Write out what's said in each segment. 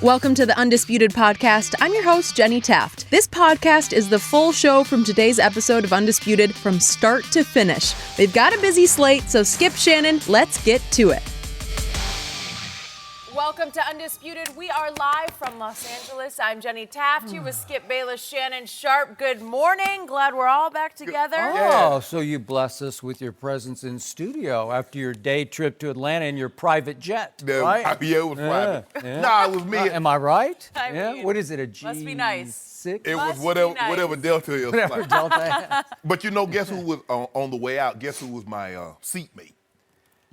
Welcome to the Undisputed podcast. I'm your host, Jenny Taft. This podcast is the full show from today's episode of Undisputed from start to finish. We've got a busy slate, so skip Shannon. Let's get to it. Welcome to Undisputed. We are live from Los Angeles. I'm Jenny Taft. Here with Skip Bayless, Shannon Sharpe. Good morning. Glad we're all back together. Oh, so you bless us with your presence in studio after your day trip to Atlanta in your private jet, right? Yeah, it was private. Yeah. Nah, it was me. Am I right? I yeah. mean, What is it, a G6? must be nice. It Must was be whatever, nice. whatever Delta is. Whatever like. Delta. But you know, guess who was on the way out? Guess who was my seatmate?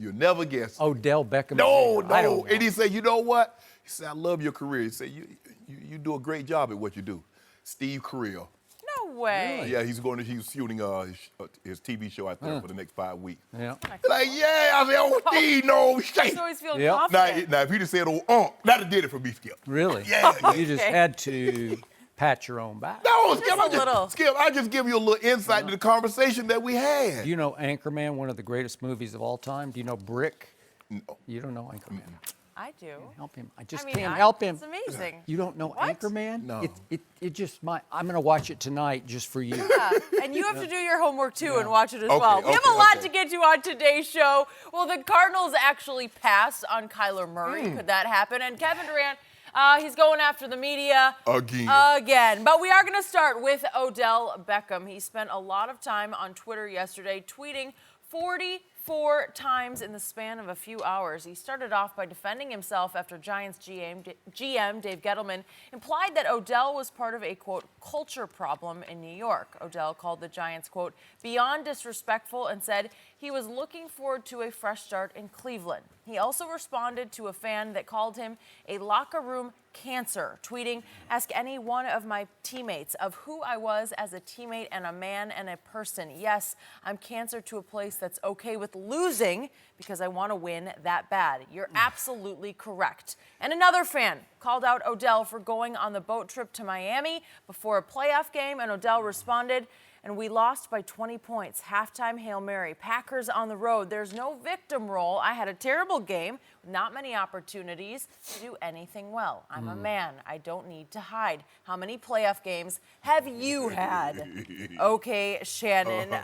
You'll never guess. Odell Beckham. No, I don't no. know. And he said, you know what? He said, I love your career. He said, you do a great job at what you do. Steve Carell. No way. Yeah, he's shooting his TV show out there for the next 5 weeks. Yeah. Like, yeah, I said, oh, Steve, no shit. You always feel Yep. confident. Now, if he'd have said, that'd have did it for me, Skip. Really? Yeah. You just had to pat your own back. No, Just Skip, a little. Skip, I just give you a little insight to the conversation that we had. Do you know Anchorman, one of the greatest movies of all time? Do you know Brick? No. You don't know Anchorman. I do. Help him. I just I mean, can't help him. It's amazing. You don't know What? Anchorman? No. It just might. I'm going to watch it tonight just for you. Yeah, and you have to do your homework too and watch it as Okay, well. We have a lot okay. to get to on today's show. Well, the Cardinals actually passed on Kyler Murray. Could that happen? And Kevin Durant, he's going after the media. Again. But we are going to start with Odell Beckham. He spent a lot of time on Twitter yesterday tweeting 44 times in the span of a few hours. He started off by defending himself after Giants GM Dave Gettleman implied that Odell was part of a, quote, culture problem in New York. Odell called the Giants, quote, beyond disrespectful and said he was looking forward to a fresh start in Cleveland. He also responded to a fan that called him a locker room cancer, tweeting, ask any one of my teammates of who I was as a teammate and a man and a person. Yes, I'm cancer to a place that's okay with losing because I want to win that bad. You're absolutely correct. And another fan called out Odell for going on the boat trip to Miami before a playoff game, and Odell responded, and we lost by 20 points. Halftime Hail Mary. Packers on the road. There's no victim role. I had a terrible game, not many opportunities to do anything well. I'm a man. I don't need to hide. How many playoff games have you had? Okay, Shannon,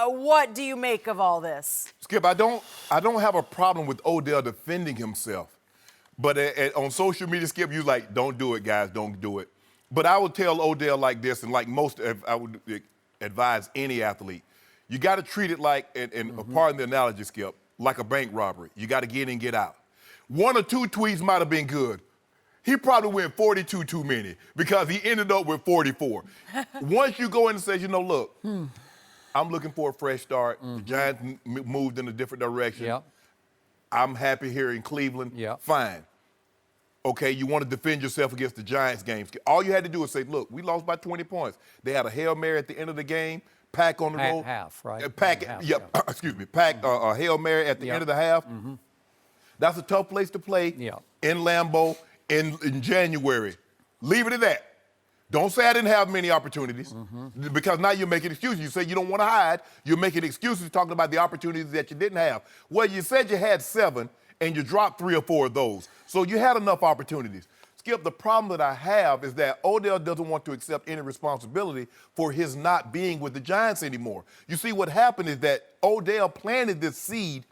what do you make of all this? Skip, I don't have a problem with Odell defending himself. But on social media, Skip, you like, don't do it, guys, don't do it. But I would tell Odell like this, and like most, I would advise any athlete, you got to treat it like, and pardon the analogy, Skip, like a bank robbery. You got to get in, get out. 1 or 2 tweets might have been good. He probably went 42 too many because he ended up with 44. Once you go in and say, you know, look, I'm looking for a fresh start. The Giants moved in a different direction. Yep. I'm happy here in Cleveland. Yep. Fine. Okay, you want to defend yourself against the Giants games. All you had to do was say, look, we lost by 20 points. They had a Hail Mary at the end of the game, pack on the road. Half, right? Pack, Half, yep, excuse me, pack a Hail Mary at the end of the half. That's a tough place to play in Lambeau in January. Leave it at that. Don't say I didn't have many opportunities because now you're making excuses. You say you don't want to hide. You're making excuses talking about the opportunities that you didn't have. Well, you said you had 7 and you dropped 3 or 4 of those. So you had enough opportunities. Skip, the problem that I have is that Odell doesn't want to accept any responsibility for his not being with the Giants anymore. You see, what happened is that Odell planted this seed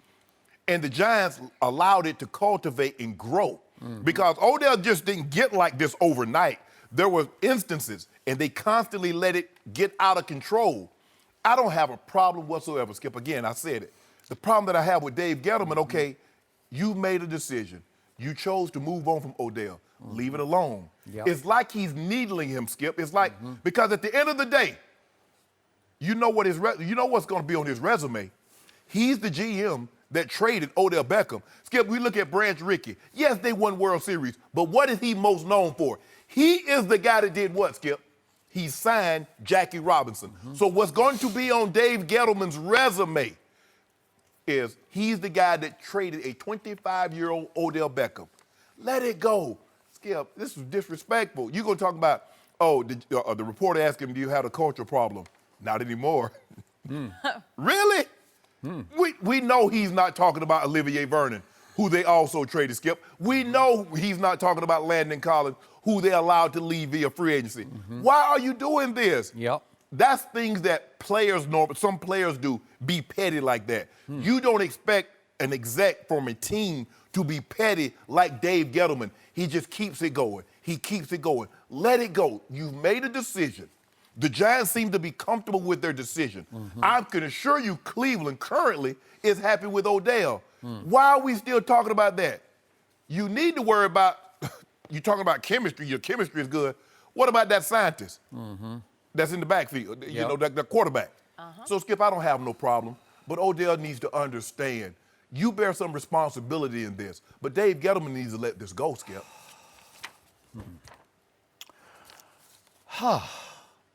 and the Giants allowed it to cultivate and grow. Because Odell just didn't get like this overnight. There were instances, and they constantly let it get out of control. I don't have a problem whatsoever, Skip. Again, I said it. The problem that I have with Dave Gettleman, okay, you made a decision. You chose to move on from Odell. Leave it alone. Yep. It's like he's needling him, Skip. It's like, because at the end of the day, you know what you know what's going to be on his resume. He's the GM that traded Odell Beckham. Skip, we look at Branch Rickey. Yes, they won World Series, but what is he most known for? He is the guy that did what, Skip? He signed Jackie Robinson. So what's going to be on Dave Gettleman's resume is he's the guy that traded a 25-year-old Odell Beckham. Let it go. Skip, this is disrespectful. You're going to talk about, the reporter asked him, do you have a cultural problem? Not anymore. Really? We know he's not talking about Olivier Vernon. who they also traded, Skip. We know he's not talking about Landon Collins, who they allowed to leave via free agency. Why are you doing this? Yep. That's things that some players do, be petty like that. You don't expect an exec from a team to be petty like Dave Gettleman. He just keeps it going. He keeps it going. Let it go. You've made a decision. The Giants seem to be comfortable with their decision. I can assure you Cleveland currently is happy with Odell. Why are we still talking about that? You need to worry about, you're talking about chemistry. Your chemistry is good. What about that scientist that's in the backfield, you know, the quarterback? So, Skip, I don't have no problem. But Odell needs to understand you bear some responsibility in this. But Dave Gettleman needs to let this go, Skip. I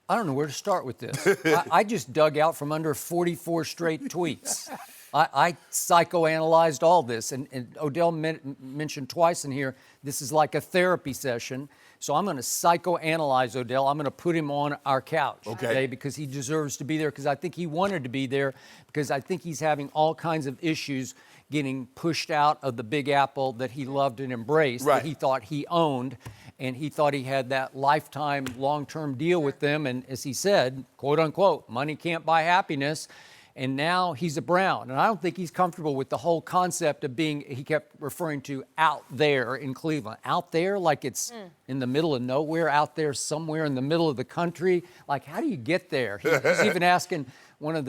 don't know where to start with this. I just dug out from under 44 straight tweets. I psychoanalyzed all this, and Odell mentioned twice in here, this is like a therapy session. So I'm going to psychoanalyze Odell. I'm going to put him on our couch today because he deserves to be there, because I think he wanted to be there, because I think he's having all kinds of issues getting pushed out of the Big Apple that he loved and embraced, that he thought he owned, and he thought he had that lifetime long-term deal with them. And as he said, quote unquote, money can't buy happiness. And now he's a Brown. And I don't think he's comfortable with the whole concept of being, he kept referring to out there in Cleveland. Out there, like it's in the middle of nowhere, out there somewhere in the middle of the country. Like, how do you get there? He's even asking one of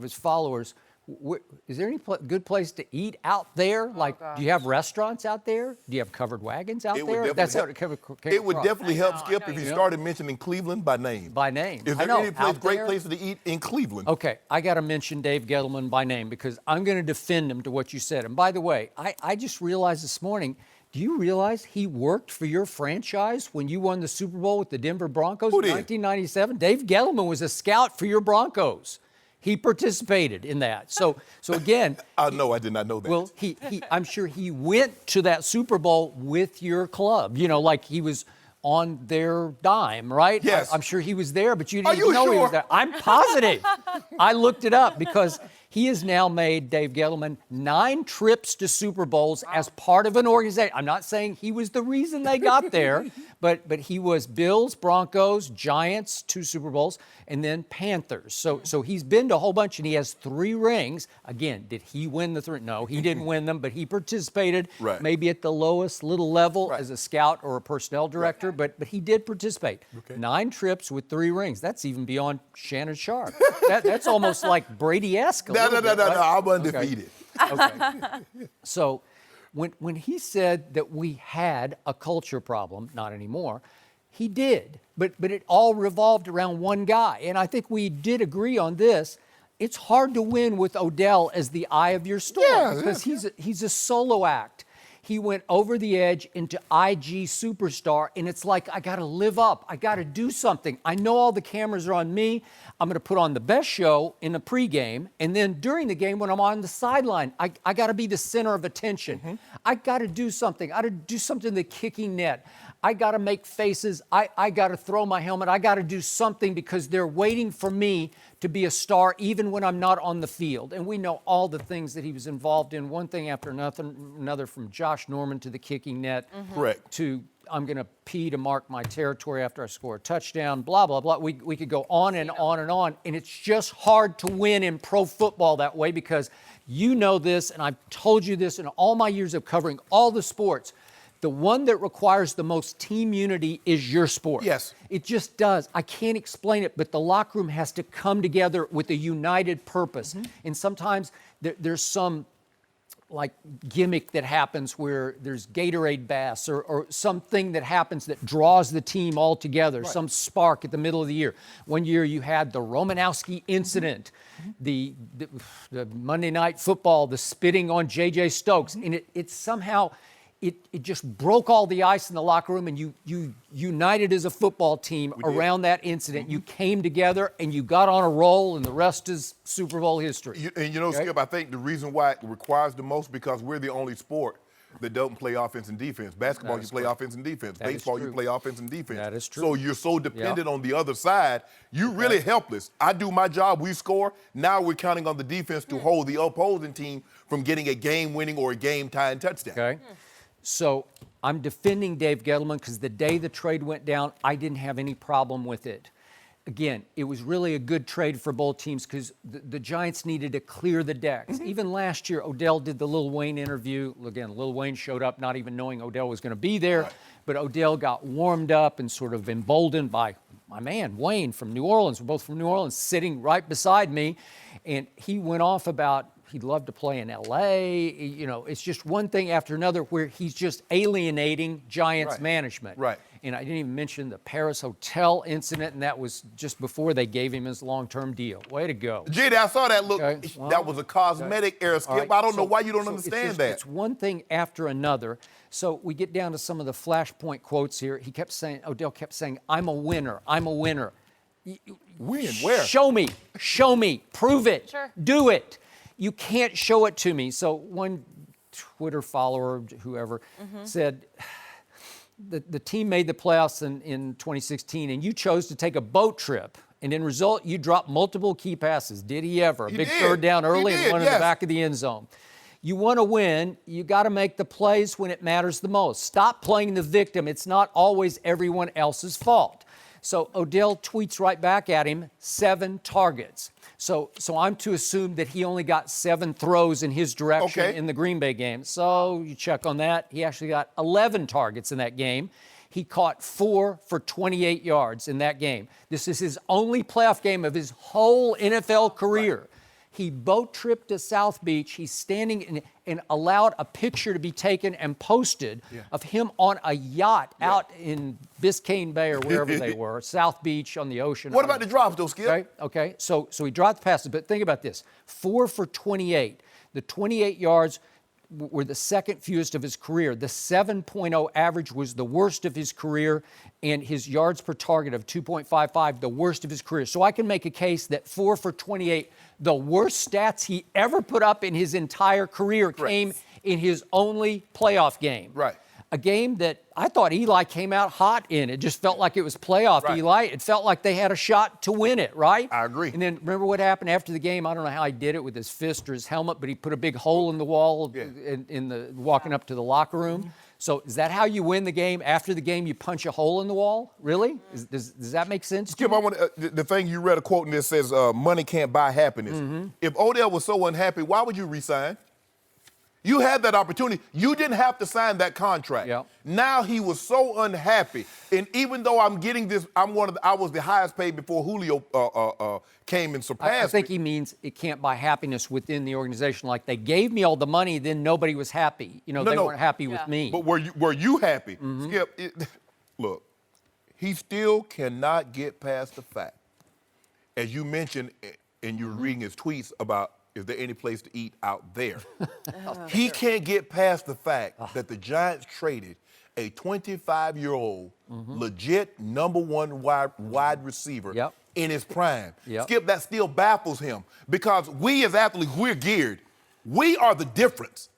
his followers, is there any good place to eat out there? Like, do you have restaurants out there? Do you have covered wagons out there? That's how it came across. It would definitely help, Skip, if you started mentioning Cleveland by name. By name. Is there any great places to eat in Cleveland? Okay, I got to mention Dave Gettleman by name because I'm going to defend him to what you said. And by the way, I just realized this morning, do you realize he worked for your franchise when you won the Super Bowl with the Denver Broncos in 1997? Dave Gettleman was a scout for your Broncos. He participated in that. So again. No, I did not know that. Well, I'm sure he went to that Super Bowl with your club. You know, like he was on their dime, right? Yes. I'm sure he was there, but you didn't know he was there. I'm positive. I looked it up because he has now made, Dave Gettleman, 9 trips to Super Bowls as part of an organization. I'm not saying he was the reason they got there, but he was Bills, Broncos, Giants, 2 Super Bowls, and then Panthers. So he's been to a whole bunch, and he has 3 rings. Again, did he win the 3? No, he didn't win them, but he participated maybe at the lowest little level as a scout or a personnel director, but he did participate. 9 trips with 3 rings. That's even beyond Shannon Sharpe. That's almost like Brady-esque. No, I'm undefeated. Okay. So when he said that we had a culture problem, not anymore, he did. But it all revolved around one guy. And I think we did agree on this. It's hard to win with Odell as the eye of your storm because he's a solo act. He went over the edge into IG superstar, and it's like, I got to live up. I got to do something. I know all the cameras are on me. I'm going to put on the best show in the pregame, and then during the game when I'm on the sideline, I got to be the center of attention. I got to do something. I got to do something in the kicking net. I got to make faces. I got to throw my helmet. I got to do something because they're waiting for me to be a star even when I'm not on the field. And we know all the things that he was involved in, one thing after another, from Josh Norman to the kicking net. Correct. To I'm going to pee to mark my territory after I score a touchdown, blah, blah, blah. We could go on and on and on. And it's just hard to win in pro football that way because you know this, and I've told you this in all my years of covering all the sports. The one that requires the most team unity is your sport. Yes. It just does. I can't explain it, but the locker room has to come together with a united purpose. And sometimes there's some like gimmick that happens where there's Gatorade bass or something that happens that draws the team all together, some spark at the middle of the year. One year you had the Romanowski incident, the Monday Night Football, the spitting on J.J. Stokes, and it somehow... It just broke all the ice in the locker room, and you united as a football team around that incident. You came together, and you got on a roll, and the rest is Super Bowl history. Skip, I think the reason why it requires the most because we're the only sport that don't play offense and defense. Basketball, you play offense and defense. Baseball, you play offense and defense. That is true. So you're so dependent on the other side, you're really helpless. I do my job, we score. Now we're counting on the defense to hold the opposing team from getting a game-winning or a game-tying touchdown. Okay. So I'm defending Dave Gettleman because the day the trade went down, I didn't have any problem with it. Again, it was really a good trade for both teams because the Giants needed to clear the decks. Even last year, Odell did the Lil Wayne interview. Again, Lil Wayne showed up not even knowing Odell was going to be there. Right. But Odell got warmed up and sort of emboldened by my man, Wayne from New Orleans. We're both from New Orleans, sitting right beside me. And he went off about he'd love to play in L.A. You know, it's just one thing after another where he's just alienating Giants management. Right. And I didn't even mention the Paris hotel incident, and that was just before they gave him his long-term deal. Way to go. JD, I saw that look. Okay. Well, that was a cosmetic error, Skip. Right. I don't know why you don't understand that. It's one thing after another. So we get down to some of the flashpoint quotes here. He kept saying, Odell kept saying, I'm a winner. I'm a winner. Win? Where? Show me. Show me. Prove it. Sure. Do it. You can't show it to me. So one Twitter follower, whoever, said, the team made the playoffs in 2016, and you chose to take a boat trip. And in result, you dropped multiple key passes. Did he ever? A big third down early and one in the back of the end zone. You want to win, you got to make the plays when it matters the most. Stop playing the victim. It's not always everyone else's fault. So Odell tweets right back at him, 7 targets. So I'm to assume that he only got 7 throws in his direction in the Green Bay game. So you check on that. He actually got 11 targets in that game. He caught 4 for 28 yards in that game. This is his only playoff game of his whole NFL career. Right. He boat tripped to South Beach. He's standing and allowed a picture to be taken and posted of him on a yacht out in Biscayne Bay or wherever they were, South Beach on the ocean. What about the drops, though, Skip? Okay. So he dropped the passes, but think about this. 4 for 28. The 28 yards were the second fewest of his career. The 7.0 average was the worst of his career, and his yards per target of 2.55, the worst of his career. So I can make a case that 4 for 28, the worst stats he ever put up in his entire career came in his only playoff game. Right. A game that I thought Eli came out hot in. It just felt like it was playoff Eli. It felt like they had a shot to win it, right? I agree. And then remember what happened after the game? I don't know how he did it with his fist or his helmet, but he put a big hole in the wall in the walking up to the locker room. So is that how you win the game? After the game, you punch a hole in the wall? Really? Does that make sense? Skip, I want the thing you read a quote in this says, money can't buy happiness. If Odell was so unhappy, why would you resign? You had that opportunity. You didn't have to sign that contract. Yep. Now he was so unhappy. And even though I'm getting this, I was the highest paid before Julio came and surpassed me. I think he means it can't buy happiness within the organization. Like they gave me all the money, then nobody was happy. You know, they weren't happy with me. But were you happy? Skip, look, he still cannot get past the fact, as you mentioned, and you were reading his tweets about, is there any place to eat out there? He can't get past the fact that the Giants traded a 25-year-old, legit #1 wide receiver in his prime. Skip, that still baffles him because we as athletes, we're geared. We are the difference.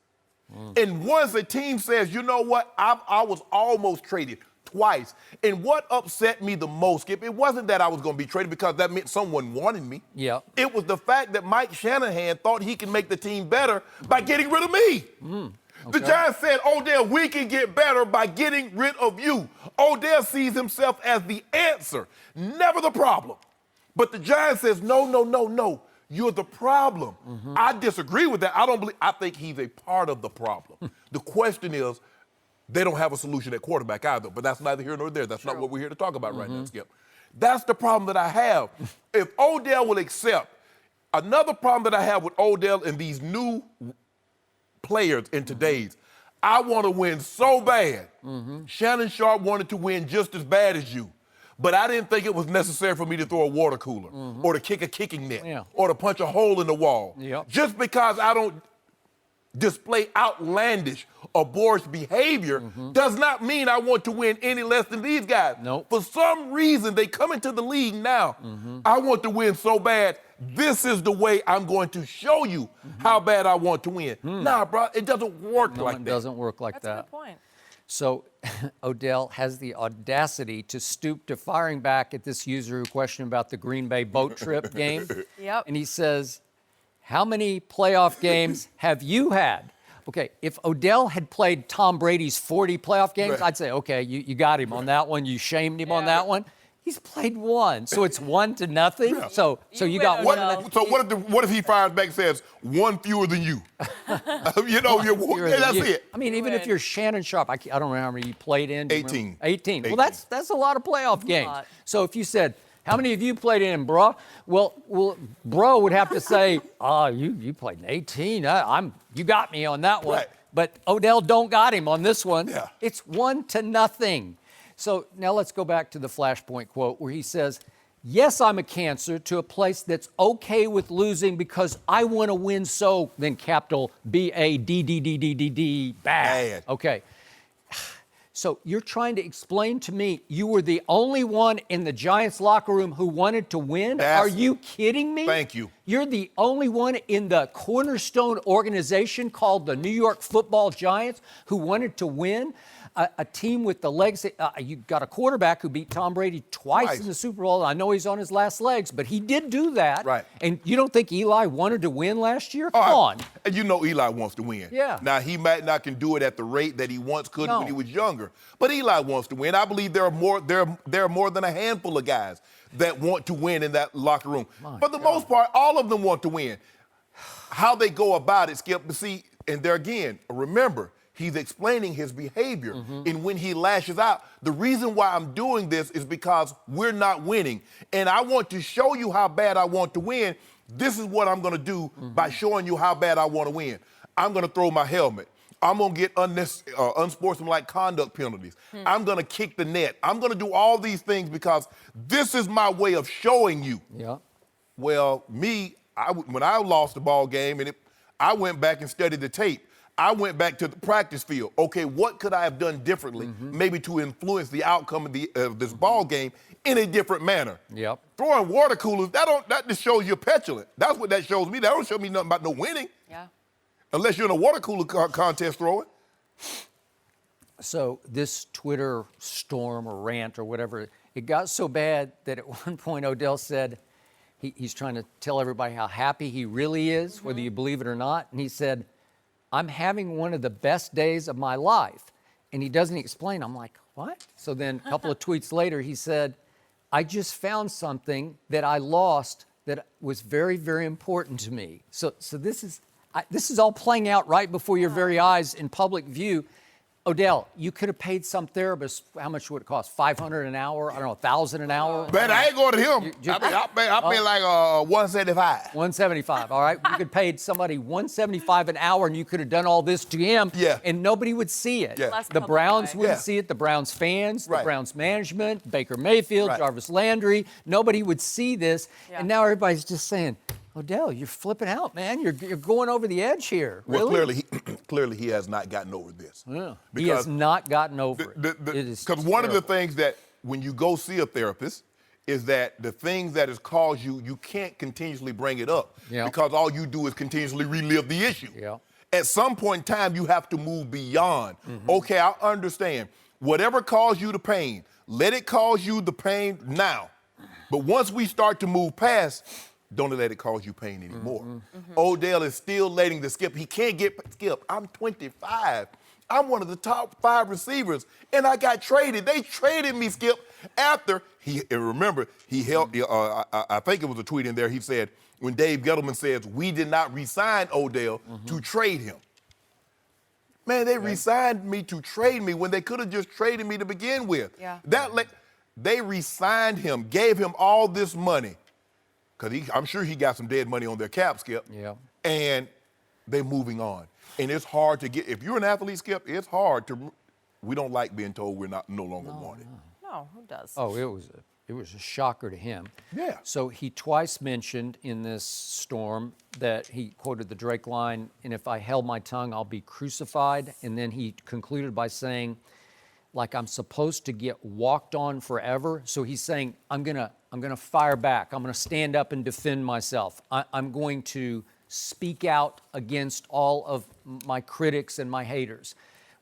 And once a team says, you know what, I was almost traded twice. And what upset me the most, Skip, it wasn't that I was going to be traded because that meant someone wanted me. It was the fact that Mike Shanahan thought he could make the team better by getting rid of me. The Giants said, Odell, we can get better by getting rid of you. Odell sees himself as the answer, never the problem. But the Giants says, no, you're the problem. I disagree with that. I think he's a part of the problem. The question is, they don't have a solution at quarterback either, but that's neither here nor there. That's not what we're here to talk about right now, Skip. That's the problem that I have. If Odell will accept, another problem that I have with Odell and these new players in today's, I want to win so bad. Shannon Sharpe wanted to win just as bad as you, but I didn't think it was necessary for me to throw a water cooler or to kick a kicking net or to punch a hole in the wall. Just because I don't display outlandish or boorish behavior does not mean I want to win any less than these guys. For some reason, they come into the league now. I want to win so bad, this is the way I'm going to show you how bad I want to win. Nah, bro, it doesn't work like that. It doesn't work like that. That's a good point. So Odell has the audacity to stoop to firing back at this user who questioned about the Green Bay boat trip game. Yep. And he says, how many playoff games have you had? Okay, if Odell had played Tom Brady's 40 playoff games, Right. I'd say, okay, you got him on that one. You shamed him on that one. He's played one, so it's 1-0. Yeah. So you got one. So what if he fires back and says one fewer than you? You know, that's it. I mean, even if you're Shannon Sharpe, I don't remember how many you played in. 18. 18. Well, that's a lot of playoff games. lot. So if you said, how many of you played in, bro? Well, bro would have to say, you played in 18. You got me on that one. Right. But Odell don't got him on this one. Yeah. It's 1-0. So now let's go back to the Flashpoint quote where he says, yes, I'm a cancer to a place that's okay with losing because I want to win so, then capital B-A-D-D-D-D-D-D, bad. Okay. So you're trying to explain to me you were the only one in the Giants locker room who wanted to win? Are you kidding me? Thank you. You're the only one in the cornerstone organization called the New York Football Giants who wanted to win? A team with the legs. You got a quarterback who beat Tom Brady twice in the Super Bowl. I know he's on his last legs, but he did do that. Right. And you don't think Eli wanted to win last year? Come on. And you know Eli wants to win. Yeah. Now, he might not can do it at the rate that he once could when he was younger, but Eli wants to win. I believe there are more than a handful of guys that want to win in that locker room. For the most part, all of them want to win. How they go about it, Skip, see, and there again, remember, he's explaining his behavior. And when he lashes out, the reason why I'm doing this is because we're not winning. And I want to show you how bad I want to win. This is what I'm going to do by showing you how bad I want to win. I'm going to throw my helmet. I'm going to get unsportsmanlike conduct penalties. I'm going to kick the net. I'm going to do all these things because this is my way of showing you. Yeah. Well, when I lost the ball game, I went back and studied the tape. I went back to the practice field. Okay, what could I have done differently, maybe to influence the outcome of this ball game in a different manner? Yep. Throwing water coolers, that just shows you're petulant. That's what that shows me. That don't show me nothing about no winning. Yeah. Unless you're in a water cooler contest throwing. So this Twitter storm or rant or whatever, it got so bad that at one point Odell said he's trying to tell everybody how happy he really is, whether you believe it or not. And he said, I'm having one of the best days of my life. And he doesn't explain. I'm like, what? So then a couple of tweets later, he said, I just found something that I lost that was very, very important to me. So this is all playing out right before your very eyes in public view. Odell, you could have paid some therapist, how much would it cost? $500 an hour? I don't know, $1,000 an hour? Man, I ain't going to him. I pay like $175. $175, all right? You could pay somebody $175 an hour and you could have done all this to him and nobody would see it. Yeah. Less The Browns publicized. wouldn't see it, the Browns fans, the Right. Browns management, Baker Mayfield, Right. Jarvis Landry, nobody would see this. Yeah. And now everybody's just saying, Odell, you're flipping out, man. You're going over the edge here. Well, Really? clearly he has not gotten over this. Yeah. He has not gotten over it. Because one of the things that when you go see a therapist is that the things that has caused you can't continuously bring it up because all you do is continuously relive the issue. Yeah. At some point in time, you have to move beyond. Okay, I understand. Whatever caused you the pain, let it cause you the pain now. But once we start to move past, don't let it cause you pain anymore. Odell is still letting the Skip. He can't get Skip. I'm 25. I'm one of the top 5 receivers, and I got traded. They traded me, Skip, after remember, he held, I think it was a tweet in there, he said, when Dave Gettleman says, we did not re-sign Odell to trade him. Man, they re-signed me to trade me when they could have just traded me to begin with. Yeah. They re-signed him, gave him all this money, because I'm sure he got some dead money on their cap, Skip. Yeah. And they're moving on. And it's hard to get, if you're an athlete, Skip, it's hard to, we don't like being told we're no longer wanted. No, who does? Oh, it was a shocker to him. Yeah. So he twice mentioned in this storm that he quoted the Drake line, and if I held my tongue, I'll be crucified. And then he concluded by saying, like I'm supposed to get walked on forever. So he's saying, I'm gonna fire back. I'm gonna stand up and defend myself. I'm going to speak out against all of my critics and my haters.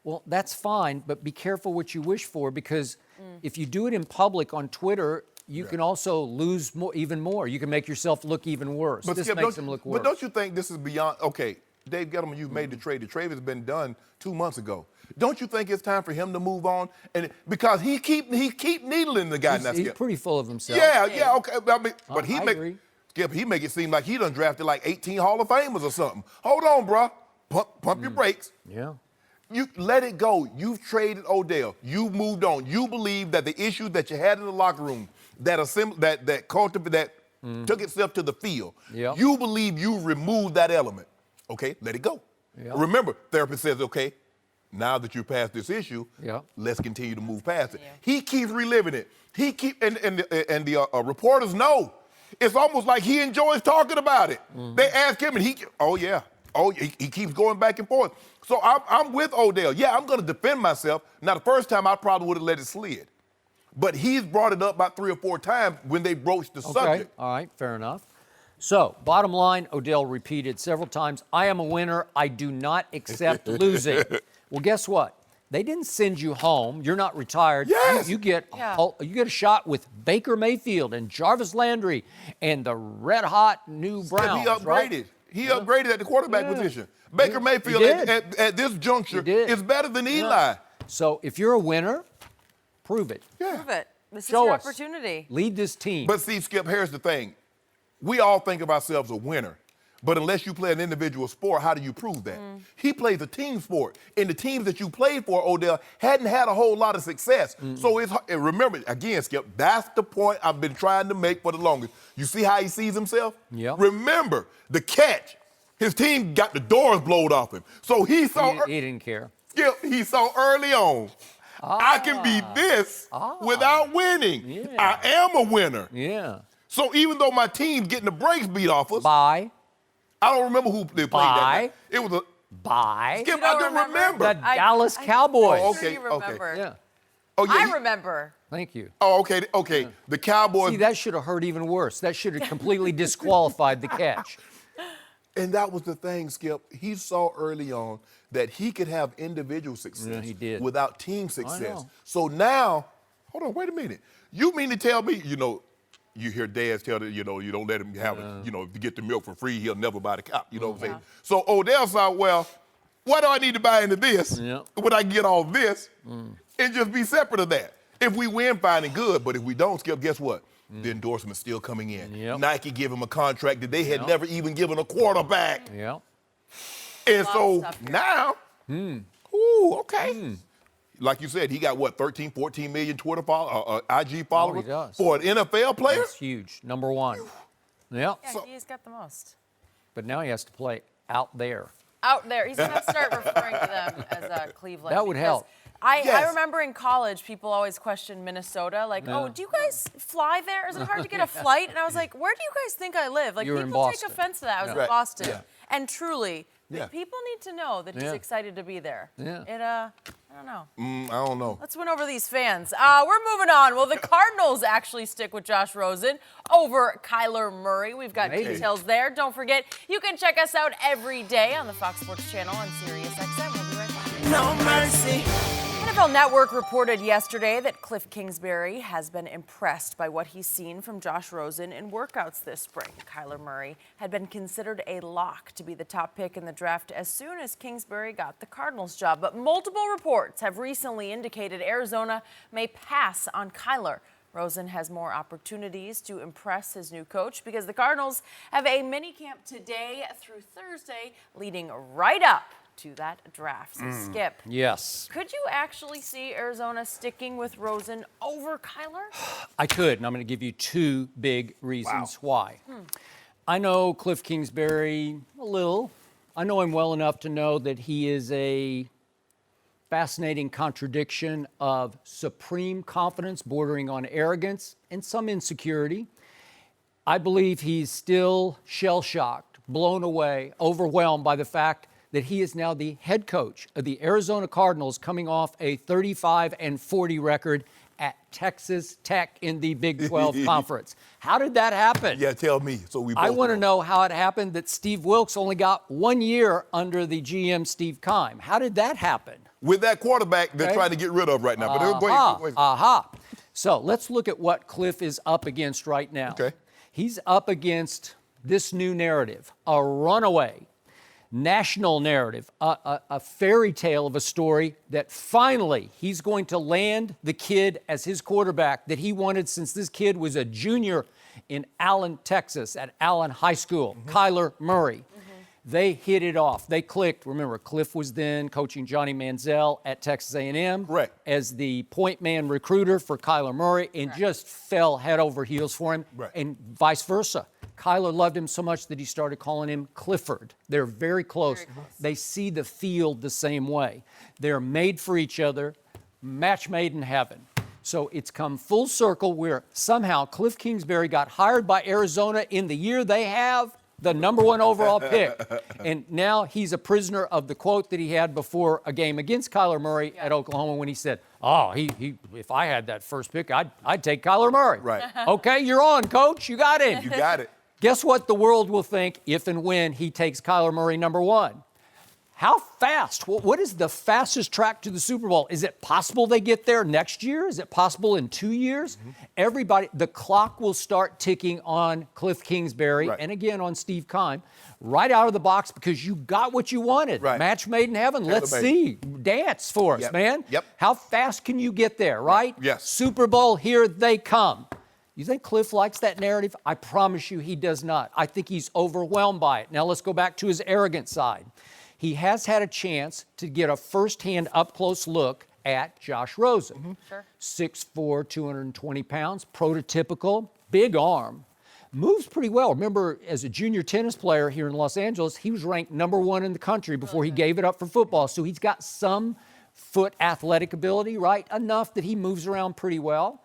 Well, that's fine, but be careful what you wish for, because if you do it in public on Twitter, you can also lose even more. You can make yourself look even worse. But this Skip, makes him look worse. But don't you think this is beyond, okay, Dave Gettleman, you've made the trade. The trade has been done 2 months ago. Don't you think it's time for him to move on? And because he keep needling the guy. He's pretty full of himself. Yeah, okay. I mean, but I agree. Skip, he make it seem like he done drafted like 18 Hall of Famers or something. Hold on, bro. Pump your brakes. Yeah. You let it go. You've traded Odell. You moved on. You believe that the issues that you had in the locker room that took itself to the field, you believe you removed that element. Okay, let it go. Yep. Remember, therapist says, okay, now that you're past this issue, let's continue to move past it. Yeah. He keeps reliving it. And the reporters know. It's almost like he enjoys talking about it. They ask him, and he keeps going back and forth. So I'm with Odell. Yeah, I'm going to defend myself. Now, the first time I probably would have let it slid. But he's brought it up about 3 or 4 times when they broached the subject. All right, fair enough. So, bottom line, Odell repeated several times, I am a winner. I do not accept losing. Well, guess what? They didn't send you home. You're not retired. Yes. You get a shot with Baker Mayfield and Jarvis Landry and the red-hot new Browns. He upgraded. Right? He upgraded at the quarterback position. Baker Mayfield at this juncture is better than Eli. So if you're a winner, prove it. Yeah. Prove it. This Show is your us. opportunity. Lead this team. But see, Skip, here's the thing. We all think of ourselves a winner. But unless you play an individual sport, how do you prove that? He plays a team sport. And the teams that you played for, Odell, hadn't had a whole lot of success. So remember, again, Skip, that's the point I've been trying to make for the longest. You see how he sees himself? Yeah. Remember, the catch, his team got the doors blowed off him. So he saw... He didn't care. Skip, he saw early on, I can be this without winning. Yeah. I am a winner. Yeah. So even though my team's getting the brakes beat off us... Bye. I don't remember who they played that night. It was a... Bye. Skip, I don't remember. The Dallas Cowboys. Oh, okay, sure you remember. Yeah. Oh, yeah, I remember. Thank you. Oh, okay. Yeah. The Cowboys... See, that should have hurt even worse. That should have completely disqualified the catch. And that was the thing, Skip. He saw early on that he could have individual success without team success. So now, hold on, wait a minute. You mean to tell me, you hear dads tell that, you don't let him have it, if you get the milk for free, he'll never buy the cow. You know what I'm saying? So Odell said, well, why do I need to buy into this when I can get all this and just be separate of that? If we win, fine and good. But if we don't, Skip, guess what? The endorsement's still coming in. Nike give him a contract that they had never even given a quarterback. And so now, like you said, he got, 13, 14 million Twitter IG followers for an NFL player? That's huge. Number one. Yeah, he's got the most. But now he has to play out there. Out there. He's going to start referring to them as Cleveland. That would help. I remember in college, people always questioned Minnesota, like, oh, do you guys fly there? Is it hard to get a flight? And I was like, where do you guys think I live? Like, people take offense to that. I was in Boston. And truly, people need to know that he's excited to be there. I don't know. I don't know. Let's win over these fans. We're moving on. Well, the Cardinals actually stick with Josh Rosen over Kyler Murray. We've got details there. Don't forget, you can check us out every day on the Fox Sports channel on SiriusXM. We'll be right back. No mercy. NFL Network reported yesterday that Cliff Kingsbury has been impressed by what he's seen from Josh Rosen in workouts this spring. Kyler Murray had been considered a lock to be the top pick in the draft as soon as Kingsbury got the Cardinals job. But multiple reports have recently indicated Arizona may pass on Kyler. Rosen has more opportunities to impress his new coach because the Cardinals have a minicamp today through Thursday leading right up to that draft. So Skip. Yes. Could you actually see Arizona sticking with Rosen over Kyler? I could, and I'm going to give you 2 big reasons why. I know Cliff Kingsbury a little. I know him well enough to know that he is a fascinating contradiction of supreme confidence bordering on arrogance and some insecurity. I believe he's still shell-shocked, blown away, overwhelmed by the fact that he is now the head coach of the Arizona Cardinals, coming off a 35-40 record at Texas Tech in the Big 12 Conference. How did that happen? Yeah, tell me. So we both I want to know how it happened that Steve Wilkes only got 1 year under the GM Steve Keim. How did that happen? With that quarterback they're trying to get rid of right now. But go ahead. Aha. So let's look at what Cliff is up against right now. Okay. He's up against this new narrative, a runaway national narrative, a fairy tale of a story that finally he's going to land the kid as his quarterback that he wanted since this kid was a junior in Allen, Texas, at Allen High School, Kyler Murray. They hit it off. They clicked. Remember, Cliff was then coaching Johnny Manziel at Texas A&M as the point man recruiter for Kyler Murray, and just fell head over heels for him, and vice versa. Kyler loved him so much that he started calling him Clifford. They're very close. They see the field the same way. They're made for each other, match made in heaven. So it's come full circle where somehow Cliff Kingsbury got hired by Arizona in the year they have the #1 overall pick. And now he's a prisoner of the quote that he had before a game against Kyler Murray at Oklahoma when he said, if I had that first pick, I'd take Kyler Murray. Okay, you're on, coach. You got him. You got it. Guess what the world will think if and when he takes Kyler Murray #1? How fast? What is the fastest track to the Super Bowl? Is it possible they get there next year? Is it possible in 2 years? Everybody, the clock will start ticking on Cliff Kingsbury and again on Steve Keim right out of the box because you got what you wanted. Match made in heaven. Let's see. Dance for us, man. How fast can you get there, right? Yes. Super Bowl, here they come. You think Cliff likes that narrative? I promise you he does not. I think he's overwhelmed by it. Now let's go back to his arrogant side. He has had a chance to get a firsthand up-close look at Josh Rosen. 6'4", 220 pounds, prototypical, big arm. Moves pretty well. Remember, as a junior tennis player here in Los Angeles, he was ranked #1 in the country before he gave it up for football. So he's got some foot athletic ability, right? Enough that he moves around pretty well.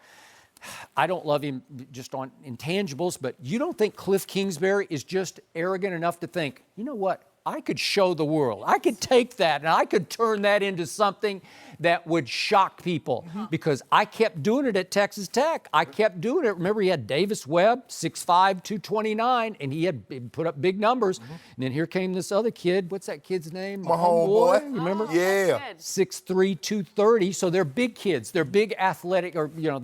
I don't love him just on intangibles, but you don't think Cliff Kingsbury is just arrogant enough to think, you know what? I could show the world. I could take that and I could turn that into something that would shock people because I kept doing it at Texas Tech. I kept doing it. Remember, he had Davis Webb, 6'5", 229, and he had put up big numbers. And then here came this other kid. What's that kid's name? My homeboy. Remember? Yeah. 6'3", 230. So they're big kids. They're big athletic, or, you know,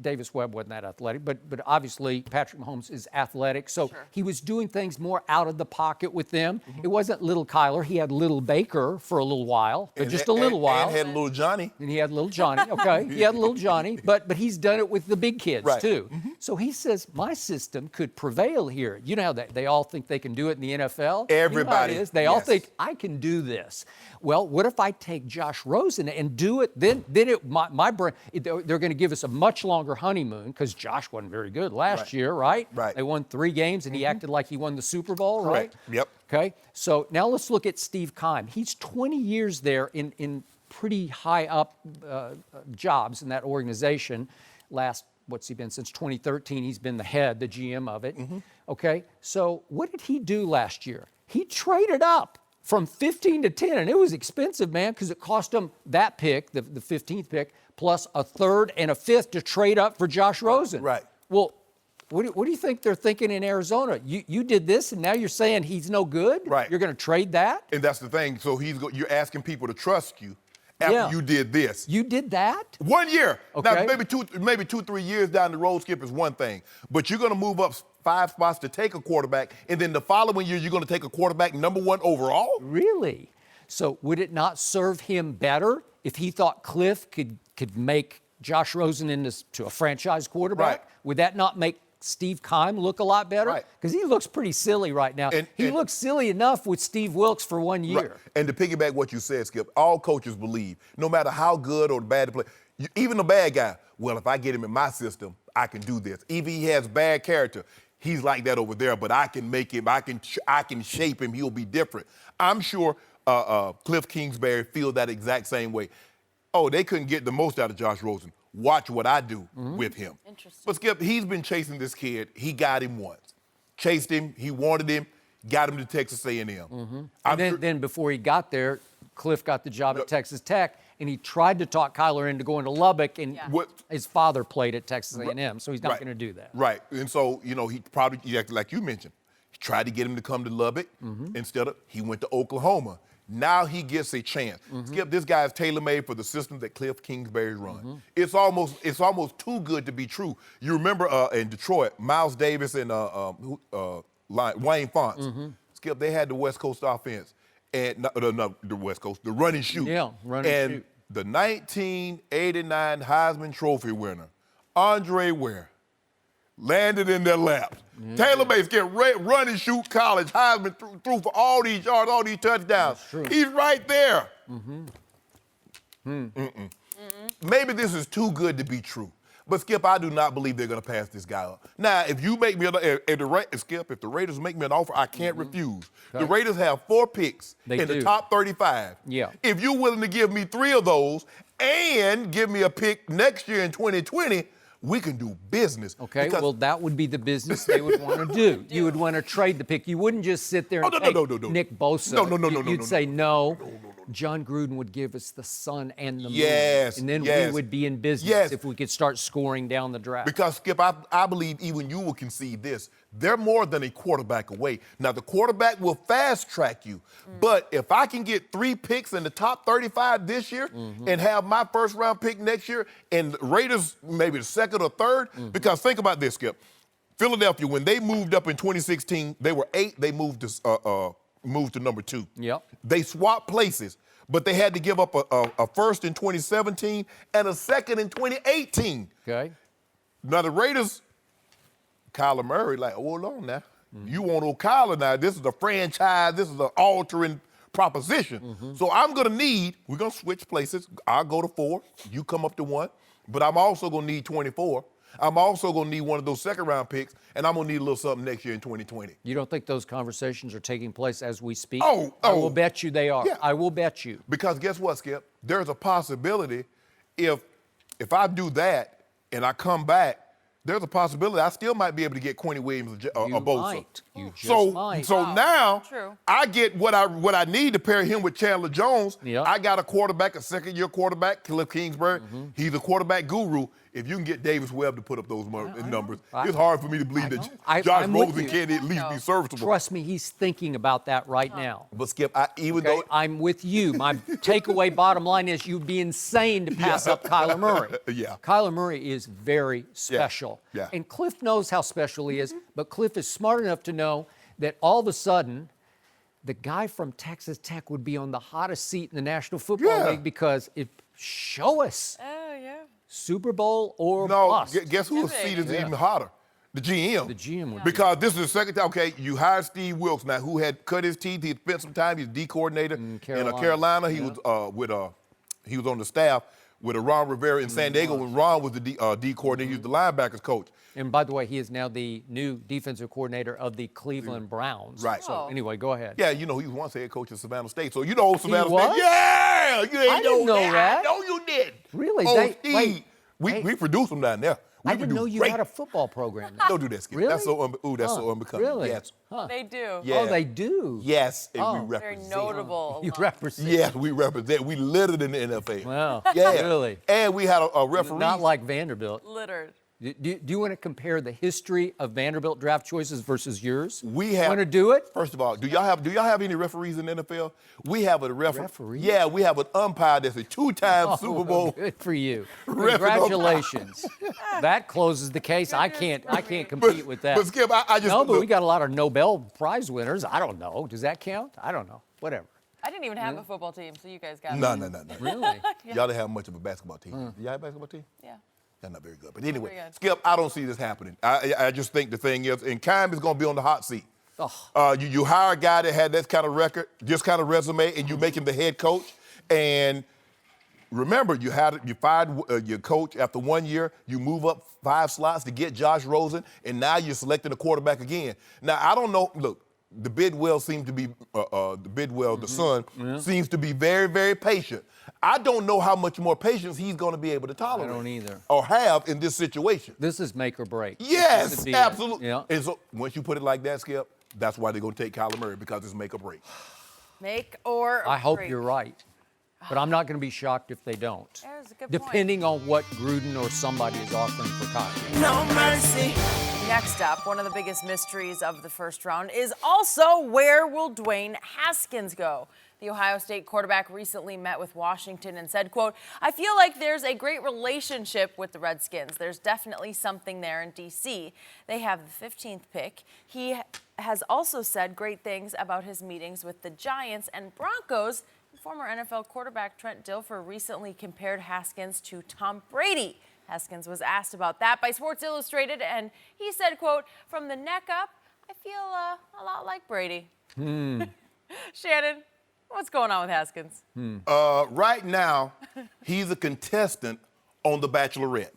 Davis Webb wasn't that athletic, but obviously Patrick Mahomes is athletic. So he was doing things more out of the pocket with them. It wasn't little Kyler. He had little Baker for a little while, but just a little while. And had little Johnny. And he had little Johnny. Okay, he had little Johnny, but he's done it with the big kids too. So he says my system could prevail here. You know how they all think they can do it in the NFL. Everybody you know they all think I can do this. Well, what if I take Josh Rosen and do it? Then my brain. They're going to give us a much longer honeymoon because Josh wasn't very good last year, right? They won 3 games and he acted like he won the Super Bowl, right? Yep. Okay, so now let's look at Steve Keim. He's 20 years there in pretty high up jobs in that organization. What's he been since 2013? He's been the head, the GM of it. Okay, so what did he do last year? He traded up from 15 to 10, and it was expensive, man, because it cost him that pick, the 15th pick, plus a 3rd and a 5th to trade up for Josh Rosen. Well, what do you think they're thinking in Arizona? You did this, and now you're saying he's no good? You're going to trade that? And that's the thing. So you're asking people to trust you after you did this. You did that? 1 year. Okay. Now, maybe 2-3 years down the road, Skip, is one thing. But you're going to move up 5 spots to take a quarterback, and then the following year, you're going to take a quarterback #1 overall? Really? So would it not serve him better if he thought Cliff could make Josh Rosen into a franchise quarterback? Would that not make Steve Keim look a lot better? Because he looks pretty silly right now. He looks silly enough with Steve Wilkes for 1 year. And to piggyback what you said, Skip, all coaches believe, no matter how good or bad the play, even the bad guy, well, if I get him in my system, I can do this. Even if he has bad character, he's like that over there, but I can make him, I can shape him, he'll be different. I'm sure Cliff Kingsbury feels that exact same way. Oh, they couldn't get the most out of Josh Rosen. Watch what I do with him. Interesting. But Skip, he's been chasing this kid. He got him once. Chased him. He wanted him. got him to Texas A&M. Then before he got there, Cliff got the job at Texas Tech, and he tried to talk Kyler into going to Lubbock, and his father played at Texas A&M, so he's not going to do that. Right, and so, he probably, like you mentioned, he tried to get him to come to Lubbock. Instead of, he went to Oklahoma. Now he gets a chance. Skip, this guy is tailor-made for the system that Cliff Kingsbury run. It's almost too good to be true. You remember in Detroit, Miles Davis and Wayne Fonts. Skip, they had the West Coast offense. And the West Coast, the run and shoot. Yeah, run and shoot. The 1989 Heisman Trophy winner, Andre Ware, landed in their laps. Taylor-made, Skip, run and shoot college, Heisman threw for all these yards, all these touchdowns. He's right there. Maybe this is too good to be true. But, Skip, I do not believe they're going to pass this guy up. Now, if you make me if the Raiders make me an offer, I can't refuse. Okay. The Raiders have 4 picks the top 35. Yeah. If you're willing to give me 3 of those and give me a pick next year in 2020, we can do business. Okay, well, that would be the business they would want to do. You would want to trade the pick. You wouldn't just sit there and take Nick Bosa. No. You'd say no. John Gruden would give us the sun and the moon. And then we would be in business if we could start scoring down the draft. Because, Skip, I believe even you will concede this. They're more than a quarterback away. Now, the quarterback will fast-track you. But if I can get 3 picks in the top 35 this year and have my first-round pick next year and the Raiders maybe the second or third, because think about this, Skip. Philadelphia, when they moved up in 2016, they were 8. They moved to number 2. Yep. They swapped places, but they had to give up a first in 2017 and a second in 2018. Okay. Now, the Raiders, Kyler Murray, like, hold on now. You want old Kyler now. This is a franchise. This is an altering proposition. So I'm going to need, we're going to switch places. I'll go to 4. You come up to 1. But I'm also going to need 24. I'm also going to need one of those second-round picks, and I'm going to need a little something next year in 2020. You don't think those conversations are taking place as we speak? I will bet you they are. Yeah. I will bet you. Because guess what, Skip? There's a possibility if I do that and I come back, there's a possibility I still might be able to get Quincy Williams or Bosa. Might. You just might. So now True. I get what I need to pair him with Chandler Jones. Yep. I got a quarterback, a second-year quarterback, Cliff Kingsbury. He's a quarterback guru. If you can get Davis Webb to put up those numbers, it's hard for me to believe that Josh Rosen can't at least be serviceable. Trust me, he's thinking about that right now. But Skip, though I'm with you. My takeaway bottom line is you'd be insane to pass up Kyler Murray. Kyler Murray is very special. Yeah. And Cliff knows how special he is, but Cliff is smart enough to know that all of a sudden the guy from Texas Tech would be on the hottest seat in the National Football League because show us. Oh, yeah. Super Bowl or bust. Guess whose seat is even hotter? The GM. The GM would Because this is the second time, you hired Steve Wilkes now, who had cut his teeth. He had spent some time. He's D coordinator in Carolina. He was he was on the staff with Ron Rivera in San Diego when Ron was the D coordinator. He was the linebackers coach. And by the way, he is now the new defensive coordinator of the Cleveland Browns. Right. So anyway, go ahead. Yeah, he was once head coach at Savannah State. So Savannah was? State. Yeah! You ain't I didn't know that. I know you did. Really? Steve. We produced them down there. I didn't know you had a football program. Don't do that, Skip. Really? That's so unbecoming. Really? Yes. They do. Yeah. Oh, they do? Yes, and we Very represent. notable. You represent. Yes, we represent. We littered in the NFL. Wow. Yeah. Really? And we had a referee. Not like Vanderbilt. Littered. Do you want to compare the history of Vanderbilt draft choices versus yours? We have. Want to do it? First of all, do y'all have any referees in the NFL? We have a referee. Referee? Yeah, we have an umpire that's a 2-time Super Bowl. Good for you. Congratulations. That closes the case. I can't compete with that. But Skip, I just but we got a lot of Nobel Prize winners. I don't know. Does that count? I don't know. Whatever. I didn't even have a football team, so you guys got No. Really? Y'all didn't have much of a basketball team. Do y'all have a basketball team? Yeah. That's not very good. But anyway, Skip, I don't see this happening. I just think the thing is, and Keim is going to be on the hot seat. You hire a guy that had that kind of record, this kind of resume, and you make him the head coach. And remember, you fired your coach after 1 year. You move up 5 slots to get Josh Rosen, and now you're selecting a quarterback again. Now, I don't know. Look, the Bidwell seems to be, the son, seems to be very, very patient. I don't know how much more patience he's going to be able to tolerate. I don't either. Or have in this situation. This is make or break. Yes, absolutely. Yeah. And so once you put it like that, Skip, That's why they're going to take Kyler Murray, because it's make or break. Make or I hope break. you're right. But I'm not going to be shocked if they don't. There's a good Depending on what Gruden or somebody is offering for Kyler. No mercy. Next up, one of the biggest mysteries of the first round is also where will Dwayne Haskins go? The Ohio State quarterback recently met with Washington and said, quote, "I feel like there's a great relationship with the Redskins. There's definitely something there in D.C. They have the 15th pick. He has also said great things about his meetings with the Giants and Broncos." Former NFL quarterback Trent Dilfer recently compared Haskins to Tom Brady. Haskins was asked about that by Sports Illustrated, and he said, quote, "From the neck up, I feel a lot like Brady." Shannon, what's going on with Haskins? Right now, he's a contestant on The Bachelorette.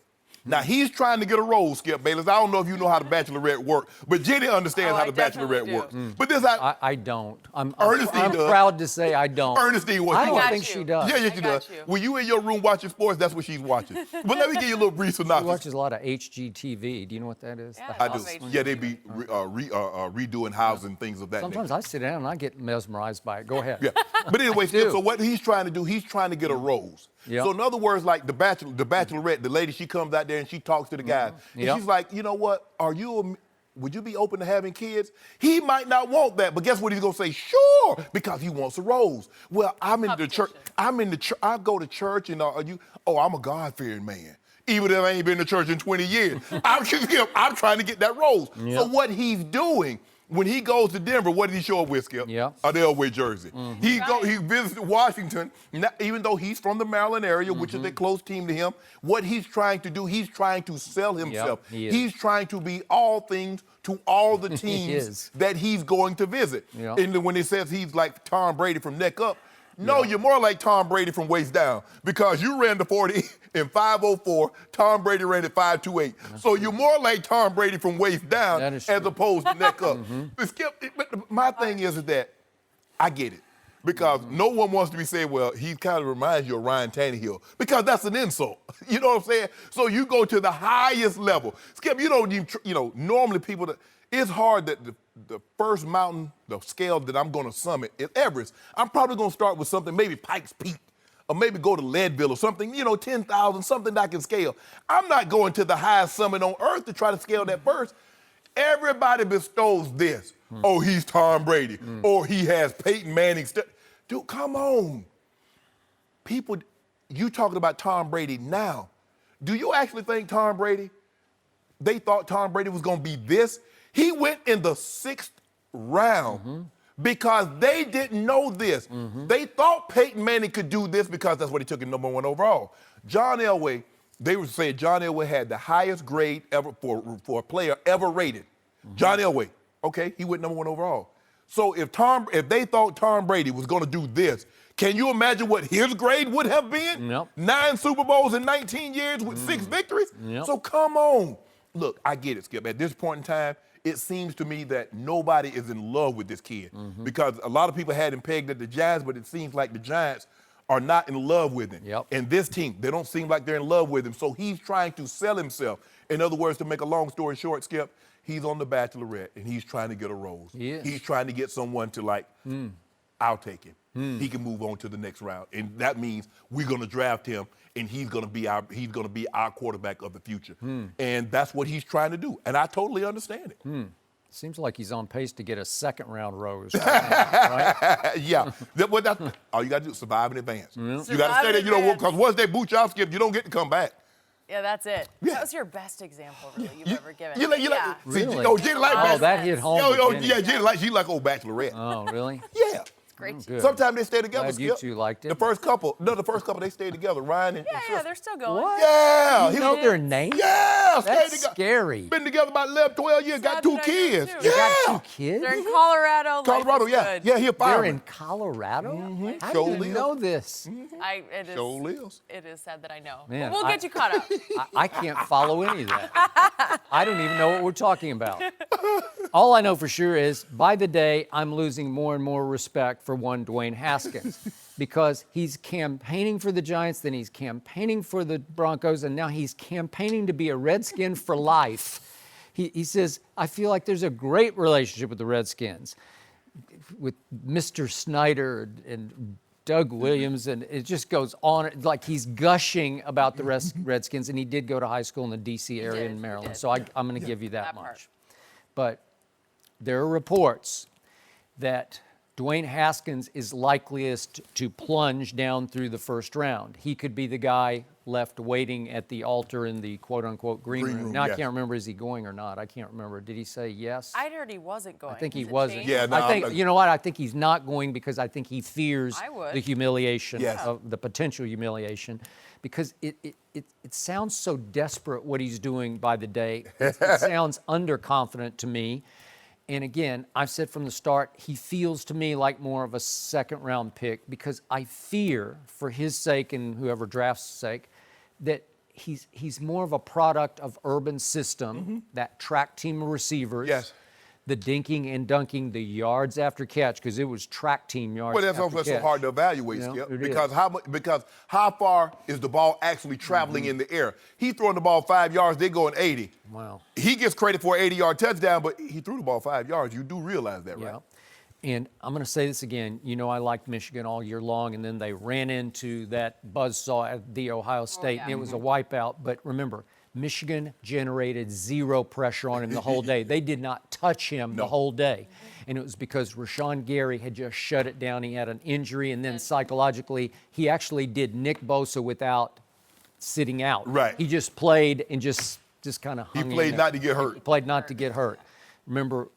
Now, he's trying to get a role, Skip Bayless. I don't know if you know how The Bachelorette works, but Jenny understands how The Bachelorette works. But this, I don't. I'm Ernestine does. proud to say I don't. Ernestine, I don't got think you. she does. Yeah, she does. When you in your room watching sports, that's what she's watching. But let me give you a little brief She synopsis. watches a lot of HGTV. Do you know what that is? Yeah, I love do. HGTV. Yeah, they be redoing houses and things of that Sometimes nature. I sit down and I get mesmerized by it. Go ahead. Yeah. But anyway, Skip, do. so what he's trying to do, he's trying to get a rose. Yep. So in other words, like the Bachelorette, the lady, she comes out there and she talks to the guys. And Yep. she's like, you know what, would you be open to having kids? He might not want that, but guess what he's gonna say? Sure, because he wants a rose. Well, I'm in the church. I go to church and I'm a God-fearing man. Even if I ain't been to church in 20 years. I'm trying to get that rose. Yep. So what he's doing, when he goes to Denver, what did he show up with, Skip? Yeah. An Elway jersey. He visited Washington, even though he's from the Maryland area, which is a close team to him. What he's trying to do, he's trying to sell himself. he is. He's trying to be all things to all the teams is. that he's going to visit. Yeah. And when it says he's like Tom Brady from neck up, no, you're more like Tom Brady from waist down, because you ran the 40 in 5:04. Tom Brady ran at 5:28. So you're more like Tom Brady from waist down That is as true. opposed to neck up. But Skip, my thing is that I get it, because no one wants to be saying, well, he kind of reminds you of Ryan Tannehill, because that's an insult. You know what I'm saying? So you go to the highest level. Skip, normally people, it's hard that the first mountain, the scale that I'm going to summit is Everest. I'm probably going to start with something, maybe Pikes Peak, or maybe go to Leadville or something, 10,000, something that I can scale. I'm not going to the highest summit on earth to try to scale that first. Everybody bestows this. Oh, he's Tom Brady. Or he has Peyton Manning. Dude, come on. People, you talking about Tom Brady now. Do you actually think Tom Brady, they thought Tom Brady was going to be this? He went in the 6th round because they didn't know this. They thought Peyton Manning could do this because that's what he took in number 1 overall. John Elway, they would say John Elway had the highest grade ever for a player ever rated. John Elway, okay, he went number 1 overall. So if they thought Tom Brady was going to do this, can you imagine what his grade would have been? Yep. 9 Super Bowls in 19 years with 6 victories? Yep. So come on. Look, I get it, Skip. At this point in time, it seems to me that nobody is in love with this kid, because a lot of people had him pegged at the Giants, but it seems like the Giants are not in love with him. Yep. And this team, they don't seem like they're in love with him. So he's trying to sell himself. In other words, to make a long story short, Skip, he's on The Bachelorette, and he's trying to get a rose. He is. He's trying to get someone to I'll take him. He can move on to the next round, and that means we're going to draft him, and he's going to be our quarterback of the future. And that's what he's trying to do, and I totally understand it. Seems like he's on pace to get a 2nd round rose. Right? Yeah, all you got to do is survive in advance. You got to Survive stay in there, advance. because once they boot you off, Skip, you don't get to come back. Yeah, that's it. Yeah. That was your best example, really, you've ever given. You like, Yeah. see, Really? oh, Jenny like Oh, that hit home. with Jenny. Jenny she like old Bachelorette. Oh, really? Yeah. Great. Good. Sometimes they stay together. Glad you Skip. two liked it. The first couple they stayed together. Ryan and Yeah, Tristan. they're still going. What? Yeah, You he know was- their names? Yeah, stayed That's together. scary. Been together about 11, 12 years. Got Sad 2 that I did kids. too. You Yeah, got 2 kids? They're in Colorado. Life Colorado. is Yeah, good. yeah. He a They're fireman. in Colorado? I Sure didn't is. know this. It is. Sure lives. It is sad that I know. Man, But we'll get you caught up. I can't follow any of that. I don't even know what we're talking about. All I know for sure is, by the day, I'm losing more and more respect for one Dwayne Haskins, because he's campaigning for the Giants, then he's campaigning for the Broncos, and now he's campaigning to be a Redskin for life. He says, I feel like there's a great relationship with the Redskins, with Mr. Snyder and Doug Williams, and it just goes on. Like he's gushing about the Redskins, and he did go to high school in the D.C. area in Maryland. So I'm going to give you that much. But there are reports that Dwayne Haskins is likeliest to plunge down through the first round. He could be the guy left waiting at the altar in the quote-unquote green room. Now, I can't remember, is he going or not? I can't remember. Did he say yes? I heard he wasn't going. I think he wasn't. Yeah, no, I think, you know what? I think he's not going because I think he fears the humiliation, of the potential humiliation, because it sounds so desperate what he's doing by the day. It sounds underconfident to me. And again, I've said from the start, he feels to me like more of a second-round pick because I fear, for his sake and whoever drafts' sake, that he's more of a product of urban system, that track team of receivers, the dinking and dunking, the yards after catch, because it was track team yards. Well, that's also so hard to evaluate, Skip, because how far is the ball actually traveling in the air? He throwing the ball 5 yards, they going 80. Wow. He gets credit for an 80-yard touchdown, but he threw the ball 5 yards. You do realize that, right? And I'm going to say this again. You know I liked Michigan all year long, and then they ran into that buzzsaw at the Ohio State, and it was a wipeout. But remember, Michigan generated zero pressure on him the whole day. They did not touch him the whole day. And it was because Rashawn Gary had just shut it down. He had an injury, and then psychologically, he actually did Nick Bosa without sitting out. Right. He just played and just kind of hung in there. He played not to get hurt. He played not to get hurt. Remember,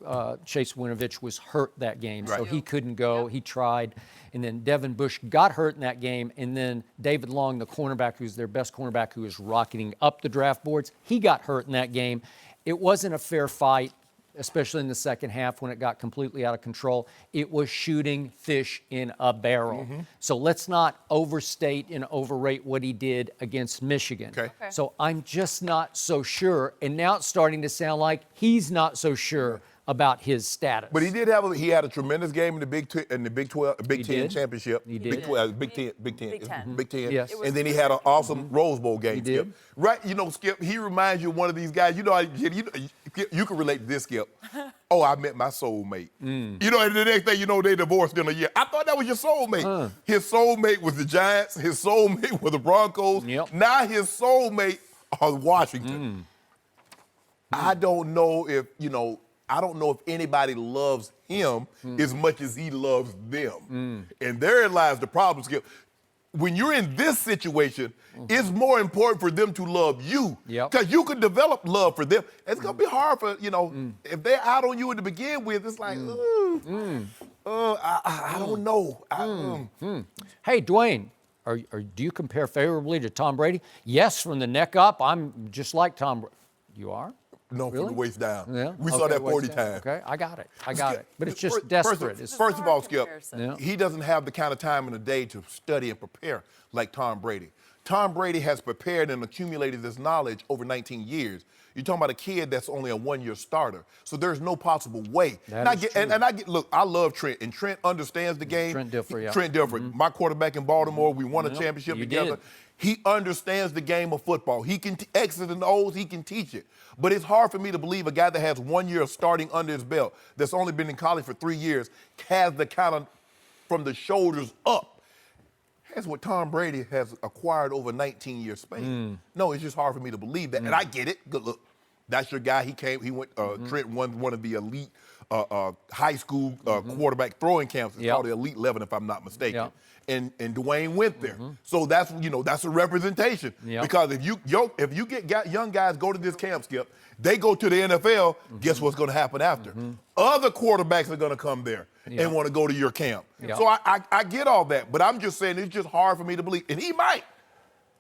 Chase Winovich was hurt that game, so he couldn't go. He tried. And then Devin Bush got hurt in that game. And then David Long, the cornerback, who's their best cornerback, who is rocketing up the draft boards, he got hurt in that game. It wasn't a fair fight, especially in the second half when it got completely out of control. It was shooting fish in a barrel. So let's not overstate and overrate what he did against Michigan. So I'm just not so sure. And now it's starting to sound like he's not so sure about his status. But he had a tremendous game in the Big Ten championship. He did. Big Ten. Yes. And then he had an awesome Rose Bowl game. He did. Skip. Right, you know, Skip, he reminds you of one of these guys. You know, you can relate to this, Skip. Oh, I met my soulmate. You know, and the next thing you know, they divorced in a year. I thought that was your soulmate. His soulmate was the Giants. His soulmate was the Broncos. Now his soulmate are Washington. I don't know if anybody loves him as much as he loves them. And therein lies the problem, Skip. When you're in this situation, it's more important for them to love you. Because you could develop love for them. It's going to be hard for, if they're out on you to begin with, it's like, I don't know. Hey, Dwayne, do you compare favorably to Tom Brady? Yes, from the neck up, I'm just like Tom Brady. You are? No, really? from the waist down. Yeah? We saw that 40 times. Okay, I got it. But it's just desperate. First of all, Skip, he doesn't have the kind of time in the day to study and prepare like Tom Brady. Tom Brady has prepared and accumulated this knowledge over 19 years. You're talking about a kid that's only a one-year starter. So there's no possible way. Look, I love Trent, and Trent understands the game. Trent Dilfer, Trent Dilfer, my quarterback in Baltimore, we won a championship together. Did. He understands the game of football. He can X's and O's, he can teach it. But it's hard for me to believe a guy that has 1 year of starting under his belt, that's only been in college for 3 years, has the kind of from the shoulders up. That's what Tom Brady has acquired over 19-year span. No, it's just hard for me to believe that. And I get it. Good look. That's your guy. Trent won one of the elite high school quarterback throwing camps. It's called the Elite 11, if I'm not mistaken. And Dwayne went there. So that's a representation. Because if you get young guys go to this camp, Skip, they go to the NFL, guess what's going to happen after? Other quarterbacks are going to come there and want to go to your camp. So I get all that, but I'm just saying it's just hard for me to believe. And he might.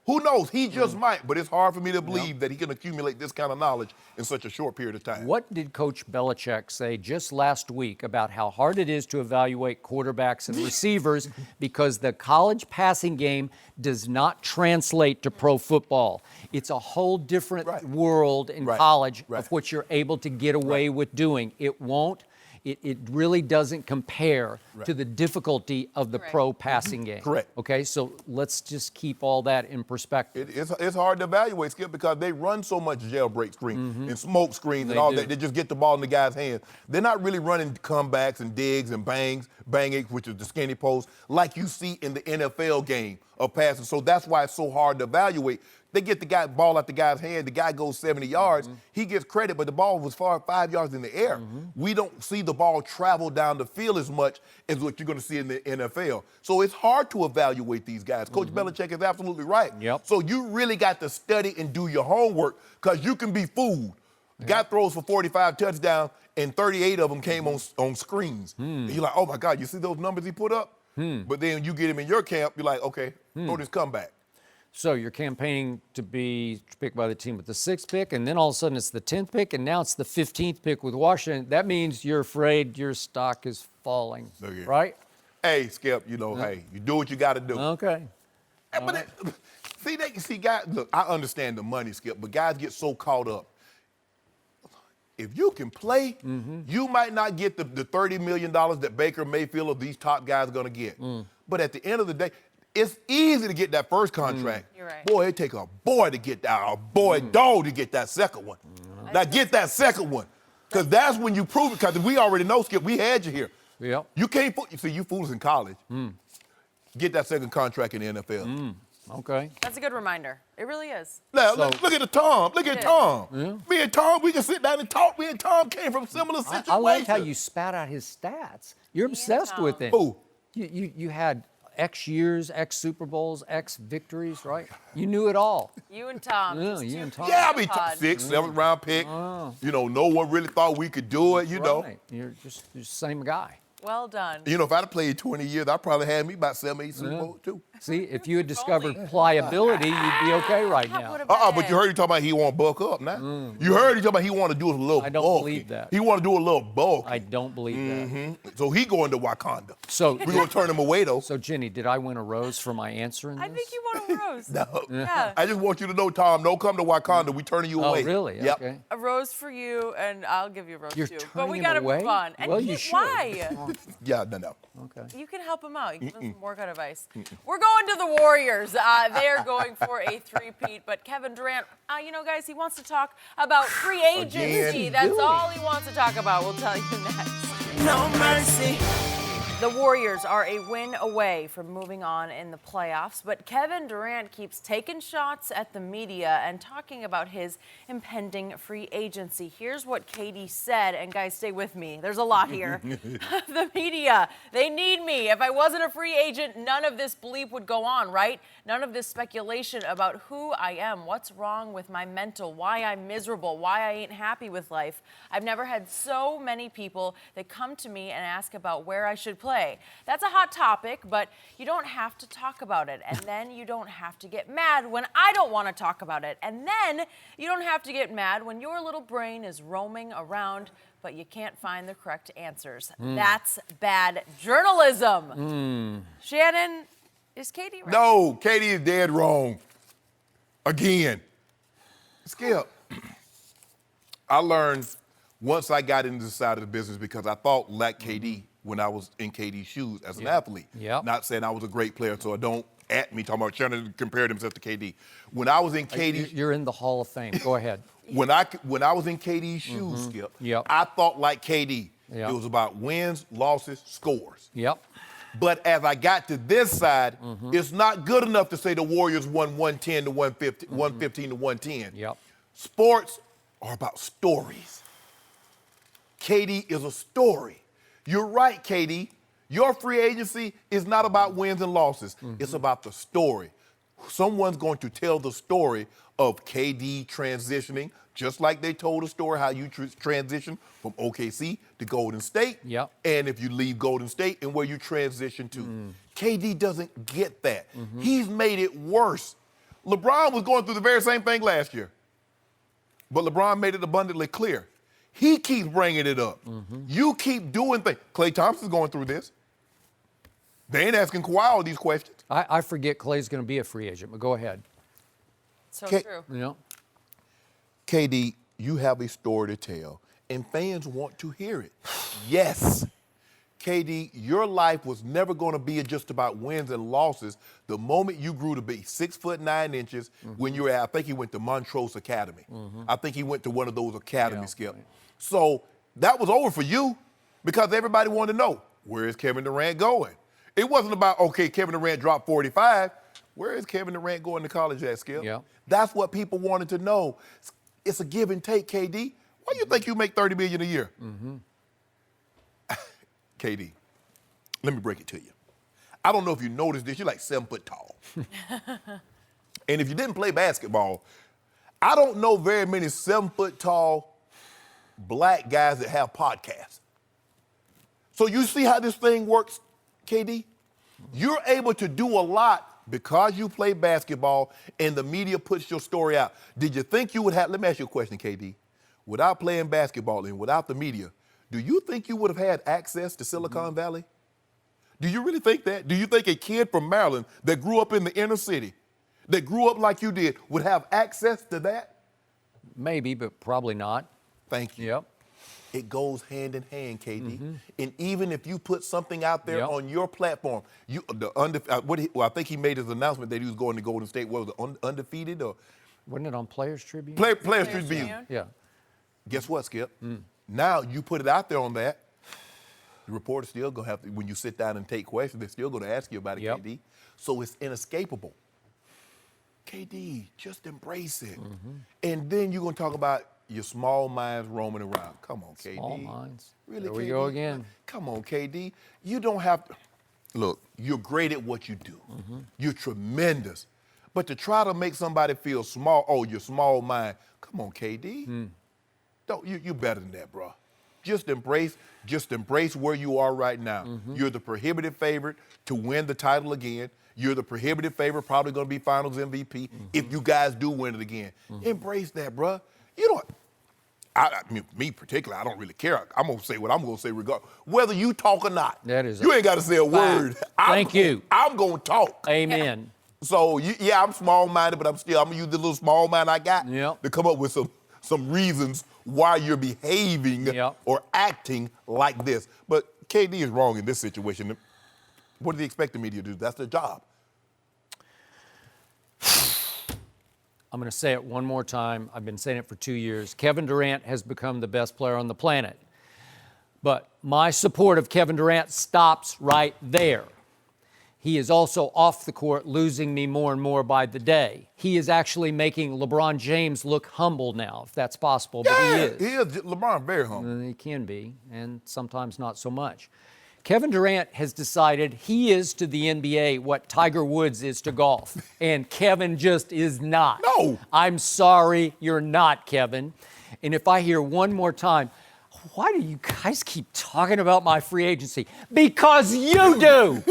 Who knows? He just might, but it's hard for me to believe that he can accumulate this kind of knowledge in such a short period of time. What did Coach Belichick say just last week about how hard it is to evaluate quarterbacks and receivers because the college passing game does not translate to pro football? It's a whole different world in college of what you're able to get away with doing. It won't it really doesn't compare to the difficulty of the pro passing game. Correct. Okay, so let's just keep all that in perspective. It's hard to evaluate, Skip, because they run so much jailbreak screen and smoke screens and all that. They just get the ball in the guy's hands. They're not really running comebacks and digs and banging, which is the skinny post, like you see in the NFL game of passing. So that's why it's so hard to evaluate. They get the ball out the guy's hand. The guy goes 70 yards. He gets credit, but the ball was 5 yards in the air. We don't see the ball travel down the field as much as what you're going to see in the NFL. So it's hard to evaluate these guys. Coach Belichick is absolutely right. Yep. So you really got to study and do your homework because you can be fooled. The guy throws for 45 touchdowns, and 38 of them came on screens. And you're like, oh, my God, you see those numbers he put up? But then you get him in your camp, you're like, okay, throw this comeback. So you're campaigning to be picked by the team with the 6th pick, and then all of a sudden it's the 10th pick, and now it's the 15th pick with Washington. That means you're afraid your stock is falling, right? Hey, Skip, hey, you do what you got to do. Okay. See, guys, look, I understand the money, Skip, but guys get so caught up. If you can play, you might not get the $30 million that Baker Mayfield or these top guys are going to get. But at the end of the day, it's easy to get that first contract. You're right. Boy, it take a boy to get that, dog to get that second one. Now get that second one. Because that's when you prove it, because we already know, Skip, we had you here. Yep. You can't you fools in college. Get that second contract in the NFL. Okay. That's a good reminder. It really is. Now, look at Tom. Look at Tom. Yeah. Me and Tom, we can sit down and talk. Me and Tom came from similar situations. I like how you spat out his stats. You're obsessed with him. Who? You had X years, X Super Bowls, X victories, right? You knew it all. You and Tom. Yeah, you and Tom. Yeah, I mean, 6th, 7th round pick. No one really thought we could do it, know. You're just the same guy. Well done. If I'd have played 20 years, I probably had me about 7, 8 Super Bowls, too. See, if you had discovered pliability, you'd be okay right now. But you heard him talking about he want to bulk up now. You heard him talking about he want to do a little bulk. I don't believe that. He want to do a little bulk. I don't believe that. So he going to Wakanda. So we're going to turn him away, though. So, Jenny, did I win a rose for my answer in this? I think you won a rose. No. Yeah. I just want you to know, Tom, don't come to Wakanda. We turning you away. Oh, really? Yep. Okay. A rose for you, and I'll give you a rose You're too. turning But we him got to away? move on. And Well, you should. Why? Yeah, no. Okay. You can help him out. You can give him some workout advice. We're going to the Warriors. They are going for a three-peat. But Kevin Durant, guys, he wants to talk about free agency. That's all he wants to talk about. We'll tell you next. No mercy. The Warriors are a win away from moving on in the playoffs, but Kevin Durant keeps taking shots at the media and talking about his impending free agency. Here's what KD said, and guys, stay with me. There's a lot here. The media, they need me. If I wasn't a free agent, none of this bleep would go on, right? None of this speculation about who I am, what's wrong with my mental, why I'm miserable, why I ain't happy with life. I've never had so many people that come to me and ask about where I should play. That's a hot topic, but you don't have to talk about it. And then you don't have to get mad when I don't want to talk about it. And then you don't have to get mad when your little brain is roaming around, but you can't find the correct answers. That's bad journalism. Shannon, is Katie right? No, Katie is dead wrong. Again. Skip. I learned once I got into the side of the business because I thought like KD when I was in KD's shoes as an athlete. Yep. Not saying I was a great player, so don't at me talking about trying to compare himself to KD. When I was in KD's... You're in the Hall of Fame. Go ahead. When I was in KD's shoes, Skip, Yep. I thought like KD. Yep. It was about wins, losses, scores. Yep. But as I got to this side, it's not good enough to say the Warriors won 110 to 150, 115 to 110. Yep. Sports are about stories. KD is a story. You're right, KD. Your free agency is not about wins and losses. It's about the story. Someone's going to tell the story of KD transitioning, just like they told the story how you transition from OKC to Golden State. Yep. And if you leave Golden State and where you transition to. KD doesn't get that. He's made it worse. LeBron was going through the very same thing last year. But LeBron made it abundantly clear. He keeps bringing it up. You keep doing things. Klay Thompson's going through this. They ain't asking Kawhi all these questions. I forget Klay's going to be a free agent, but go ahead. So true. You know? KD, you have a story to tell. and fans want to hear it. Yes, KD, your life was never going to be just about wins and losses. The moment you grew to be 6'9" when you were at, I think he went to Montrose Academy. I think he went to one of those academies, Skip. Right. So that was over for you because everybody wanted to know, where is Kevin Durant going? It wasn't about, okay, Kevin Durant dropped 45. Where is Kevin Durant going to college at, Skip? Yeah. That's what people wanted to know. It's a give and take, KD. Why do you think you make $30 million a year? KD, let me break it to you. I don't know if you noticed this. You're like 7 foot tall. And if you didn't play basketball, I don't know very many 7 foot tall black guys that have podcasts. So you see how this thing works, KD? You're able to do a lot because you play basketball and the media puts your story out. Did you think you would have, let me ask you a question, KD. Without playing basketball and without the media, do you think you would have had access to Silicon Valley? Do you really think that? Do you think a kid from Maryland that grew up in the inner city, that grew up like you did, would have access to that? Maybe, but probably not. Thank you. Yep. It goes hand in hand, KD. And even if you put something out there Yep. on your platform, I think he made his announcement that he was going to Golden State. What was it, undefeated or? Wasn't it on Players Tribune? Players Tribune. Yeah. Guess what, Skip? Now you put it out there on that. The reporter's still going to have to, when you sit down and take questions, they're still going to ask you about it, Yep. KD. So it's inescapable. KD, just embrace it. And then you're going to talk about your small minds roaming around. Come on, KD. Small minds. Really, There we KD? go again. Come on, KD. You don't have to. Look, you're great at what you do. You're tremendous. But to try to make somebody feel small, oh, you're small mind. Come on, KD. Don't, you're better than that, bro. Just embrace where you are right now. You're the prohibitive favorite to win the title again. You're the prohibitive favorite, probably going to be Finals MVP if you guys do win it again. Embrace that, bro. You know, I mean, me particularly, I don't really care. I'm going to say what I'm going to say regardless. Whether you talk or not. That is you ain't got to say a word. Thank you. I'm going to talk. Amen. So, yeah, I'm small-minded, but I'm going to use the little small mind I got to come up with some reasons why you're behaving or acting like this. But KD is wrong in this situation. What do they expect the media to do? That's their job. I'm going to say it one more time. I've been saying it for 2 years. Kevin Durant has become the best player on the planet. But my support of Kevin Durant stops right there. He is also off the court losing me more and more by the day. He is actually making LeBron James look humble now, if that's possible, but he is. He is. LeBron very humble. He can be, and sometimes not so much. Kevin Durant has decided he is to the NBA what Tiger Woods is to golf, and Kevin just is not. No. I'm sorry, you're not, Kevin. And if I hear one more time, why do you guys keep talking about my free agency? Because you do.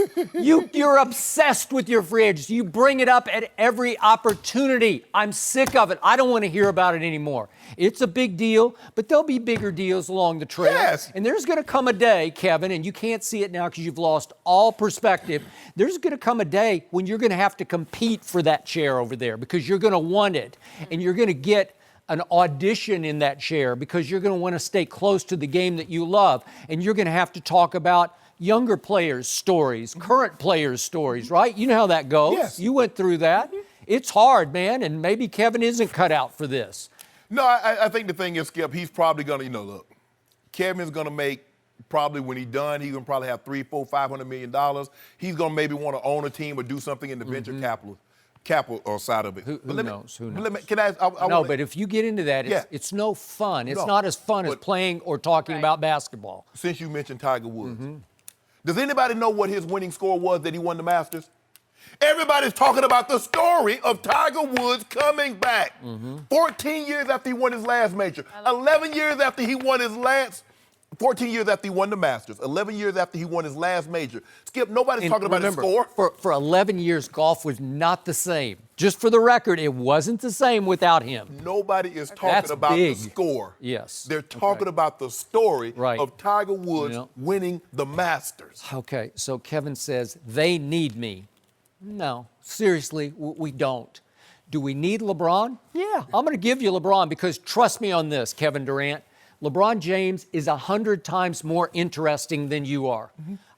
You're obsessed with your free agency. You bring it up at every opportunity. I'm sick of it. I don't want to hear about it anymore. It's a big deal, but there'll be bigger deals along the trail. Yes. And there's going to come a day, Kevin, and you can't see it now because you've lost all perspective. There's going to come a day when you're going to have to compete for that chair over there because you're going to want it, and you're going to get an audition in that chair because you're going to want to stay close to the game that you love, and you're going to have to talk about younger players' stories, current players' stories, right? You know how that goes. Yes. You went through that. It's hard, man, and maybe Kevin isn't cut out for this. No, I think the thing is, Skip, he's probably going to, look, Kevin's going to make, probably when he's done, he's going to probably have $300, $400, $500 million. He's going to maybe want to own a team or do something in the venture capital side of it. Who knows? Who knows? Can I ask, No, but if you get into that, it's no fun. It's not as fun as playing or talking about basketball. Since you mentioned Tiger Woods, does anybody know what his winning score was that he won the Masters? Everybody's talking about the story of Tiger Woods coming back. 14 years after he won his last major. 11 years after he won his last 14 years after he won the Masters, 11 years after he won his last major. Skip, nobody's talking about his score. For 11 years, golf was not the same. Just for the record, it wasn't the same without him. Nobody is talking about the score. Yes. They're talking about the story of Tiger Woods Yep. winning the Masters. Okay, so Kevin says, they need me. No, seriously, we don't. Do we need LeBron? Yeah, I'm going to give you LeBron because trust me on this, Kevin Durant. LeBron James is 100 times more interesting than you are.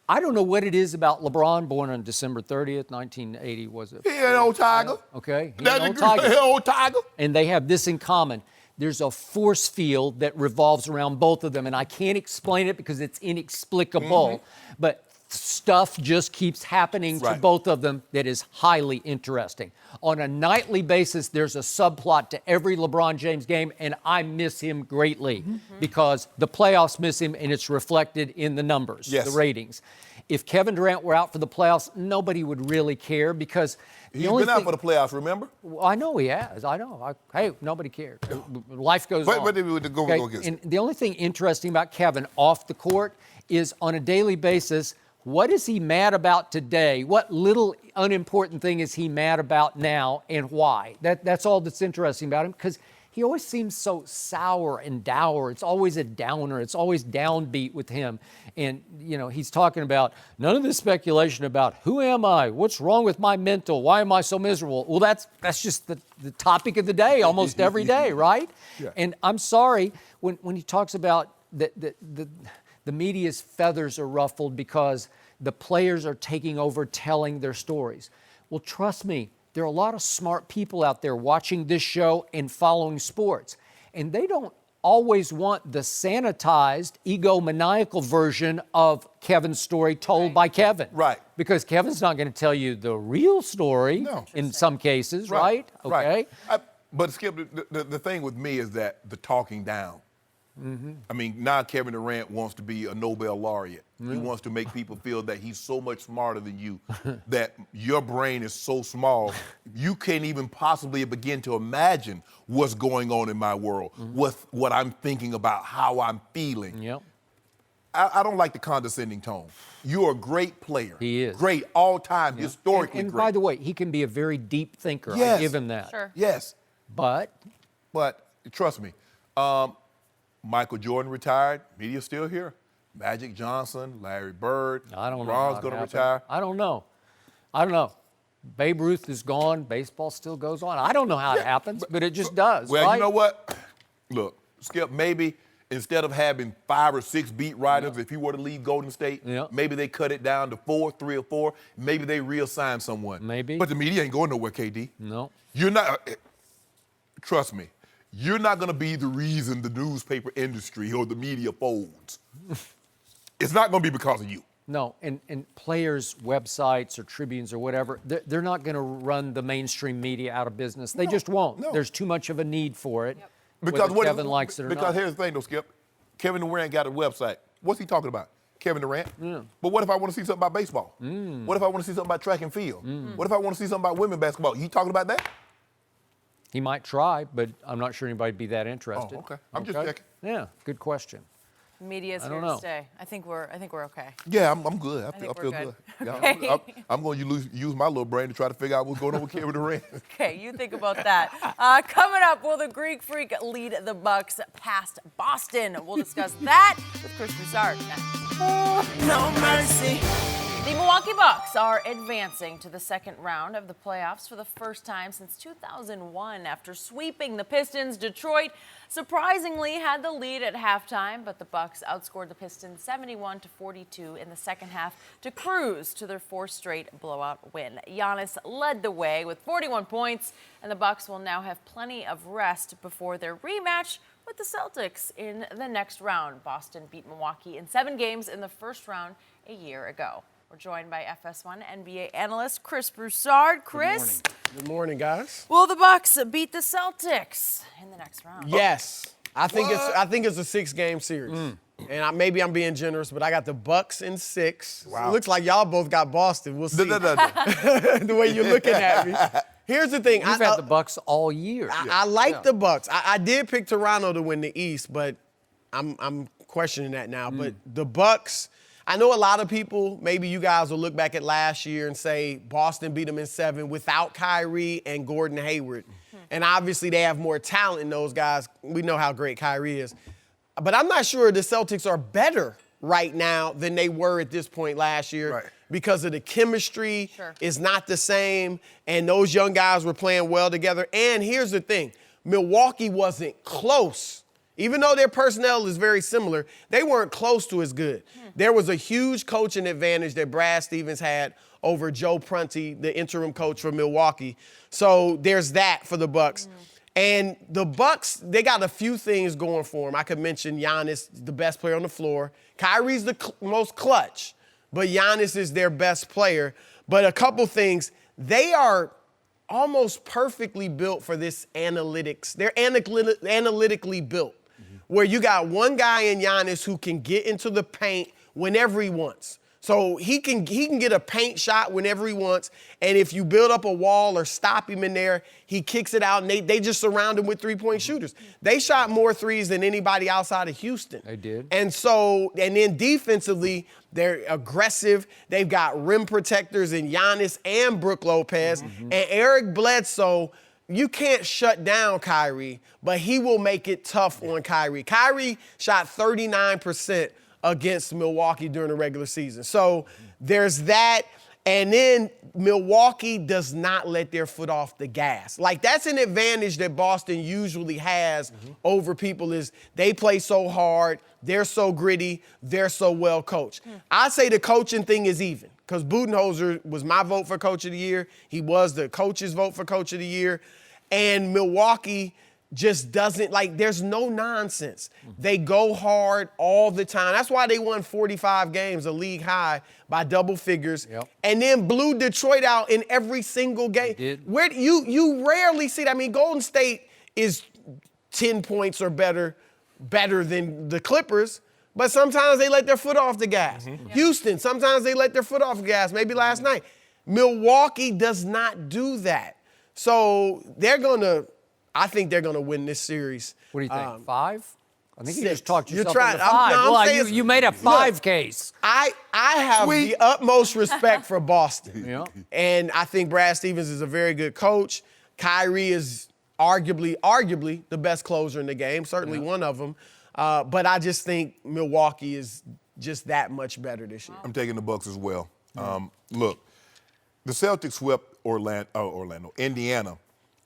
I don't know what it is about LeBron, born on December 30th, 1980, was it? He an old Tiger. Okay. He That's an old Tiger. He an old Tiger. And they have this in common. There's a force field that revolves around both of them, and I can't explain it because it's inexplicable, but stuff just keeps happening to both of them that is highly interesting. On a nightly basis, there's a subplot to every LeBron James game, and I miss him greatly because the playoffs miss him, and it's reflected in the numbers, the ratings. If Kevin Durant were out for the playoffs, nobody would really care because he's been out for the playoffs, remember? Well, I know he has. I know. Hey, nobody cares. Life goes on. But go against and the only thing interesting about Kevin off the court is on a daily basis, what is he mad about today? What little unimportant thing is he mad about now and why? That's all that's interesting about him because he always seems so sour and dour. It's always a downer. It's always downbeat with him. And, you know, he's talking about none of this speculation about who am I? What's wrong with my mental? Why am I so miserable? Well, that's just the topic of the day almost every day, right? Yeah. And I'm sorry when he talks about the media's feathers are ruffled because the players are taking over telling their stories. Well, trust me, there are a lot of smart people out there watching this show and following sports, and they don't always want the sanitized, egomaniacal version of Kevin's story told by Kevin. Right. Because Kevin's not going to tell you the real story in some cases, right? Okay. But Skip, the thing with me is that the talking down. I mean, now Kevin Durant wants to be a Nobel laureate. He wants to make people feel that he's so much smarter than you, that your brain is so small, you can't even possibly begin to imagine what's going on in my world, what I'm thinking about, how I'm feeling. Yep. I don't like the condescending tone. You're a great player. He is. Great, all-time, historically and great. by the way, he can be a very deep thinker. Yes. I give him that. Sure. Yes. But trust me, Michael Jordan retired. Media's still here. Magic Johnson, Larry Bird. I don't know. Ron's going to retire. I don't know. Babe Ruth is gone. Baseball still goes on. I don't know how it happens, but it just does. Well, right? you know what? Look, Skip, maybe instead of having 5 or 6 beat writers, if he were to leave Golden State, maybe they cut it down to 3 or 4. Maybe they reassign someone. Maybe. But the media ain't going nowhere, KD. No. You're not. Trust me. You're not going to be the reason the newspaper industry or the media folds. It's not going to be because of you. No, and players' websites or tribunes or whatever, they're not going to run the mainstream media out of business. They just won't. No. There's too much of a need for it, because whether Kevin likes it or not. Because here's the thing, though, Skip. Kevin Durant got a website. What's he talking about? Kevin Durant? But what if I want to see something about baseball? What if I want to see something about track and field? What if I want to see something about women's basketball? You talking about that? He might try, but I'm not sure anybody'd be that interested. Oh, okay. I'm just checking. Yeah, good question. Media's here to stay. I think we're okay. Yeah, I'm good. I feel good. Okay. Yeah, I'm going to use my little brain to try to figure out what's going on with Kevin Durant. Okay, you think about that. Coming up, will the Greek Freak lead the Bucks past Boston? We'll discuss that with Chris Broussard next. No mercy. The Milwaukee Bucks are advancing to the second round of the playoffs for the first time since 2001 after sweeping the Pistons. Detroit surprisingly had the lead at halftime, but the Bucks outscored the Pistons 71-42 in the second half to cruise to their 4th straight blowout win. Giannis led the way with 41 points, and the Bucks will now have plenty of rest before their rematch with the Celtics in the next round. Boston beat Milwaukee in 7 games in the first round a year ago. We're joined by FS1 NBA analyst Chris Broussard. Chris. Good morning, guys. Will the Bucks beat the Celtics in the next round? Yes. I think it's a 6-game series. And maybe I'm being generous, but I got the Bucks in 6. Wow. It looks like y'all both got Boston. We'll see. The way you're looking at me. Here's the thing. You've had the Bucks all year. I like the Bucks. I did pick Toronto to win the East, but I'm questioning that now. But the Bucks, I know a lot of people, maybe you guys will look back at last year and say Boston beat them in 7 without Kyrie and Gordon Hayward. And obviously they have more talent in those guys. We know how great Kyrie is. But I'm not sure the Celtics are better right now than they were at this point last year because of the chemistry is not the same, and those young guys were playing well together. And here's the thing, Milwaukee wasn't close Even though their personnel is very similar, they weren't close to as good. There was a huge coaching advantage that Brad Stevens had over Joe Prunty, the interim coach for Milwaukee. So there's that for the Bucks. And the Bucks, they got a few things going for them. I could mention Giannis, the best player on the floor. Kyrie's the most clutch, but Giannis is their best player. But a couple things, they are almost perfectly built for this analytics. They're analytically built, where you got one guy in Giannis who can get into the paint whenever he wants. So he can get a paint shot whenever he wants, and if you build up a wall or stop him in there, he kicks it out, and they just surround him with three-point shooters. They shot more threes than anybody outside of Houston. They did. And then defensively, they're aggressive. They've got rim protectors in Giannis and Brook Lopez, and Eric Bledsoe. You can't shut down Kyrie, but he will make it tough on Kyrie. Kyrie shot 39% against Milwaukee during the regular season. So there's that. And then Milwaukee does not let their foot off the gas. Like, that's an advantage that Boston usually has over people, is they play so hard, they're so gritty, they're so well coached. I say the coaching thing is even, because Budenholzer was my vote for Coach of the Year. He was the coach's vote for Coach of the Year. And Milwaukee just doesn't, like, there's no nonsense. They go hard all the time. That's why they won 45 games, a league high, by double figures, and then blew Detroit out in every single game. Where you rarely see that. I mean, Golden State is 10 points or better than the Clippers, but sometimes they let their foot off the gas. Houston, sometimes they let their foot off the gas, maybe last night. Milwaukee does not do that. So I think they're going to win this series. What do you think, 5? I think 6. you just talked yourself You're into 5. well, you made a 5 case. I have the utmost respect for Boston. And I think Brad Stevens is a very good coach. Kyrie is arguably the best closer in the game, certainly one of them. But I just think Milwaukee is just that much better this year. I'm taking the Bucks as well. Look, the Celtics swept Indiana,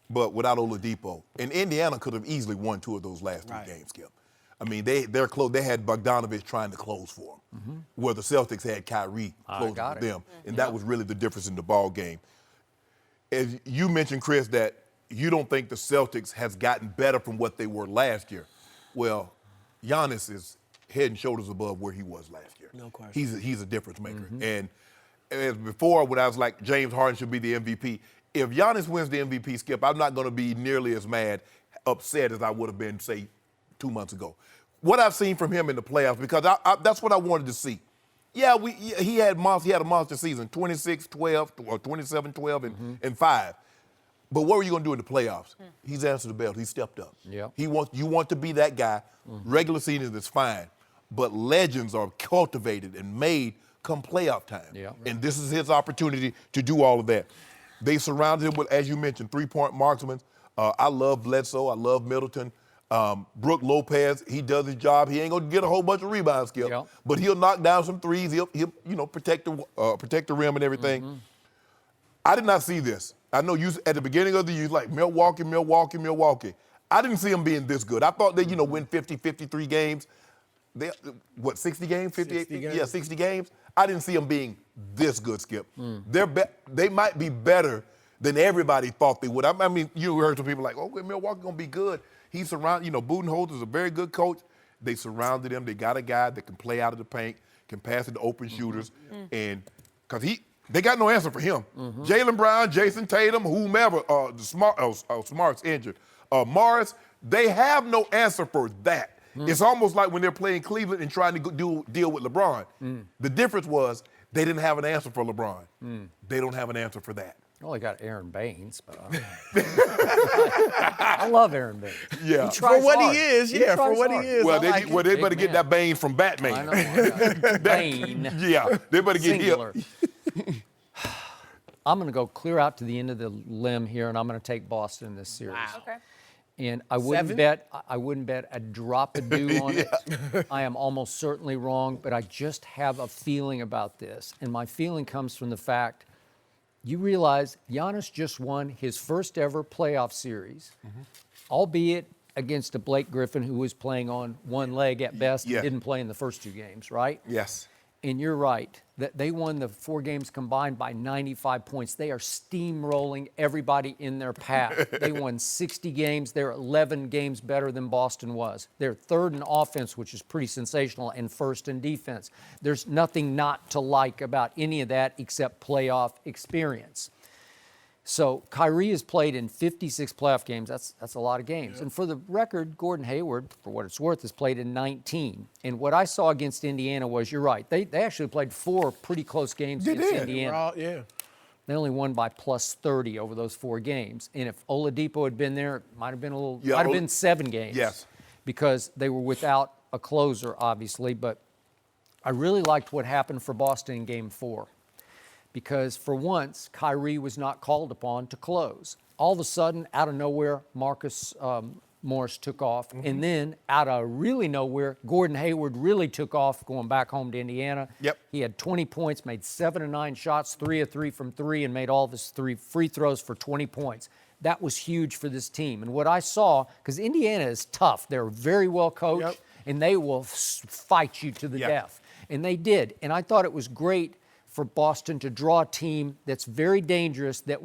but without Oladipo. And Indiana could have easily won 2 of those last 3 games, Skip. I mean, they're close. They had Bogdanovich trying to close for them, where the Celtics had Kyrie closing for them. And that was really the difference in the ball game. As you mentioned, Chris, that you don't think the Celtics has gotten better from what they were last year. Well, Giannis is head and shoulders above where he was last year. No question. He's a difference maker. And as before, when I was like, James Harden should be the MVP, if Giannis wins the MVP, Skip, I'm not going to be nearly as upset as I would have been, say, 2 months ago. What I've seen from him in the playoffs, because that's what I wanted to see. Yeah, he had a monster season, 26-12 or 27-12 and 5. But what were you going to do in the playoffs? He's answered the bell. He stepped up. You want to be that guy. Regular season is fine, but legends are cultivated and made come playoff time. And this is his opportunity to do all of that. They surrounded him with, as you mentioned, 3-point marksmen. I love Bledsoe. I love Middleton. Brook Lopez, he does his job. He ain't going to get a whole bunch of rebounds, Skip, but he'll knock down some threes. He'll protect the rim and everything. I did not see this. I know you at the beginning of the year, like Milwaukee. I didn't see them being this good. I thought they'd, win 50, 53 games. 60 games? 58? 60 games. Yeah, 60 games. I didn't see them being this good, Skip. They might be better than everybody thought they would. I mean, you heard some people like, Milwaukee going to be good. He's surrounded, Budenholzer is a very good coach. They surrounded him. They got a guy that can play out of the paint, can pass it to open shooters. And because they got no answer for him. Jaylen Brown, Jason Tatum, whomever, Smart's injured. Morris, they have no answer for that. It's almost like when they're playing Cleveland and trying to deal with LeBron. The difference was they didn't have an answer for LeBron. They don't have an answer for that. Well, they got Aaron Baines, but I love Aaron Baines. Yeah. For what he is, for what he is. Well, they better get that Baines from Batman. I know. Bane. Yeah, they better get Singular. I'm going to go clear out to the end of the limb here, and I'm going to take Boston in this series. Wow. Okay. And I wouldn't bet a drop of dew on it. I am almost certainly wrong, but I just have a feeling about this. And my feeling comes from the fact you realize Giannis just won his first ever playoff series, albeit against a Blake Griffin who was playing on one leg at best and didn't play in the first 2 games, right? Yes. And you're right, that they won the 4 games combined by 95 points. They are steamrolling everybody in their path. They won 60 games. They're 11 games better than Boston was. They're 3rd in offense, which is pretty sensational, and 1st in defense. There's nothing not to like about any of that except playoff experience. So Kyrie has played in 56 playoff games. That's a lot of games. And for the record, Gordon Hayward, for what it's worth, has played in 19. And what I saw against Indiana was, you're right, they actually played 4 pretty close games against Indiana. They only won by plus 30 over those 4 games. And if Oladipo had been there, it might have been might have been 7 games. Yes. Because they were without a closer, obviously. But I really liked what happened for Boston in Game 4. Because for once, Kyrie was not called upon to close. All of a sudden, out of nowhere, Marcus Morris took off. And then, out of really nowhere, Gordon Hayward really took off going back home to Indiana. Yep. He had 20 points, made 7 of 9 shots, 3 of 3 from 3, and made all of his 3 free throws for 20 points. That was huge for this team. And what I saw, because Indiana is tough. They're very well coached, and they will fight you to the death. And they did. And I thought it was great for Boston to draw a team that's very dangerous, they're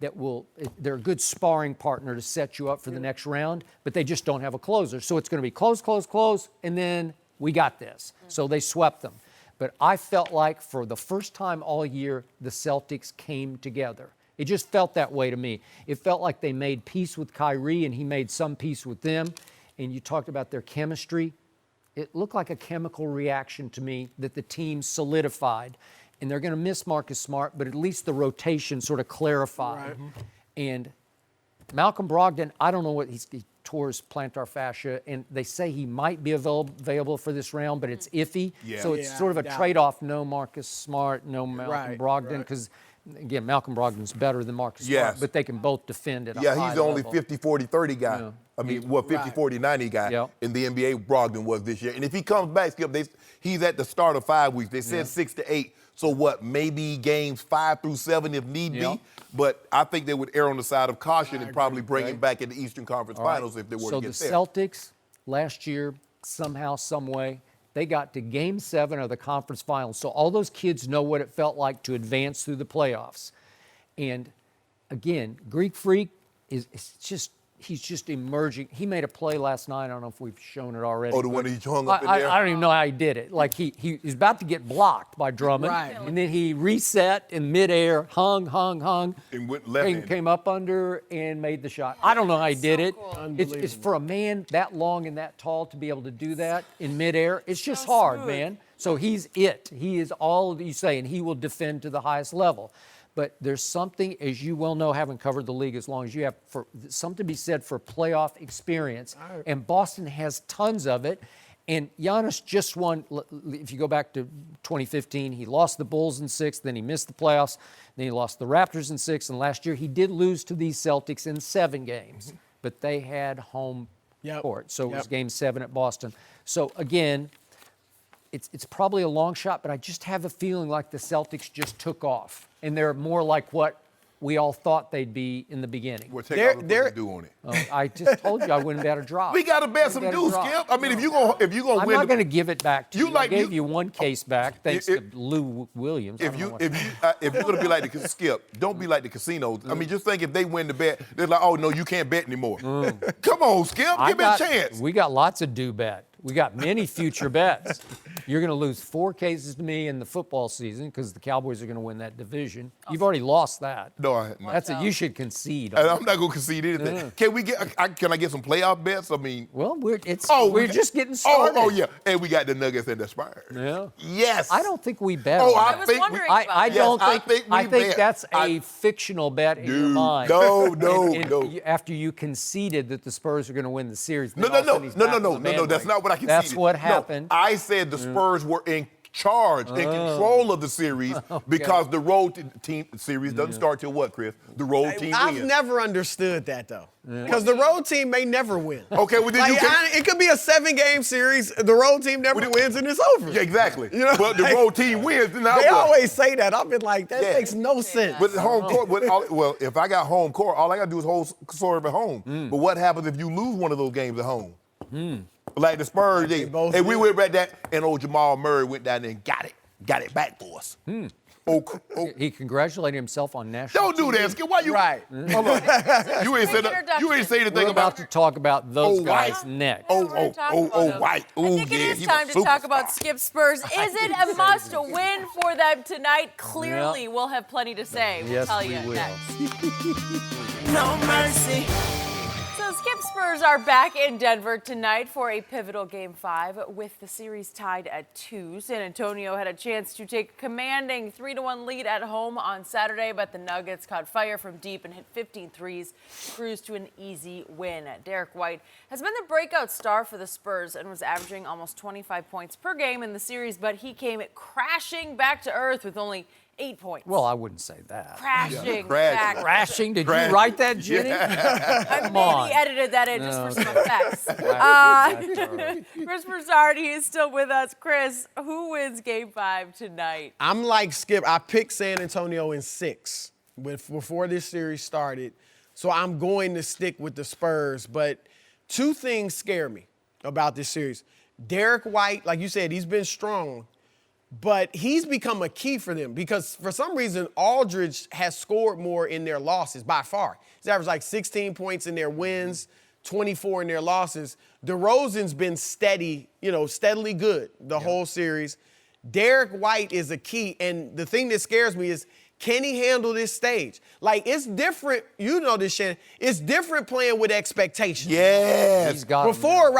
a good sparring partner to set you up for the next round, but they just don't have a closer. So it's going to be close, close, close, and then we got this. So they swept them. But I felt like for the first time all year, the Celtics came together. It just felt that way to me. It felt like they made peace with Kyrie, and he made some peace with them. And you talked about their chemistry. It looked like a chemical reaction to me that the team solidified. And they're going to miss Marcus Smart, but at least the rotation sort of clarified. And Malcolm Brogdon, I don't know what he tore his plantar fascia, and they say he might be available for this round, but it's iffy. So it's sort of a trade-off. No Marcus Smart, no Malcolm Brogdon, because again, Malcolm Brogdon's better than Marcus Smart, but they can both defend at a high level. Yeah, he's the only 50-40-30 guy. I mean, 50-40-90 guy in the NBA. Brogdon was this year, and if he comes back, Skip, he's at the start of 5 weeks. They said 6 to 8. So what? Maybe games 5 through 7 if need be. But I think they would err on the side of caution and probably bring him back in the Eastern Conference Finals if they were to get there. So the Celtics last year, somehow, some way, they got to Game 7 of the conference finals. So all those kids know what it felt like to advance through the playoffs. And again, Greek Freak he's just emerging. He made a play last night. I don't know if we've shown it already. Oh, the one he hung up in there? I don't even know how he did it. Like he was about to get blocked by Drummond. And then he reset in midair, hung. And went left. Came up under and made the shot. I don't know how he did it. Cool. It's for a man that long and that tall to be able to do that in midair. It's just hard, man. So he's it. He is all you say, and he will defend to the highest level. But there's something, as you well know, having covered the league as long as you have, for something to be said for playoff experience. And Boston has tons of it. And Giannis just won, if you go back to 2015, he lost the Bulls in 6, then he missed the playoffs, then he lost the Raptors in 6, and last year he did lose to these Celtics in 7 games. But they had home court, so it was Game 7 at Boston. So again, it's probably a long shot, but I just have a feeling like the Celtics just took off. And they're more like what we all thought they'd be in the beginning. Well, take all the do on it. I just told you I wouldn't bet a drop. We got to bet some do, Skip. I mean, if you're gonna I'm win, not going to give it back to you. I gave you one case back thanks to Lou Williams. If you're gonna be like the Skip, don't be like the casinos. I mean, just think if they win the bet, they're like, oh no, you can't bet anymore. Come on, Skip, give me a chance. We got lots of do bet. We got many future bets. You're going to lose 4 cases to me in the football season because the Cowboys are going to win that division. You've already lost that. No, that's it. You should concede. I'm not going to concede anything. Yeah. Can I get some playoff bets? I mean, well, we're just getting started. Oh yeah, and we got the Nuggets and the Spurs. Yeah. Yes. I don't think we bet. I was wondering about that. I think that's a fictional bet in your mind. No. After you conceded that the Spurs are going to win the series. No. That's not what I conceded. That's what happened. No, I said the Spurs were charge and control of the series because the road team series doesn't start till what, Chris? The road team I've wins. never understood that, though. Because the road team may never win. Okay, well, then it could be a 7-game series. The road team never wins, and it's over. Yeah, exactly. You know, but the road team wins. Then they always say that. I've been like, that makes no sense. With home court, well, if I got home court, all I got to do is hold serve at home. But what happens if you lose one of those games at home? Like the Spurs did. And we went back that, and old Jamal Murray went down there and got it back for us. He congratulated himself on national Don't do that, Skip. Why you? Right. Hold on. You ain't say anything We're about to talk about those guys White. next. White. I think it is time to talk about Skip Spurs. Is it a must-win for them tonight? Clearly, we'll have plenty to say. We'll tell you next. No mercy. So Skip Spurs are back in Denver tonight for a pivotal Game 5 with the series tied at 2. San Antonio had a chance to take a commanding 3-1 lead at home on Saturday, but the Nuggets caught fire from deep and hit 15 threes to cruise to an easy win. Derek White has been the breakout star for the Spurs and was averaging almost 25 points per game in the series, but he came crashing back to earth with only 8 points. Well, I wouldn't say that. Crashing. Crashing? Did you write that, Jenny? I maybe edited that in just for some effects. Chris Broussard, he is still with us. Chris, who wins Game 5 tonight? I'm like Skip. I picked San Antonio in 6 before this series started. So I'm going to stick with the Spurs. But 2 things scare me about this series. Derek White, like you said, he's been strong. But he's become a key for them because for some reason, Aldridge has scored more in their losses by far. He's averaged like 16 points in their wins, 24 in their losses. DeRozan's been steadily good the whole series. Derek White is a key. And the thing that scares me is, can he handle this stage? Like, it's different. You know this, Shannon. It's different playing with expectations. Yes. Before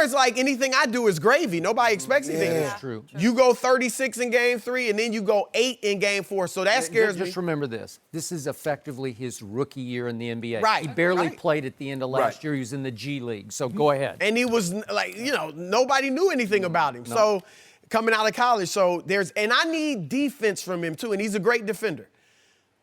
it's like anything I do is gravy. Nobody expects anything. That's true. You go 36 in Game 3, and then you go 8 in Game 4. So that scares me. Just remember this. This is effectively his rookie year in the NBA. Right. He barely played at the end of last year. He was in the G League. So go ahead. And he was like, nobody knew anything about him. No. So coming out of college. So and I need defense from him too. And he's a great defender.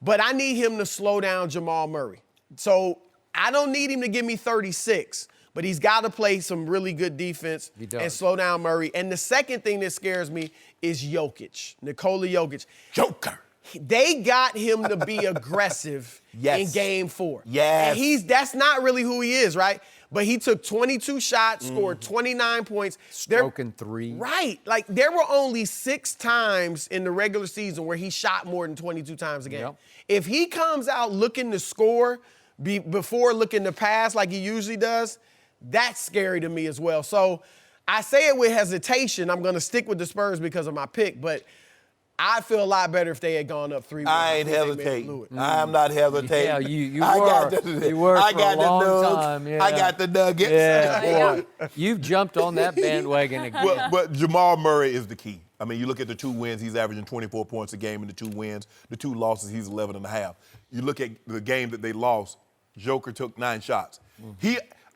But I need him to slow down Jamal Murray. So I don't need him to give me 36, but he's got to play some really good defense and slow down Murray. And the second thing that scares me is Jokic, Nikola Jokic. Joker. They got him to be aggressive in Game 4. Yes. And that's not really who he is, right? But he took 22 shots, scored 29 points. Stroking 3. Right. Like, there were only 6 times in the regular season where he shot more than 22 times a game. Yep. If he comes out looking to score before looking to pass like he usually does, that's scary to me as well. So I say it with hesitation. I'm going to stick with the Spurs because of my pick, but I'd feel a lot better if they had gone up 3-1. I ain't hesitating. I'm not hesitating. Yeah, you were I for got a long the time. Yeah. I got the Nuggets. Yeah, boy. You've jumped on that bandwagon again. But Jamal Murray is the key. I mean, you look at the 2 wins, he's averaging 24 points a game in the 2 wins. The 2 losses, he's 11.5. You look at the game that they lost, Joker took 9 shots.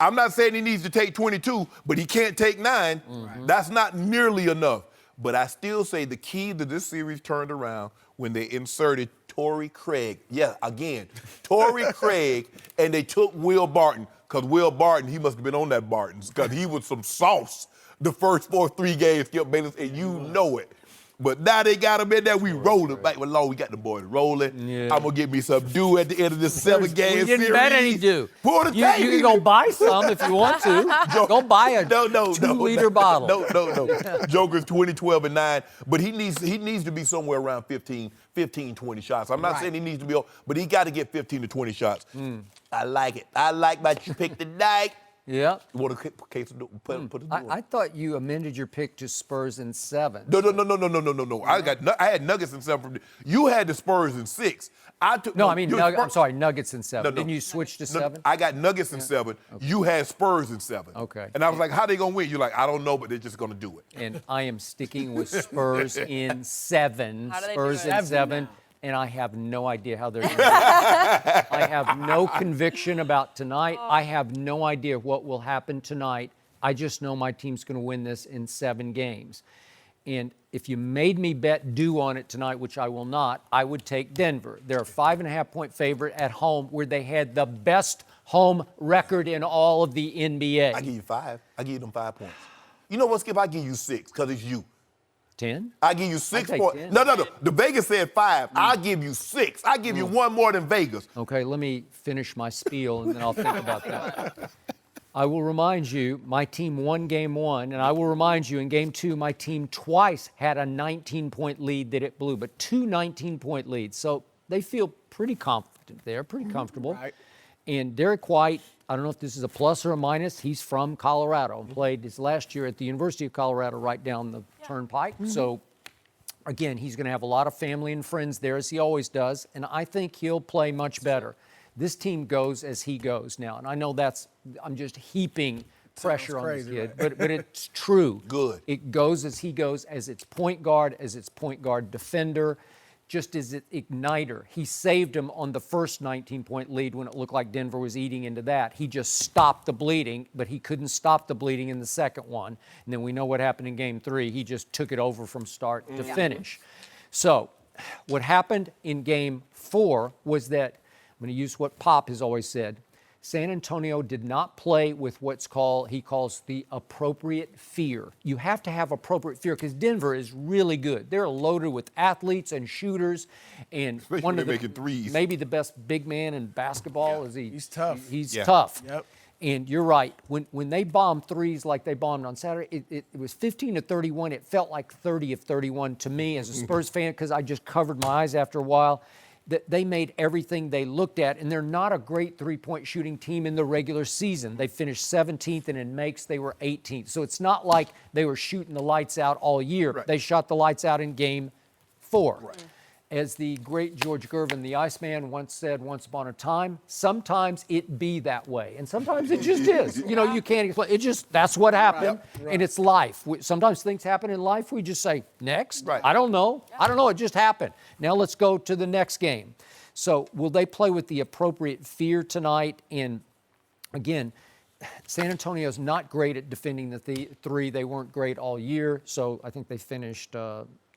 I'm not saying he needs to take 22, but he can't take 9. That's not nearly enough. But I still say the key to this series turned around when they inserted Torrey Craig. Yeah, again, Torrey Craig, and they took Will Barton, because Will Barton, he must have been on that Barton's, because he was some sauce the first 3 games, Skip Bayless, and you know it. But now they got him in there. We rolling back with Law. We got the boys rolling. Yeah. I'm going to get me some dew at the end of this 7-game series. We didn't bet any dew. Pull the tape. You can go buy some if you want to. Go buy a 2-liter bottle. No. Joker's 20, 12, and 9. But he needs to be somewhere around 15, 20 shots. I'm not saying he needs to be, but he got to get 15 to 20 shots. I like it. I like my pick tonight. Yeah. You want a case of put it I thought you amended your pick to Spurs in 7. No. I had Nuggets in 7. You had the Spurs in 6. I'm sorry, Nuggets in 7. Didn't you switch to 7? I got Nuggets in 7. Okay. You had Spurs in 7. Okay. And I was like, how they gonna win? You're like, I don't know, but they're just gonna do it. And I am sticking with Spurs in 7. How do they Spurs do it? in 7. And I have no idea how they're going to do it. I have no conviction about tonight. I have no idea what will happen tonight. I just know my team's going to win this in 7 games. And if you made me bet due on it tonight, which I will not, I would take Denver. They're a 5.5-point favorite at home where they had the best home record in all of the NBA. I give you 5. I give them 5 points. You know what, Skip? I give you 6 because it's you. 10? I give you 6 take points. 10. No. The Vegas said 5. I'll give you 6. I give you one more than Vegas. Okay, let me finish my spiel and then I'll think about that. I will remind you, my team won game 1, and I will remind you, in game 2, my team twice had a 19-point lead that it blew, but 2 19-point leads. So they feel pretty confident there, pretty comfortable. Right. And Derek White, I don't know if this is a plus or a minus. He's from Colorado and played his last year at the University of Colorado right down the turnpike. So, again, he's going to have a lot of family and friends there, as he always does, and I think he'll play much better. This team goes as he goes now, and I know I'm just heaping pressure on this kid, right? but it's true. Good. It goes as he goes, as its point guard, defender, just as its igniter. He saved him on the first 19-point lead when it looked like Denver was eating into that. He just stopped the bleeding, but he couldn't stop the bleeding in the second one. And then we know what happened in game 3. He just took it over from start to finish. So what happened in game 4 was that, I'm going to use what Pop has always said, San Antonio did not play with he calls the appropriate fear. You have to have appropriate fear because Denver is really good. They're loaded with athletes and shooters, and one of making threes. maybe the best big man in basketball. He's tough. He's tough. Yep. And you're right. When they bombed threes like they bombed on Saturday, it was 15-31. It felt like 30 of 31 to me as a Spurs fan because I just covered my eyes after a while. That they made everything they looked at, and they're not a great three-point shooting team in the regular season. They finished 17th, and in makes they were 18th. So it's not like they were shooting the lights out all year. Right. They shot the lights out in game 4. Right. As the great George Gervin, the Iceman, once said once upon a time, sometimes it be that way. And sometimes it just is. You know, you can't explain. It just, that's what happened. Right. And it's life. Sometimes things happen in life. We just say, next. Right. I don't know. I don't know. It just happened. Now let's go to the next game. So will they play with the appropriate fear tonight? And again, San Antonio's not great at defending the three. They weren't great all year. So I think they finished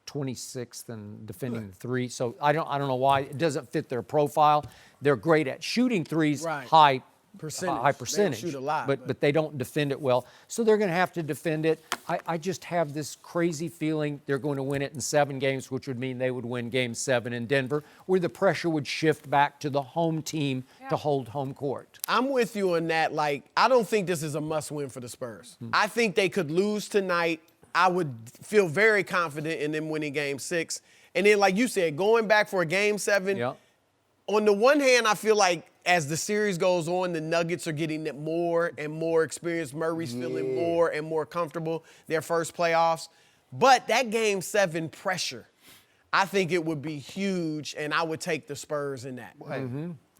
26th in defending the three. So I don't know why. It doesn't fit their profile. They're great at shooting threes, Right. high Percentage. high They don't percentage. shoot a lot, but they don't defend it well. So they're going to have to defend it. I just have this crazy feeling they're going to win it in 7 games, which would mean they would win Game 7 in Denver, where the pressure would shift back to the home team to hold home court. I'm with you on that. Like, I don't think this is a must-win for the Spurs. I think they could lose tonight. I would feel very confident in them winning Game 6. And then, like you said, going back for a Game 7, on the one hand, I feel like as the series goes on, the Nuggets are getting more and more experience. Murray's feeling more and more comfortable their first playoffs. But that Game 7 pressure, I think it would be huge, and I would take the Spurs in that.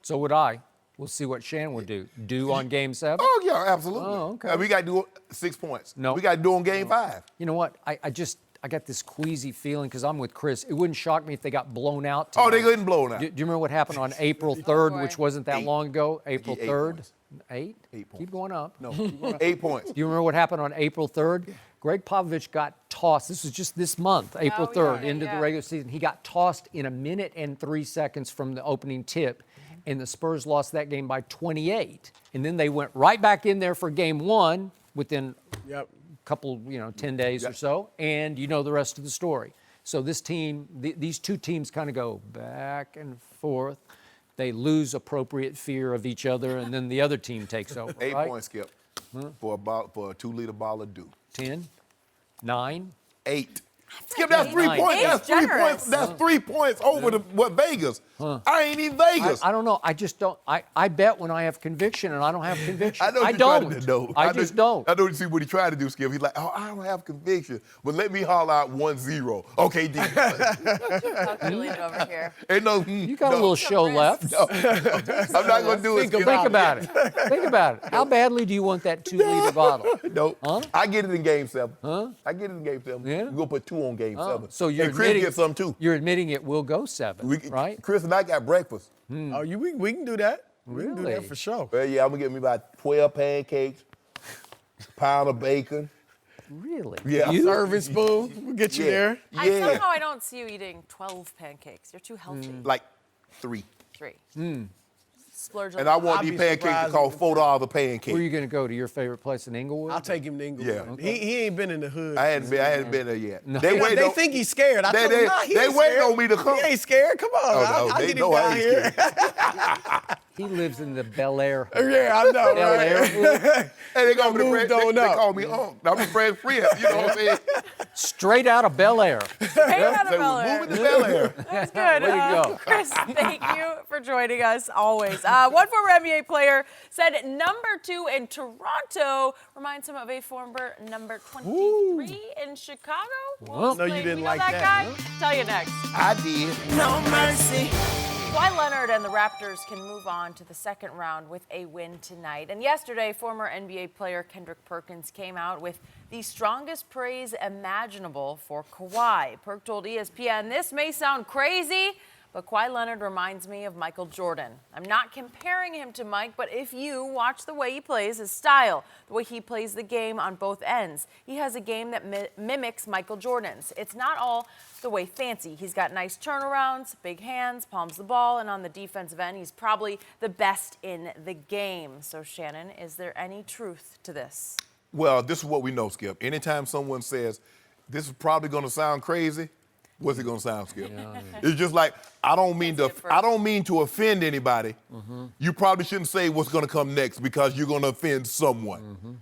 So would I. We'll see what Shannon would do on Game 7. Oh, yeah, absolutely. Oh, okay. We got to do 6 points. No. We got to do on Game 5. You know what? I got this queasy feeling because I'm with Chris. It wouldn't shock me if they got blown out tonight. Oh, they couldn't blow now. Do you remember what happened on April 3rd, which wasn't that 8. long ago? April 8 3rd? points. 8? 8 points. Keep going up. No, keep going up. 8 points. Do you remember what happened on April 3rd? Greg Popovich got tossed. This was just this month, April 3rd, into the regular season. He got tossed in 1 minute and 3 seconds from the opening tip, and the Spurs lost that game by 28. And then they went right back in there for Game 1 within couple, 10 days or so, and you know the rest of the story. So this team, these two teams kind of go back and forth. They lose appropriate fear of each other, and then the other team takes over. 8 right? points, Skip, for a 2-liter bottle of Dew. 10, 9. 8. Skip, that's 3 points. That's 3 points. That's 3 points over what Vegas. I ain't even Vegas. I don't know. I just don't. I bet when I have conviction, and I don't have conviction. I know I you don't. tried to know. I just don't. I know you see what he tried to do, Skip. He's like, oh, I don't have conviction, but let me holler out 1-0. Okay, D. Calculated over here. Ain't no. You got a little show left. I'm not gonna do it. Skip. Think about it. Think about it. How badly do you want that 2-liter bottle? No. Huh? I get it in Game 7. Huh? I get it in Game 7. Yeah? We're gonna put 2 on Game 7. So you're and Chris admitting, gets some too. You're admitting it will go 7, right? Chris and I got breakfast. Oh, we can do that. We can do Really? that for sure. Well, yeah, I'm gonna get me about 12 pancakes, pound of bacon, Really? Yeah. Serving spoon will get you there. Somehow I don't see you eating 12 pancakes. You're too healthy. Like 3. 3. Splurge on And I want I'd these be pancakes to surprised cost if- $4 a pancake. Where are you going to go? To your favorite place in Inglewood? I'll take him to Inglewood. Yeah. He ain't been in the hood. I hadn't been there yet. No. They think he's scared. I told him, nah, he they ain't waiting scared. on me to come. He ain't scared. Come on. Oh, no, I'll they get him know I down ain't here. He lives in the Bel Air. Yeah, I know, Bel Air. right? Hey, they call me Moved they on up. call me Unc. I'm a friend's friend. You know what I'm saying? Straight out of Bel Air. Straight out of So Bel we're Air. moving to Bel Air. That's good. Way to go. Chris, thank you for joining us always. One former NBA player said number 2 in Toronto reminds him of a former number 23 in Chicago. Well, no, you Explain. didn't We know like that that. guy? Tell you next. I did. No mercy. Kawhi Leonard and the Raptors can move on to the second round with a win tonight. And yesterday, former NBA player Kendrick Perkins came out with the strongest praise imaginable for Kawhi. Perk told ESPN, "This may sound crazy, but Kawhi Leonard reminds me of Michael Jordan. I'm not comparing him to Mike, but if you watch the way he plays, his style, the way he plays the game on both ends, he has a game that mimics Michael Jordan's. It's not all the way fancy. He's got nice turnarounds, big hands, palms the ball, and on the defensive end, he's probably the best in the game." So, Shannon, is there any truth to this? Well, this is what we know, Skip. Anytime someone says, this is probably going to sound crazy, what's it going to sound, Skip? It's just like, I don't mean to offend anybody. You probably shouldn't say what's going to come next because you're going to offend someone.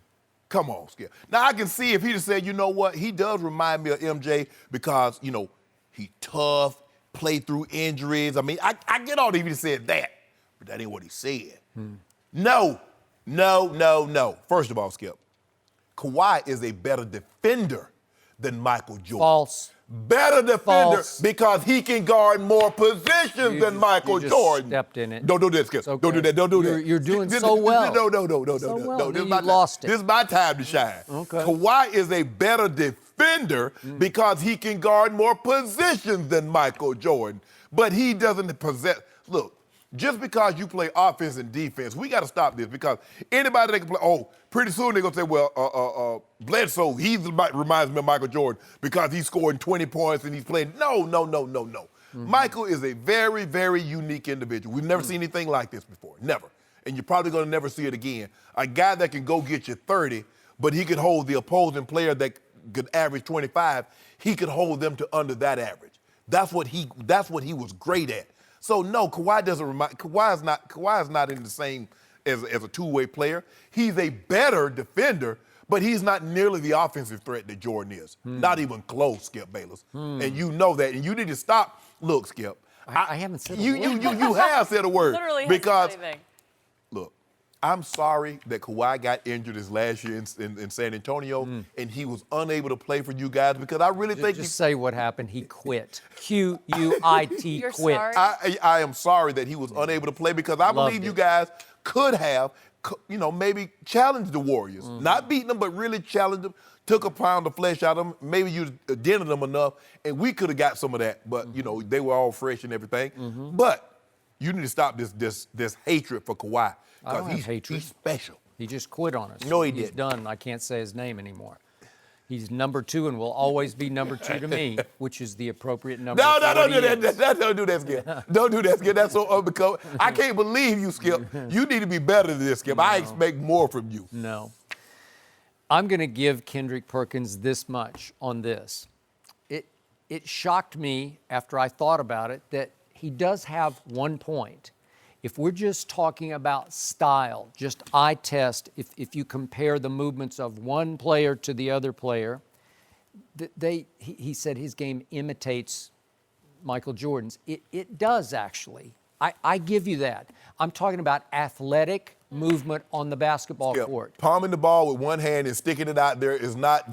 Come on, Skip. Now, I can see if he just said, you know what, he does remind me of MJ because, you know, he tough, played through injuries. I mean, I get all that if he just said that, but that ain't what he said. No. First of all, Skip, Kawhi is a better defender than Michael Jordan. False. Better defender False. because he can guard more positions than Michael you just Jordan. stepped in it. Don't do that, Skip. It's okay. Don't do that. Don't do that. You're doing so well. No. So well. This Then is my you lost it. This is my time to shine. Okay. Kawhi is a better defender because he can guard more positions than Michael Jordan. But he doesn't possess. Look, just because you play offense and defense, we got to stop this because anybody that can play, pretty soon they're going to say, well, Bledsoe, he reminds me of Michael Jordan because he's scoring 20 points and he's playing. No. Michael is a very, very unique individual. We've never seen anything like this before. Never. And you're probably going to never see it again. A guy that can go get you 30, but he could hold the opposing player that could average 25, he could hold them to under that average. That's what he was great at. So no, Kawhi is not in the same as a two-way player. He's a better defender, but he's not nearly the offensive threat that Jordan is. Not even close, Skip Bayless. And you know that. And you need to stop. Look, Skip. I haven't said a you word. you have said a word. Literally because hasn't said anything. look, I'm sorry that Kawhi got injured his last year in San Antonio, and he was unable to play for you guys because I really think Just say what happened. He quit. Q-U-I-T, You're quit. sorry? I am sorry that he was unable to play because I Loved believe you it. guys could have, maybe challenged the Warriors. Not beating them, but really challenged them, took a pound of flesh out of them. Maybe you dented them enough, and we could have got some of that. But, they were all fresh and everything. But you need to stop this hatred for Kawhi. I don't have Because hatred. he's special. He just quit on us. No, he He's didn't. done. I can't say his name anymore. He's number 2 and will always be number 2 to me, which is the appropriate number. No, for don't what do he that. is. Don't do that, Skip. Don't do that, Skip. That's so unbecoming. I can't believe you, Skip. You need to be better than this, Skip. I expect more from you. No. I'm going to give Kendrick Perkins this much on this. It shocked me after I thought about it that he does have 1 point. If we're just talking about style, just eye test, if you compare the movements of one player to the other player, he said his game imitates Michael Jordan's. It does, actually. I give you that. I'm talking about athletic movement on the basketball court. Palming the ball with one hand and sticking it out there is not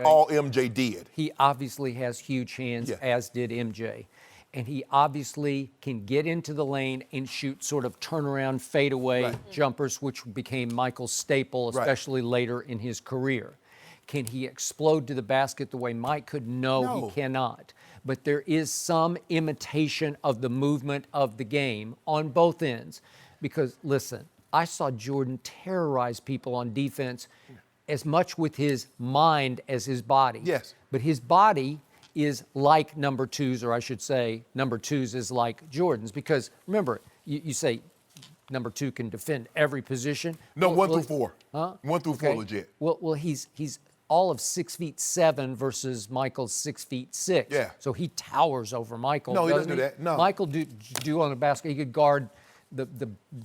all MJ did. He obviously has huge hands, as did MJ. And he obviously can get into the lane and shoot sort of turnaround, fadeaway jumpers, which became Michael's staple, especially later in his career. Can he explode to the basket the way Mike could? No, he cannot. But there is some imitation of the movement of the game on both ends. Because, listen, I saw Jordan terrorize people on defense as much with his mind as his body. Yes. But his body is like number twos, or I should say number twos is like Jordan's, because remember, you say number two can defend every position. No, Well, 1 through 4. Huh? 1 through 4 Okay. legit. Well, he's all of 6'7" versus Michael's 6'6". Yeah. So he towers over Michael. No, he doesn't doesn't do that. No. Michael do on the basket. He could guard the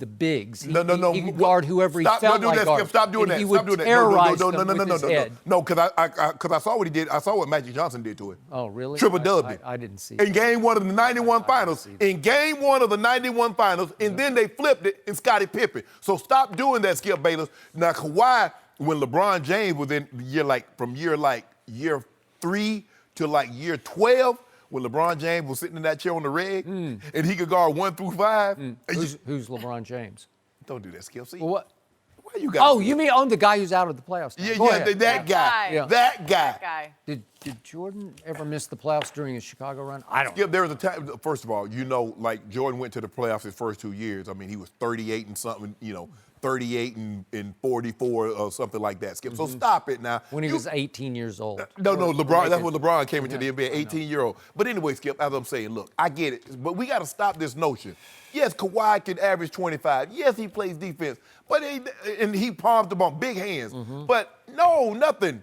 bigs. No. He could guard whoever he Stop, felt don't do like that, guarding. Skip. Stop doing And that. He Stop would doing that. terrorize No. them with his head. No, because I saw what he did. I saw what Magic Johnson did to it. Oh, really? Triple double. I didn't see In that. game 1 of the 91 finals. In game 1 of the 91 finals, and then they flipped it in Scottie Pippen. So stop doing that, Skip Bayless. Now, Kawhi, when LeBron James was in year 3 to like year 12, when LeBron James was sitting in that chair on the reg, and he could guard 1 through 5. Who's LeBron James? Don't do that, Skip. See, Well, what? why you got? Oh, you mean the guy who's out of the playoffs? now. Yeah, Go ahead. that guy. Yeah. That guy. That guy. Did Jordan ever miss the playoffs during his Chicago run? I don't. Skip, there was a time, first of all, like Jordan went to the playoffs his first 2 years. I mean, he was 38 and something, 38 and 44 or something like that, Skip. So stop it now. When he was 18 years old. No, LeBron, that's when LeBron came into the NBA, 18-year-old. But anyway, Skip, as I'm saying, look, I get it, but we got to stop this notion. Yes, Kawhi can average 25. Yes, he plays defense, but he palms the ball, big hands. But no, nothing.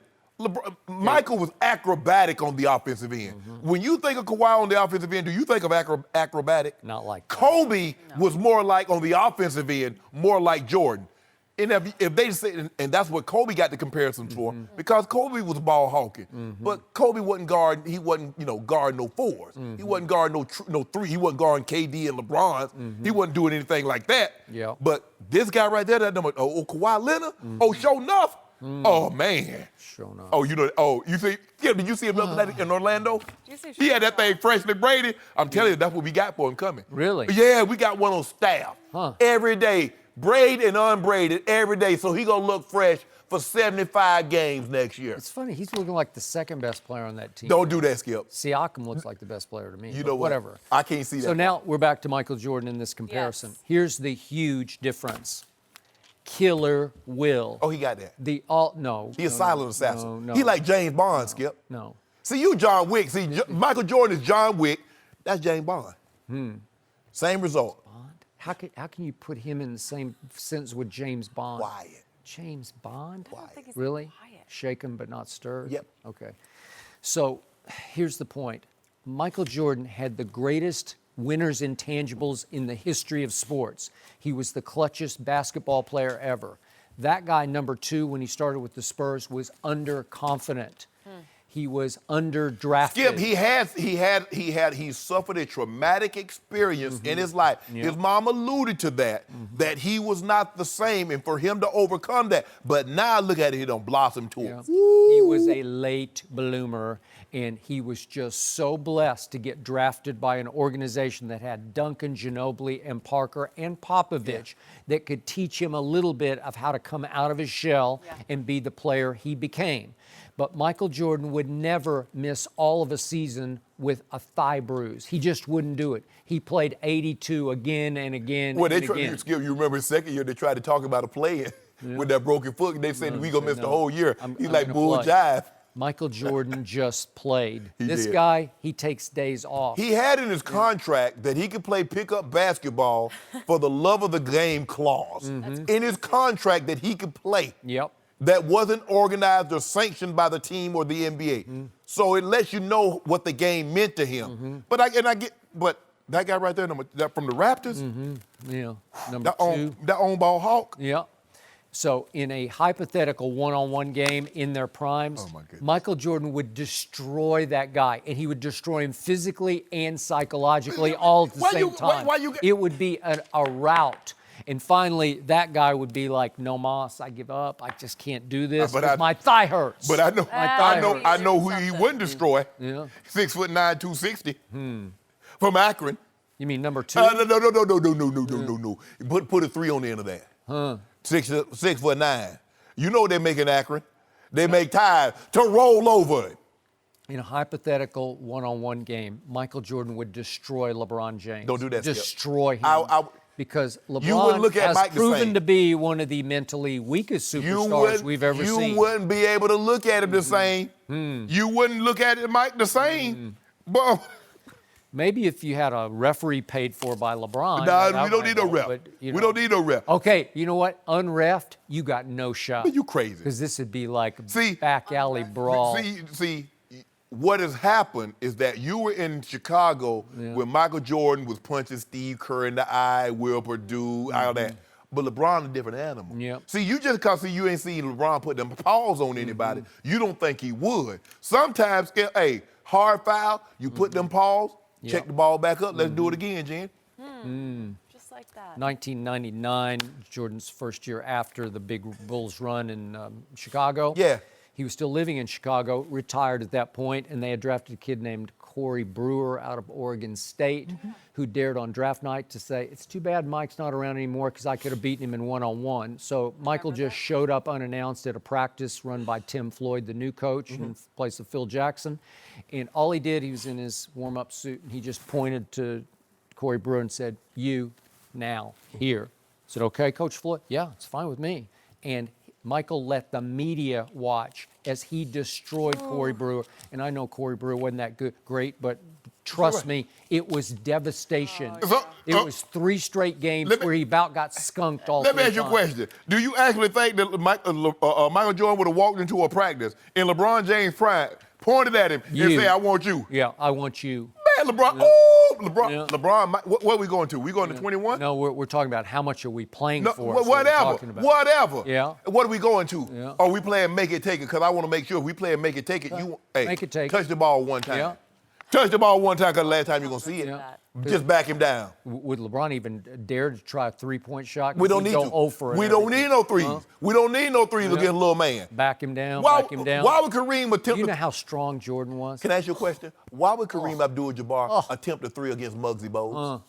Michael was acrobatic on the offensive end. When you think of Kawhi on the offensive end, do you think of acrobatic? Not like that. Kobe was more like, on the offensive end, more like Jordan. And if they say, and that's what Kobe got the comparisons for, because Kobe was ball hawking. But Kobe wasn't guarding, he wasn't, guarding no fours. He wasn't guarding no three. He wasn't guarding KD and LeBron. He wasn't doing anything like that. Yeah. But this guy right there, that number, Kawhi Leonard, sure enough. Oh, man. Sure enough. You see, did you see him the other night in Orlando? You see He had that thing freshly Brady. I'm telling you, that's what we got for him coming. Really? Yeah, we got one on staff. Every day. Braid and unbraided every day. So he going to look fresh for 75 games next year. It's funny. He's looking like the second best player on that team. Don't do that, Skip. Siakam looks like the best player to me. You but know what? Whatever. I can't see that. So now we're back to Michael Jordan in this comparison. Yes. Here's the huge difference. Killer will. Oh, he got that. No. He a silent assassin. No. He like James Bond, Skip. No. See, you John Wick. See, Michael Jordan is John Wick. That's James Bond. Same result. Bond? How can you put him in the same sentence with James Bond? Quiet. James Bond? I don't think he's Really? quiet. Shaken but not stirred? Yep. Okay. So here's the point. Michael Jordan had the greatest winners intangibles in the history of sports. He was the clutchest basketball player ever. That guy, number 2, when he started with the Spurs, was underconfident. He was underdrafted. Skip, he suffered a traumatic experience in his life. Yep. His mom alluded to that, that he was not the same, and for him to overcome that. But now look at it, he done blossomed to him. He was a late bloomer, and he was just so blessed to get drafted by an organization that had Duncan, Ginobili, and Parker, and Popovich that could teach him a little bit of how to come out of his shell and be the player he became. But Michael Jordan would never miss all of a season with a thigh bruise. He just wouldn't do it. He played 82 again and again Well, and again. Skip, you remember his second year, they tried to talk about a play with that broken foot, and they said, we going to miss the whole year. He's like gonna bull play. jive. Michael Jordan just played. This did. guy, he takes days off. He had in his contract that he could play pickup basketball for the love of the game clause. In his contract that he could play. Yep. That wasn't organized or sanctioned by the team or the NBA. So it lets you know what the game meant to him. But that guy right there, that from the Raptors, Yeah. Number 2. that on-ball hawk. Yeah. So in a hypothetical one-on-one game in their primes, Oh, my goodness. Michael Jordan would destroy that guy, and he would destroy him physically and psychologically all at the same time. It would be a rout. And finally, that guy would be like, "No mas, I give up. I just can't do this. My thigh hurts." But I know, I know who he wouldn't destroy. Yeah. 6'9", 260, from Akron. You mean number 2? No. Put a 3 on the end of that. 6'9". You know what they make in Akron? They make ties to roll over it. In a hypothetical one-on-one game, Michael Jordan would destroy LeBron James. Don't do that, Skip. Destroy him. because You wouldn't look LeBron at has Mike the proven same. to be one of the mentally weakest superstars we've ever seen. You wouldn't be able to look at him the same. You wouldn't look at Mike the same. But Maybe if you had a referee paid for by LeBron. nah, we don't need no ref. But, you We know. don't need no ref. Okay, you know what? Unreffed, you got no shot. You crazy. Because this would be like See, back alley brawl. See, what has happened is that you were in Chicago when Michael Jordan was punching Steve Kerr in the eye, Will Purdue, all that. But LeBron a different animal. Yep. See, you just because you ain't seen LeBron put them paws on anybody, you don't think he would. Sometimes, hey, hard foul, you put them paws, check the ball back up, let's do it again, Jen. Just like that. 1999, Jordan's first year after the big Bulls run in Chicago. Yeah. He was still living in Chicago, retired at that point, and they had drafted a kid named Corey Brewer out of Oregon State, who dared on draft night to say, it's too bad Mike's not around anymore because I could have beaten him in one-on-one. So Michael just showed up unannounced at a practice run by Tim Floyd, the new coach, in place of Phil Jackson. And all he did, he was in his warm-up suit, and he just pointed to Corey Brewer and said, you, now, here. I said, okay, Coach Floyd? Yeah, it's fine with me. And Michael let the media watch as he destroyed Corey Brewer. And I know Corey Brewer wasn't that great, but trust me, it was devastation. It was 3 straight games where he about got skunked all Let me 3 ask you a times. question. Do you actually think that Michael Jordan would have walked into a practice and LeBron James pointed at him and said, I want you? Yeah, I want you. Man, LeBron, LeBron, what are we going to? We going to 21? No, we're talking about how much are we playing No, for. That's what we're whatever, talking about. whatever. Yeah. What are we going to? Yeah. Are we playing make it, take it? Because I want to make sure if we playing make it, take it, Make it, take it. touch the ball one time. Yeah. Touch the ball one time because the last time you're going to see it. Yeah. Just back him down. Would LeBron even dare to try a 3-point shot? We don't need to. We don't need no threes. We don't need no threes against little man. Back him down, Why, back him down. Why would Kareem attempt You know to... how strong Jordan was? Can I ask you a question? Why would Kareem Abdul-Jabbar attempt a 3 against Muggsy Bogues?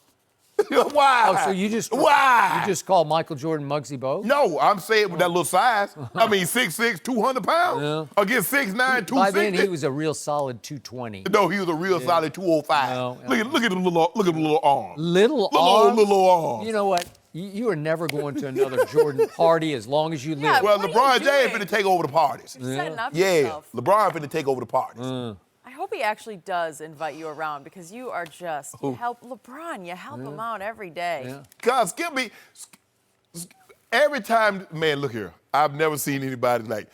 Why? Oh, so you just call Michael Jordan Muggsy Bogues? No, I'm saying with that little size. I mean, 6'6", 200 pounds against 6'9", 260. By then he was a real solid 220. No, he was a real solid 205. No, look at the little arm. Little arms? Little arms. You know what? You are never going to another Jordan party as long as you live. Yeah, Well, what are LeBron you James doing? finna take over the parties. You're setting up Yeah, yourself. LeBron finna take over the parties. I hope he actually does invite you around because you are just, you help LeBron, you help him out every day. Yeah. God, Skip me. Every time, man, look here. I've never seen anybody like.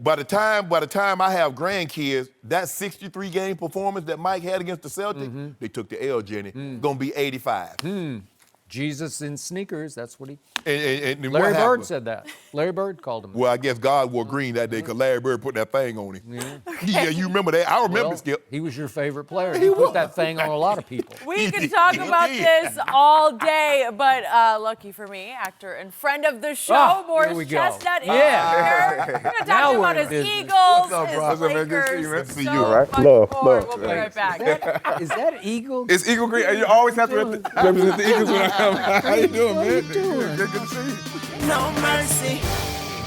By the time I have grandkids, that 63 game performance that Mike had against the Celtics, they took the L, Jenny. Gonna be 85. Jesus in sneakers, that's what he... And what Larry Bird happened? said that. Larry Bird called him. Well, I guess God wore green that day because Larry Bird put that thing on him. Yeah, you remember that? I remember, Well, Skip. he was your favorite player. He put that thing on a lot of people. We could talk about this all day, but lucky for me, actor and friend of the show, Morris we go. Chestnut is Yeah. here. We're going to Now talk we're about in his business. Eagles, What's up, his bro? What's up, man? Good to see you, man. Lakers, Good to see so you. All right. much Love, more. love. We'll be right back. Is that Eagle? It's Eagle Green. You always have to represent the Eagles when I come. How you doing, man? Good to see you. No mercy.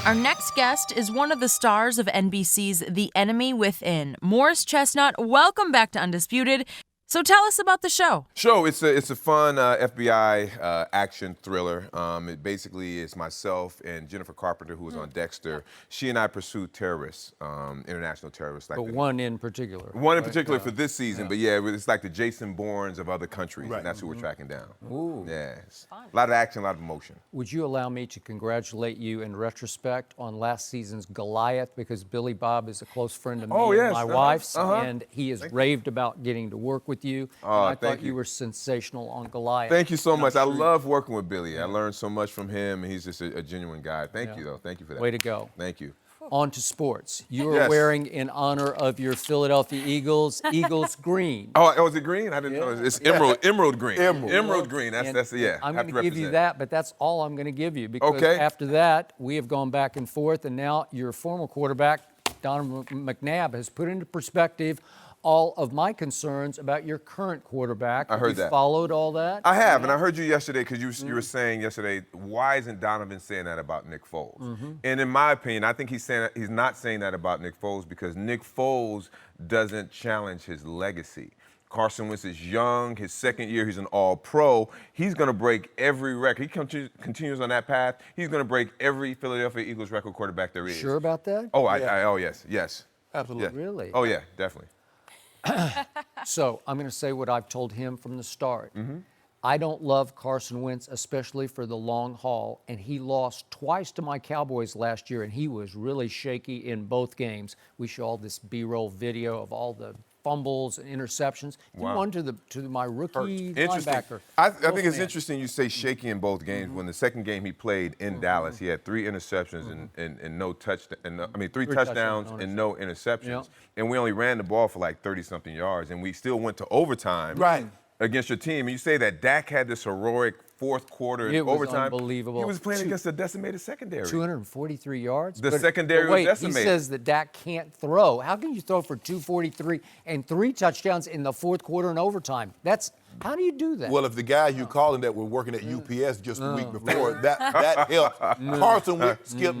Our next guest is one of the stars of NBC's The Enemy Within. Morris Chestnut, welcome back to Undisputed. So tell us about the show. It's a fun FBI action thriller. It basically is myself and Jennifer Carpenter, who was on Dexter. She and I pursue terrorists, international terrorists. Like But one in particular. One in particular for this season, but yeah, it's like the Jason Bournes of other countries, and that's who we're tracking down. Ooh. Yes. A lot of action, a lot of emotion. Would you allow me to congratulate you in retrospect on last season's Goliath, because Billy Bob is a close friend of me Oh, and yes, my wife's, and he has raved about getting to work with you. Oh, and I thank thought you you. were sensational on Goliath. Thank you so much. I sure you- love working with Billy. I learned so much from him, and he's just a genuine guy. Thank you, though. Thank you for that. Way to go. Thank you. On to sports. You are Yes. wearing, in honor of your Philadelphia Eagles, Eagles green. Oh, is it green? I didn't know. It's emerald green. Emerald. Green. And That's yeah. I'm have going to to give you represent. that, but that's all I'm going to give you, because Okay. after that, we have gone back and forth, and now your former quarterback, Donovan McNabb, has put into perspective all of my concerns about your current quarterback. I heard Have you that. followed all that? I have, and I heard you yesterday because you were saying yesterday, why isn't Donovan saying that about Nick Foles? And in my opinion, I think he's not saying that about Nick Foles because Nick Foles doesn't challenge his legacy. Carson Wentz is young. His second year, he's an all-pro. He's going to break every record. He continues on that path. He's going to break every Philadelphia Eagles record quarterback there is. Sure about that? Oh, oh yes. Absolutely. Yeah. Really? Oh, yeah, definitely. So I'm going to say what I've told him from the start. I don't love Carson Wentz, especially for the long haul, and he lost twice to my Cowboys last year, and he was really shaky in both games. We show all this B-roll video of all the fumbles and interceptions. He won to my rookie linebacker. I think it's interesting you say shaky in both games. When the second game he played in Dallas, he had 3 interceptions and no touchdown. I mean, 3 touchdowns and no interceptions. And we only ran the ball for like 30-something yards, and we still went to overtime. Right. Against your team, and you say that Dak had this heroic fourth quarter in overtime. It was unbelievable. He was playing against a decimated secondary. 243 yards. The secondary was decimated. He says that Dak can't throw. How can you throw for 243 and 3 touchdowns in the fourth quarter and overtime? How do you do that? Well, if the guys you calling that were working at UPS just the week before, that helps. Carson Wentz, Skip,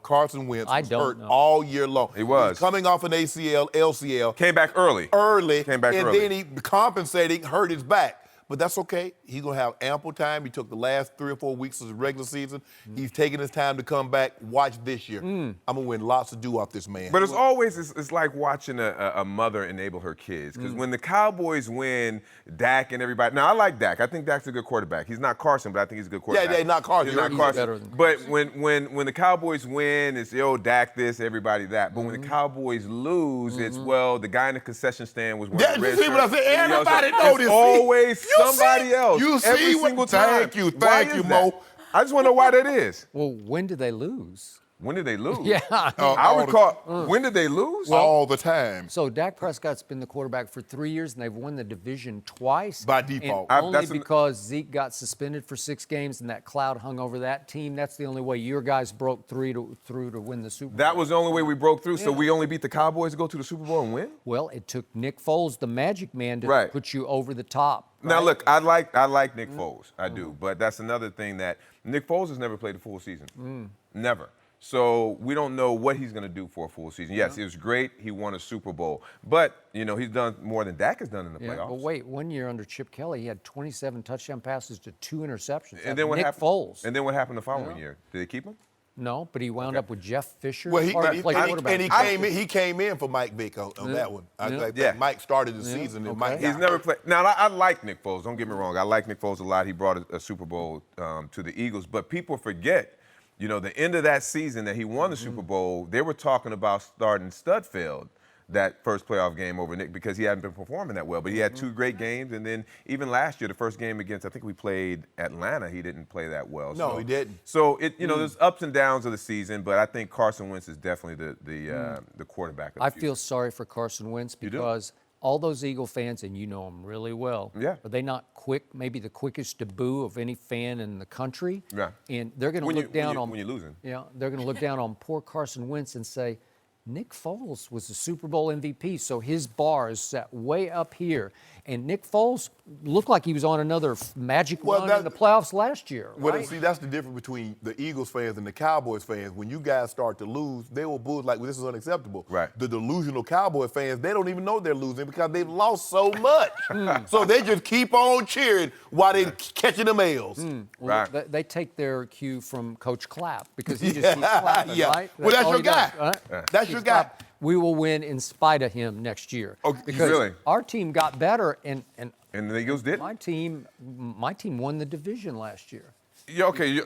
Carson Wentz was hurt all year long. He was. He coming off an ACL, LCL. Came back early. Came back early. And then he compensating, hurt his back. But that's okay. He's going to have ample time. He took the last 3 or 4 weeks of the regular season. He's taking his time to come back. Watch this year. I'm going to win lots to do off this man. But it's like watching a mother enable her kids. Because when the Cowboys win, Dak and everybody. Now, I like Dak. I think Dak's a good quarterback. He's not Carson, but I think he's a good quarterback. Yeah, not Carson. He's not Carson. Better than Carson. But when the Cowboys win, it's, Dak this, everybody that. But when the Cowboys lose, it's, the guy in the concession stand was wearing red you see what I said? Everybody knows this. It's always somebody else. You see every what? Single time. Thank you, Mo. I just want to know why that is. Well, when did they lose? When did they lose? Yeah. I recall. When did they lose? All the time. So Dak Prescott's been the quarterback for 3 years, and they've won the division twice. By default. And only because Zeke got suspended for 6 games and that cloud hung over that team. That's the only way your guys broke through to win the Super Bowl. That was the only way we broke through, so we only beat the Cowboys to go to the Super Bowl and win? Well, it took Nick Foles, the magic man, to put you over the top. Now, look, I like Nick Foles. I do. But that's another thing that Nick Foles has never played a full season. Never. So we don't know what he's going to do for a full season. Yes, it was great. He won a Super Bowl. But, he's done more than Dak has done in the playoffs. But wait, 1 year under Chip Kelly, he had 27 touchdown passes to 2 interceptions. And then what Nick happened? Foles. And then what happened the following year? Did they keep him? No, but he wound up with Jeff Fisher. Well, he came in for Mike Vick on that one. Mike started the season. And Mike He's never played. Now, I like Nick Foles. Don't get me wrong. I like Nick Foles a lot. He brought a Super Bowl to the Eagles. But people forget, the end of that season that he won the Super Bowl, they were talking about starting Studfield that first playoff game over Nick because he hadn't been performing that well. But he had 2 great games, and then even last year, the first game against, I think we played Atlanta, he didn't play that well. No, he didn't. So, there's ups and downs of the season, but I think Carson Wentz is definitely the quarterback of the future. I feel sorry for Carson Wentz because all those Eagle fans, and you know them really well, are they not quick, maybe the quickest to boo of any fan in the country? Yeah. And they're going to look down on... When you're losing. Yeah, they're going to look down on poor Carson Wentz and say, Nick Foles was the Super Bowl MVP, so his bar is set way up here. And Nick Foles looked like he was on another magic run in the playoffs last year. Well, see, that's the difference between the Eagles fans and the Cowboys fans. When you guys start to lose, they will boo like, this is unacceptable. Right. The delusional Cowboy fans, they don't even know they're losing because they've lost so much. So they just keep on cheering while they're catching them L's. Well, they take their cue from Coach Clapp because he just keeps clapping, right? Well, that's your guy. That's your guy. We will win in spite of him next year. Oh, because really? Our team got better, and the Eagles did. My team won the division last year. Yeah, okay.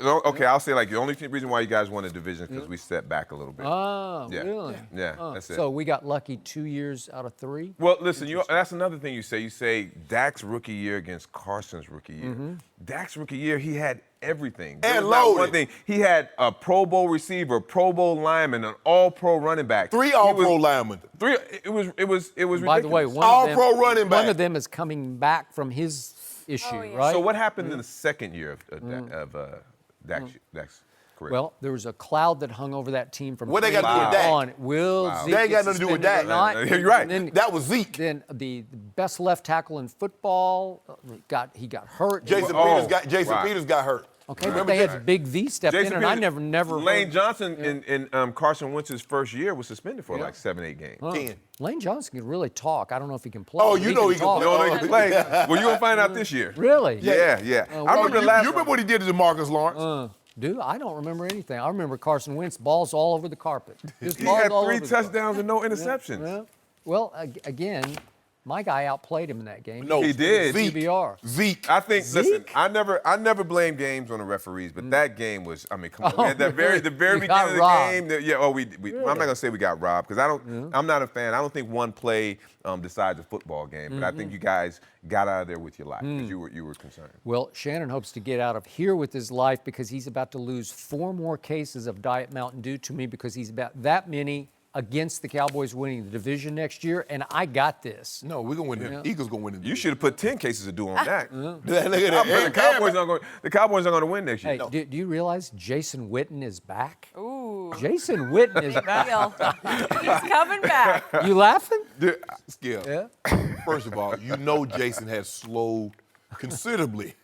I'll say the only reason why you guys won the division is because we stepped back a little bit. Oh, really? Yeah, that's it. So we got lucky 2 years out of 3. Well, listen, that's another thing you say. You say Dak's rookie year against Carson's rookie year. Dak's rookie year, he had everything. And loaded. One thing, he had a Pro Bowl receiver, Pro Bowl lineman, an All-Pro running back. 3 All-Pro linemen. 3. It was ridiculous. By the way, All-Pro running back. One of them is coming back from his issue, right? So what happened in the second year of Dak's career? Well, there was a cloud that hung over that team from what they got to do with Dak? On. They ain't got nothing to do with Dak. You're right. Then, that was Zeke. Then the best left tackle in football he got hurt. Jason Peters got hurt. Okay, but they had Big V step in, and I never Lane heard- Johnson in Carson Wentz's first year was suspended for like 7-8 games. Huh. 10. Lane Johnson can really talk. I don't know if he can play. Oh, but you know he can talk. play. No, they can play. Well, you're gonna find out this year. Really? Yeah. I remember the last. You remember what he did to DeMarcus Lawrence? Dude, I don't remember anything. I remember Carson Wentz, balls all over the carpet. Just He balls had all 3 over the carpet. touchdowns and no interceptions. Yeah. Well, again, my guy outplayed him in that game. No, He did. Zeke. QBR. Zeke. I think. Listen, Zeke? I never blame games on the referees, but that game was. I mean, come on. Oh, At the very really? beginning We got of the robbed. game. I'm not gonna say we got robbed because I don't. I'm not a fan. I don't think one play decides a football game, but I think you guys got out of there with your life because you were concerned. Well, Shannon hopes to get out of here with his life because he's about to lose 4 more cases of Diet Mountain Dew to me because he's about that many against the Cowboys winning the division next year, and I got this. No, we're gonna win. The Eagles gonna win. You should have put 10 cases of dew on that. Look at that. The Cowboys aren't going to win next year. Hey, do you realize Jason Witten is back? Ooh. Jason Witten is back. He's coming back. You laughing? Skip. Yeah. First of all, you know Jason has slowed considerably,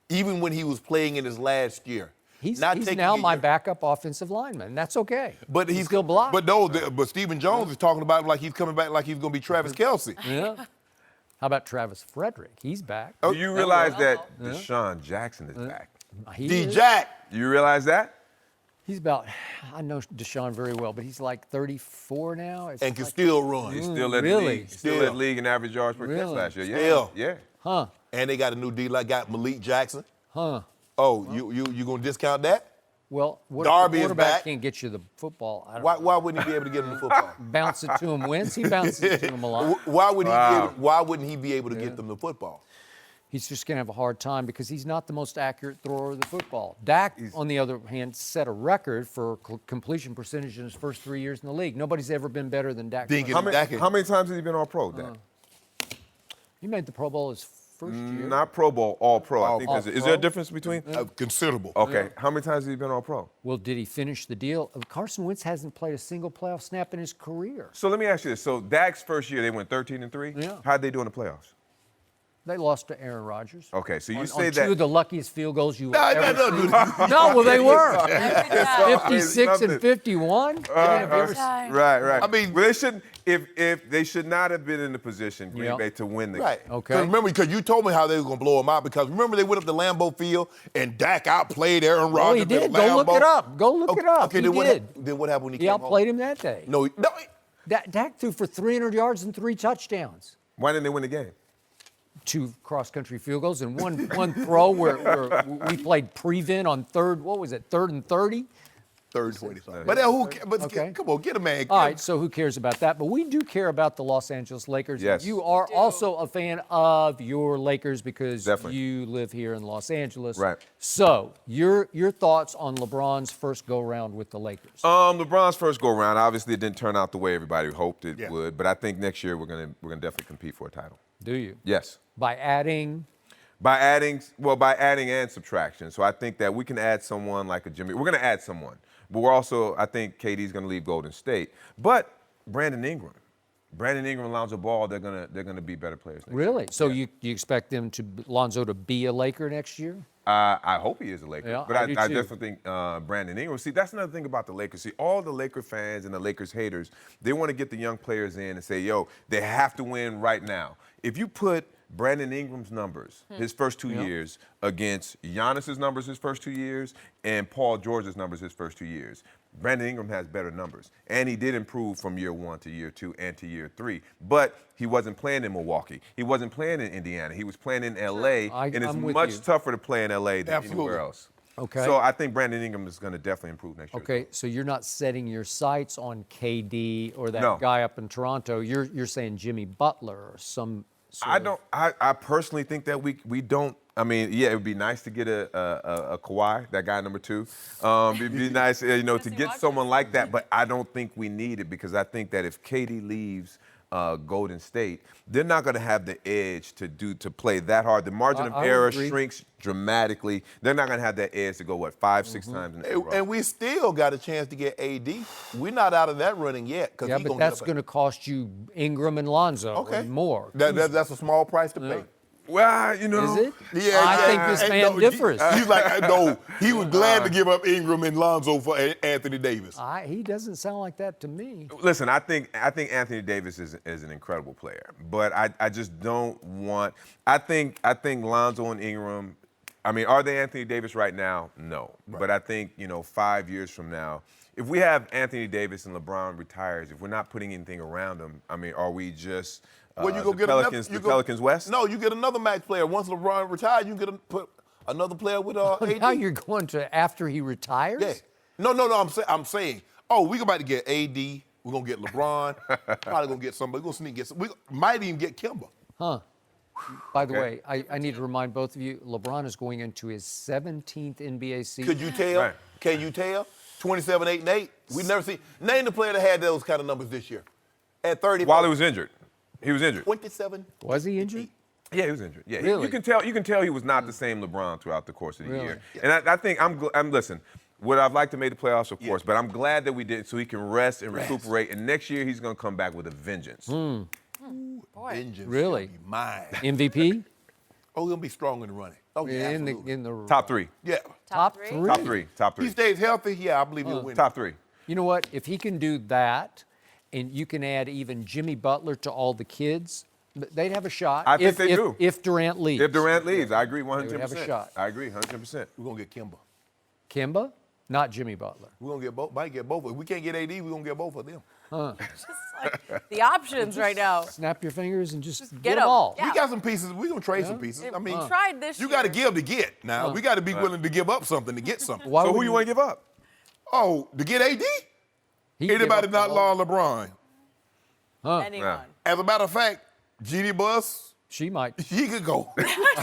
even when he was playing in his last year. He's taking now it- my backup offensive lineman, and that's okay. But he's still blocked. But no, but Stephen Jones is talking about him like he's coming back, like he's gonna be Travis Kelce. Yeah. How about Travis Frederick? He's back. Do you realize that Deshaun Jackson is back? He D is. Jack. Do you realize that? He's about, I know Deshaun very well, but he's like 34 now. It's And can like- still run. He's still led really? the league. Still led the league in average yards per catch Really? last year. Yeah. Still. Yeah. Huh. And they got a new deal. I got Malik Jackson. Huh. Oh, you gonna discount that? Well, what Darby if is the quarterback back. can't get you the football? I don't Why wouldn't he be able to get him the football? bounce it to him wins. He bounces it to him a lot. Why wouldn't he be able to get them the football? He's just going to have a hard time because he's not the most accurate thrower of the football. Dak, on the other hand, set a record for completion percentage in his first 3 years in the league. Nobody's ever been better than Dak. Didn't get Prescott. him. How many times has he been all pro, Dak? He made the Pro Bowl his first year. Not Pro Bowl, all pro. I think All is there pro? a difference between? Considerable. Okay. How many times has he been all pro? Well, did he finish the deal? Carson Wentz hasn't played a single playoff snap in his career. So let me ask you this. So Dak's first year, they went 13-3. Yeah. How'd they do in the playoffs? They lost to Aaron Rodgers. Okay, so you on say 2 that. of the luckiest field goals you No, ever no, seen. no. No, well, they were. Every time. 56 and 51. Time. Right. I mean- well, they shouldn't. If they should not have been in the position Green Yep. Bay to win the Right. game. Okay. Because you told me how they were going to blow him out. Because remember they went up to Lambeau Field and Dak outplayed Aaron Rodgers. Oh, he did. at Go look Lambeau. it up. Go look it up. Okay, He then did. what happened when he He came outplayed home? him that day. No, Dak threw for 300 yards and 3 touchdowns. Why didn't they win the game? 2 cross-country field goals and one throw where we played prevent on third and 30? third 25. But who? But Okay. come on, get a man. All right, so who cares about that? But we do care about the Los Angeles Lakers. Yes. You are also a fan of your Lakers because Definitely. you live here in Los Angeles. Right. So your thoughts on LeBron's first go-round with the Lakers? LeBron's first go around, obviously it didn't turn out the way everybody hoped it Yeah. would, but I think next year we're gonna definitely compete for a title. Do you? Yes. By adding? By adding and subtraction. So I think that we can add someone like a Jimmy. We're going to add someone. But we're also, I think KD's going to leave Golden State. But Brandon Ingram, Lonzo Ball, they're gonna be better players next year. Really? So you expect Lonzo to be a Laker next year? I hope he is a Laker. Yeah, but I do I too. definitely think Brandon Ingram. See, that's another thing about the Lakers. See, all the Laker fans and the Lakers haters, they want to get the young players in and say, yo, they have to win right now. If you put Brandon Ingram's numbers, his first 2 years, against Giannis's numbers his first 2 years, and Paul George's numbers his first 2 years, Brandon Ingram has better numbers. And he did improve from year 1 to year 2 and to year 3. But he wasn't playing in Milwaukee. He wasn't playing in Indiana. He was playing in L.A., and it's I'm with much you. tougher to play in L.A. than Absolutely. anywhere else. Okay. So I think Brandon Ingram is going to definitely improve next year. Okay, so you're not setting your sights on KD or that No. guy up in Toronto. You're saying Jimmy Butler or some sort I of- don't. I personally think that we don't. I mean, yeah, it would be nice to get a Kawhi, that guy number 2. It'd be nice, to get someone like that. But I don't think we need it because I think that if KD leaves Golden State, they're not going to have the edge to play that hard. The margin of I error agree. shrinks dramatically. They're not going to have that edge to go 5, 6 times in a row. And we still got a chance to get AD. We're not out of that running yet. Yeah, but that's going to cost you Ingram and Lonzo and more. That's a small price to pay. Well, you know. Is it? Yeah, I yeah. think this And man differs. He's like, no, he was glad to give up Ingram and Lonzo for Anthony Davis. He doesn't sound like that to me. Listen, I think Anthony Davis is an incredible player, but I just don't want. I think Lonzo and Ingram. I mean, are they Anthony Davis right now? No, but I think 5 years from now, if we have Anthony Davis and LeBron retires, if we're not putting anything around them, I mean, are we just Well, you go the get Pelicans, another, Pelicans West? No, you get another max player. Once LeBron retires, you get put another player with AD. Now you're going to after he retires? Yeah. No. I'm saying. Oh, we about to get AD. We're gonna get LeBron. Probably gonna get somebody. We're gonna sneak get some. We might even get Kimba. Huh. By the way, I need to remind both of you, LeBron is going into his 17th NBA season. Could you tell? Right. Can you tell? 27, 8, and 8. We've never seen. Name the player that had those kind of numbers this year. At 30. While he was injured. He was injured. 27. Was he injured? Yeah, he was injured. Yeah, Really? you can tell he was not the same LeBron throughout the course of the Really? year. And I think I'm listen. Would I've liked to make the playoffs, of course, but I'm glad that we did so he can rest and recuperate. And next year he's going to come back with a vengeance. Vengeance Really? shall be mine. MVP? Oh, he's gonna be strong in the running. Oh yeah, absolutely. in the Top three. Yeah. top three? three? Top three. Top He three. stays healthy. Yeah, I believe he'll win. Top three. You know what? If he can do that, and you can add even Jimmy Butler to all the kids, they'd have a shot. I think they do. If Durant leaves. If Durant leaves, I agree 100%. would have a shot. I agree 100%. We're gonna get Kimba. Kimba, not Jimmy Butler. We're gonna get both. Might get both. If we can't get AD, we're gonna get both of them. Just like the options right now. Snap your fingers and just get get 'em. them all. Yeah. We got some pieces. We're gonna trade some pieces. I mean, Tried this you year. got to give to get. Now we got to be willing to give up something to get something. Why So would who you want to give up? Oh, to get AD? he give Anybody up not all- law LeBron? Anyone. As a matter of fact, Jeannie Buss, She might. he could go.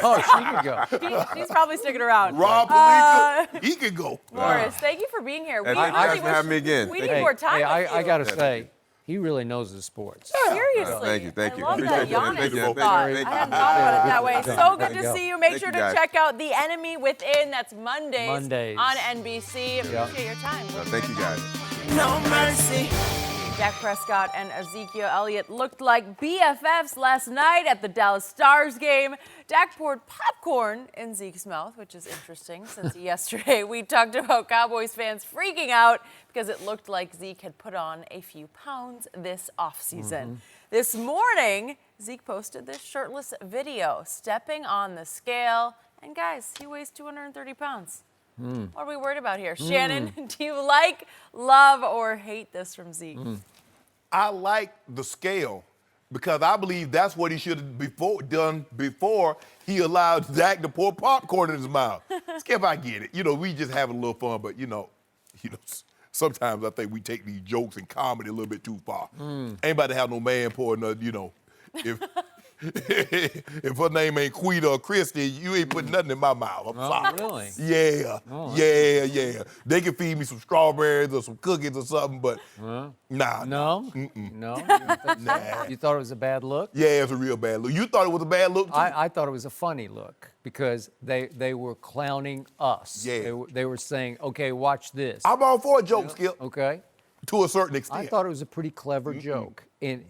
Oh, she could go. She's probably sticking around. Rob Pelinka, he could go. Morris, thank you for being here. And thank you guys for having me again. We need more time with I you. got to say, he really knows his sports. Seriously. Thank you. I love Appreciate that you. Giannis Thank you. thought. Thank you. I hadn't thought about it that way. So good There to you see you. Make Thank sure you, to guys. check out The Enemy Within. That's Mondays on NBC. Yeah. Appreciate your time. Thank you, guys. No mercy. Dak Prescott and Ezekiel Elliott looked like BFFs last night at the Dallas Stars game. Dak poured popcorn in Zeke's mouth, which is interesting since yesterday we talked about Cowboys fans freaking out because it looked like Zeke had put on a few pounds this offseason. This morning, Zeke posted this shirtless video stepping on the scale. And guys, he weighs 230 pounds. What are we worried about here? Shannon, do you like, love, or hate this from Zeke? I like the scale because I believe that's what he should have done before he allowed Dak to pour popcorn in his mouth. Skip, I get it. We just having a little fun, but sometimes I think we take these jokes and comedy a little bit too far. Ain't about to have no man pouring, if her name ain't Quita or Christy, you ain't putting nothing in my mouth. I'm sorry. Really? Yeah, yeah. They can feed me some strawberries or some cookies or something, but nah. No? No? You thought it was a bad look? Yeah, it's a real bad look. You thought it was a bad look too? I thought it was a funny look because they were clowning us. Yeah. They were saying, okay, watch this. I'm all for a joke, Skip, Okay? to a certain extent. I thought it was a pretty clever joke. And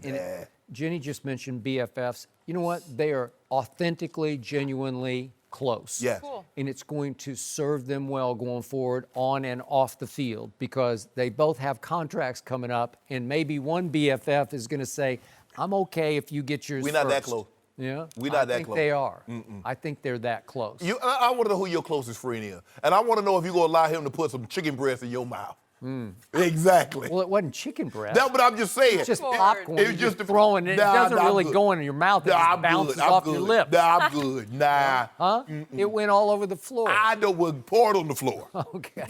Jenny just mentioned BFFs. You know what? They are authentically, genuinely close. Yes. Cool. And it's going to serve them well going forward on and off the field because they both have contracts coming up, and maybe one BFF is going to say, I'm okay if you get yours We're not that first." close. Yeah? We're not that I think close. they are. I think they're that close. I want to know who your closest friend is. And I want to know if you're going to allow him to put some chicken breast in your mouth. Exactly. Well, it wasn't chicken breast. That's what I'm just saying. It's just Popcorn. popcorn. It You're was just just throwing it. It doesn't really go into your mouth. It Nah, just I'm bounces good. I'm off good. your lips. Nah, I'm good. Nah. Huh? It went all over the floor. I know what poured on the floor. Okay.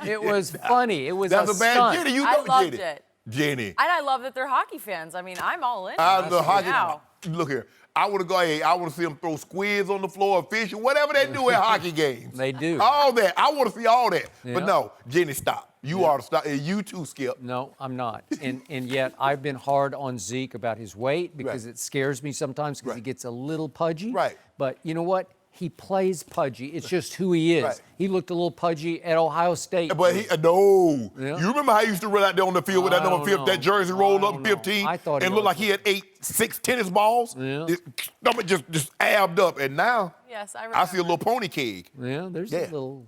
It was funny. It was That's a a bad stunt. Jenny. You I know loved Jenny. it. Jenny. And I love that they're hockey fans. I mean, I'm all in. I'm the hockey. Now. Look here. I want to go ahead. I want to see them throw squids on the floor, fish, whatever they do at hockey games. They do. All that. I want to see all that. Yeah. But no, Jenny, stop. You are to stop. And you too, Skip. No, I'm not. And yet I've been hard on Zeke about his weight because Right. it scares me sometimes because he Right. gets a little pudgy. Right. But you know what? He plays pudgy. It's just who he is. Right. He looked a little pudgy at Ohio State. But no. Yeah. You remember how he used to run out there on the field with that number 15, that jersey rolled up 15, I thought he and looked like he had 6 tennis balls? Yeah. His stomach just abbed up. And now Yes, I I see a remember. little pony keg. Yeah, there's Yeah. a little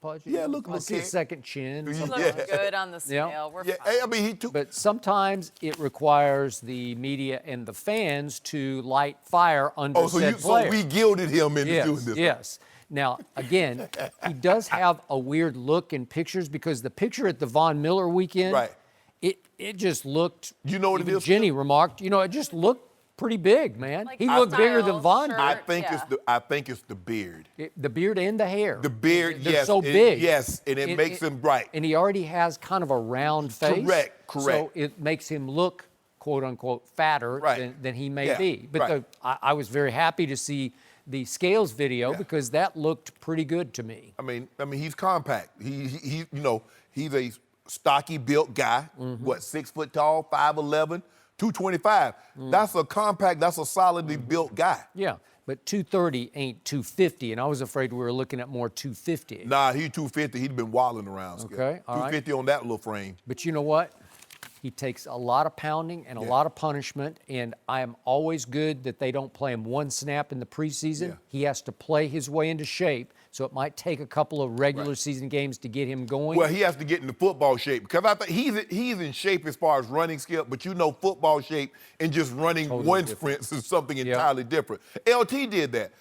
pudgy. Yeah, look a I little see a kid. second chin. He something. looks good on the scale. Yeah. We're Yeah, fine. I mean, he too. But sometimes it requires the media and the fans to light fire under said player. So we gilded him into Yes, doing this. yes. Now, again, he does have a weird look in pictures because the picture at the Von Miller weekend, Right. it just looked. You know what it even is? Jenny remarked, it just looked pretty big, man. Like He looked bigger style, than Von. shirt. did. I think it's the beard. The beard and the hair. The beard, They're yes. so big. Yes, and it makes him bright. And he already has kind of a round face. Correct. So it makes him look, quote unquote, fatter Right. than he may Yeah, be. But right. I was very happy to see the scales video because that looked pretty good to me. I mean, he's compact. He he's a stocky built guy. Mm-hmm. What, 6 foot tall, 5'11", 225. That's a compact. That's a solidly built guy. Yeah, but 230 ain't 250, and I was afraid we were looking at more 250. Nah, he 250. He'd been wilding around. Skip. Okay, all right. 250 on that little frame. But you know what? He takes a lot of pounding and a lot of punishment, and I am always good that they don't play him one snap in the preseason. Yeah. He has to play his way into shape, so it might take a couple of regular season games to get him going. Well, he has to get into football shape because I think he's in shape as far as running skill, but football shape and just running one sprint is something entirely different. LT did that.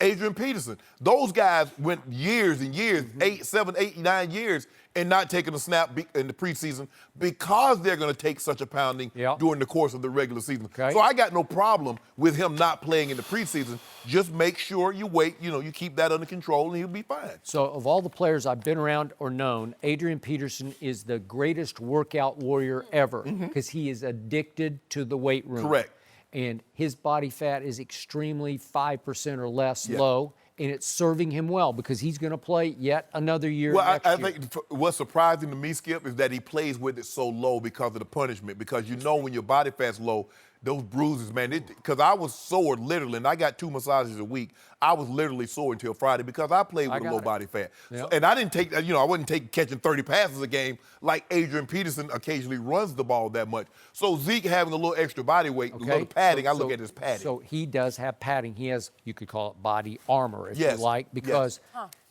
Adrian Peterson. Those guys went years and years, 8, 7, 8, 9 years, and not taking a snap in the preseason because they're going to take such a pounding during the course of the regular season. Okay. So I got no problem with him not playing in the preseason. Just make sure you wait, you keep that under control, and he'll be fine. So of all the players I've been around or known, Adrian Peterson is the greatest workout warrior ever because he is addicted to the weight room. Correct. And his body fat is extremely 5% or less low, and it's serving him well because he's going to play yet another year next I year. think what's surprising to me, Skip, is that he plays with it so low because of the punishment. Because when your body fat's low, those bruises, man, because I was sore literally, and I got 2 massages a week. I was literally sore until Friday because I played with a low body fat. Yep. So, and I didn't take, I wasn't catching 30 passes a game like Adrian Peterson occasionally runs the ball that much. So Zeke having a little extra body weight, a little padding, I look at his padding. So he does have padding. He has, you could call it body armor if you like, because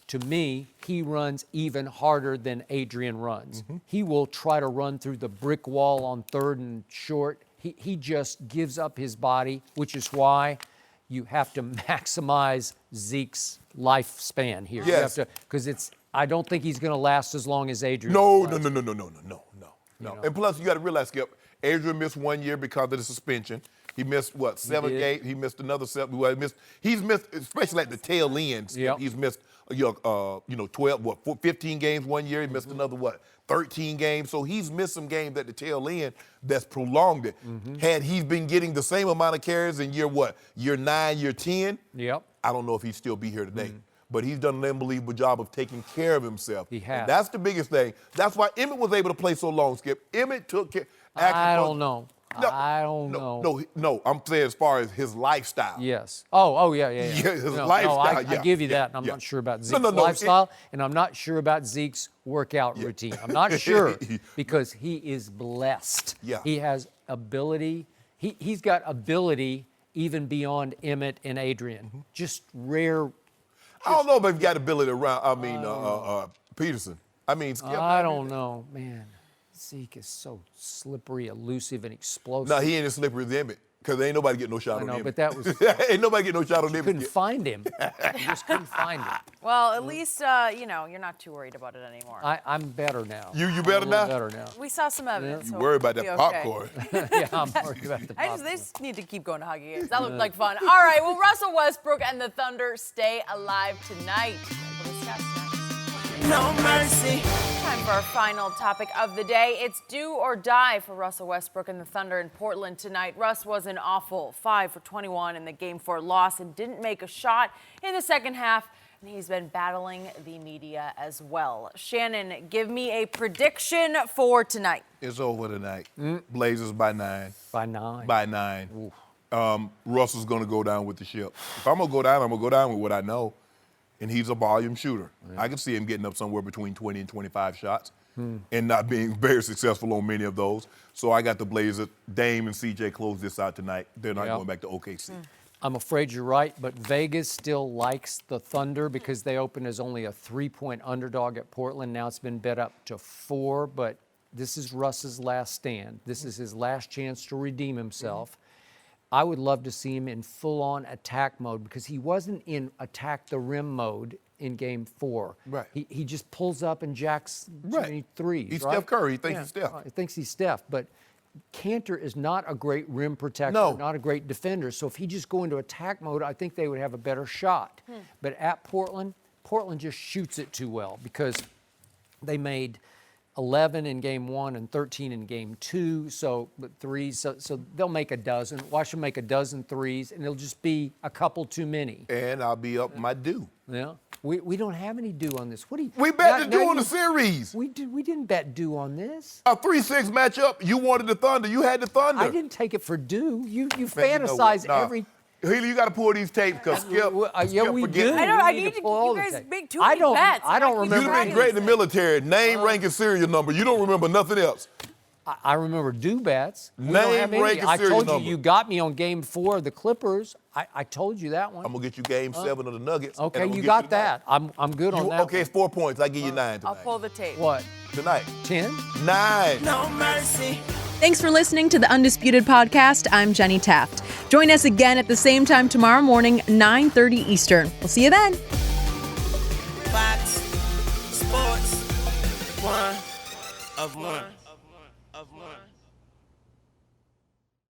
to me, he runs even harder than Adrian runs. He will try to run through the brick wall on 3rd and short. He just gives up his body, which is why you have to maximize Zeke's lifespan here. Yes. Because I don't think he's going to last as long as Adrian. No. was. And plus, you got to realize, Skip, Adrian missed 1 year because of the suspension. He missed, 7 games? He missed another 7. Well, he's missed, especially at the tail end. Yep. He's missed, 15 games 1 year. He missed another, 13 games. So he's missed some games at the tail end that's prolonged it. Had he been getting the same amount of carries in year 9, year 10, Yep. I don't know if he'd still be here today. But he's done an unbelievable job of taking care of himself. He has. And that's the biggest thing. That's why Emmett was able to play so long, Skip. Emmett took care. I don't know. I don't know. No, I'm saying as far as his lifestyle. Yes. Oh, yeah. Yeah, his No, lifestyle, I yeah, give you yeah, that, and I'm yeah. not sure about No, Zeke's no, no, lifestyle, and I'm not sure about Zeke's workout routine. I'm not sure because he is blessed. Yeah. He has ability. He's got ability even beyond Emmett and Adrian. Just rare. I don't know if he's got ability around, Peterson. Skip. I don't know, man. Zeke is so slippery, elusive, and explosive. No, he ain't as slippery as Emmett because ain't nobody getting no shot I on know, Emmett. but that was ain't nobody getting no shot on Emmett. couldn't Skip. find him. You just couldn't find him. Well, at least, you're not too worried about it anymore. I'm better now. You I'm better a little now? better now. We saw some evidence. You so worry about we'll that be okay. popcorn. Yeah, I'm worried about the They popcorn. just need to keep going to hockey games. That looked like fun. All right, well, Russell Westbrook and the Thunder stay alive tonight. We'll discuss next. No mercy. Time for our final topic of the day. It's do or die for Russell Westbrook and the Thunder in Portland tonight. Russ was an awful 5 for 21 in the Game 4 loss and didn't make a shot in the second half. And he's been battling the media as well. Shannon, give me a prediction for tonight. It's over tonight. Blazers by 9. By 9. By 9. Russell's going to go down with the ship. If I'm going to go down, I'm going to go down with what I know. and he's a volume shooter. I can see him getting up somewhere between 20 and 25 shots and not being very successful on many of those. So I got the Blazers. Dame and CJ close this out tonight. They're not going back to OKC. I'm afraid you're right, but Vegas still likes the Thunder because they opened as only a 3-point underdog at Portland. Now it's been bet up to 4, but this is Russ's last stand. This is his last chance to redeem himself. I would love to see him in full-on attack mode because he wasn't in attack the rim mode in Game 4. Right. He just pulls up and jacks threes. He's right? Steph Curry. He thinks he's Steph. He thinks he's Steph, but Cantor is not a great rim protector, not a great defender. So if he just go into attack mode, I think they would have a better shot. But at Portland just shoots it too well because they made 11 in Game 1 and 13 in Game 2, so threes. So they'll make a dozen. Watch them make a dozen threes, and it'll just be a couple too many. And I'll be up my due. Yeah. We don't have any due on this. What do you? We bet the due on the series. We didn't bet due on this. A 3-6 matchup. You wanted the Thunder. You had the Thunder. I didn't take it for due. You fantasize every. Healy, you got to pull these tapes because Skip. Yeah, we do. I need to pull you guys make too many bets. I don't remember. You've been great in the military. Name, rank, and serial number. You don't remember nothing else. I remember due bets. Name, rank, and I serial told number. you got me on Game 4 of the Clippers. I told you that one. I'm gonna get you Game 7 of the Nuggets. Okay, you got that. I'm good on that. Okay, it's 4 points. I give you 9 tonight. I'll pull the tape. What? Tonight. 10? 9. No mercy. Thanks for listening to the Undisputed Podcast. I'm Jenny Taft. Join us again at the same time tomorrow morning, 9:30 Eastern. We'll see you then. Fox Sports 1 of 1.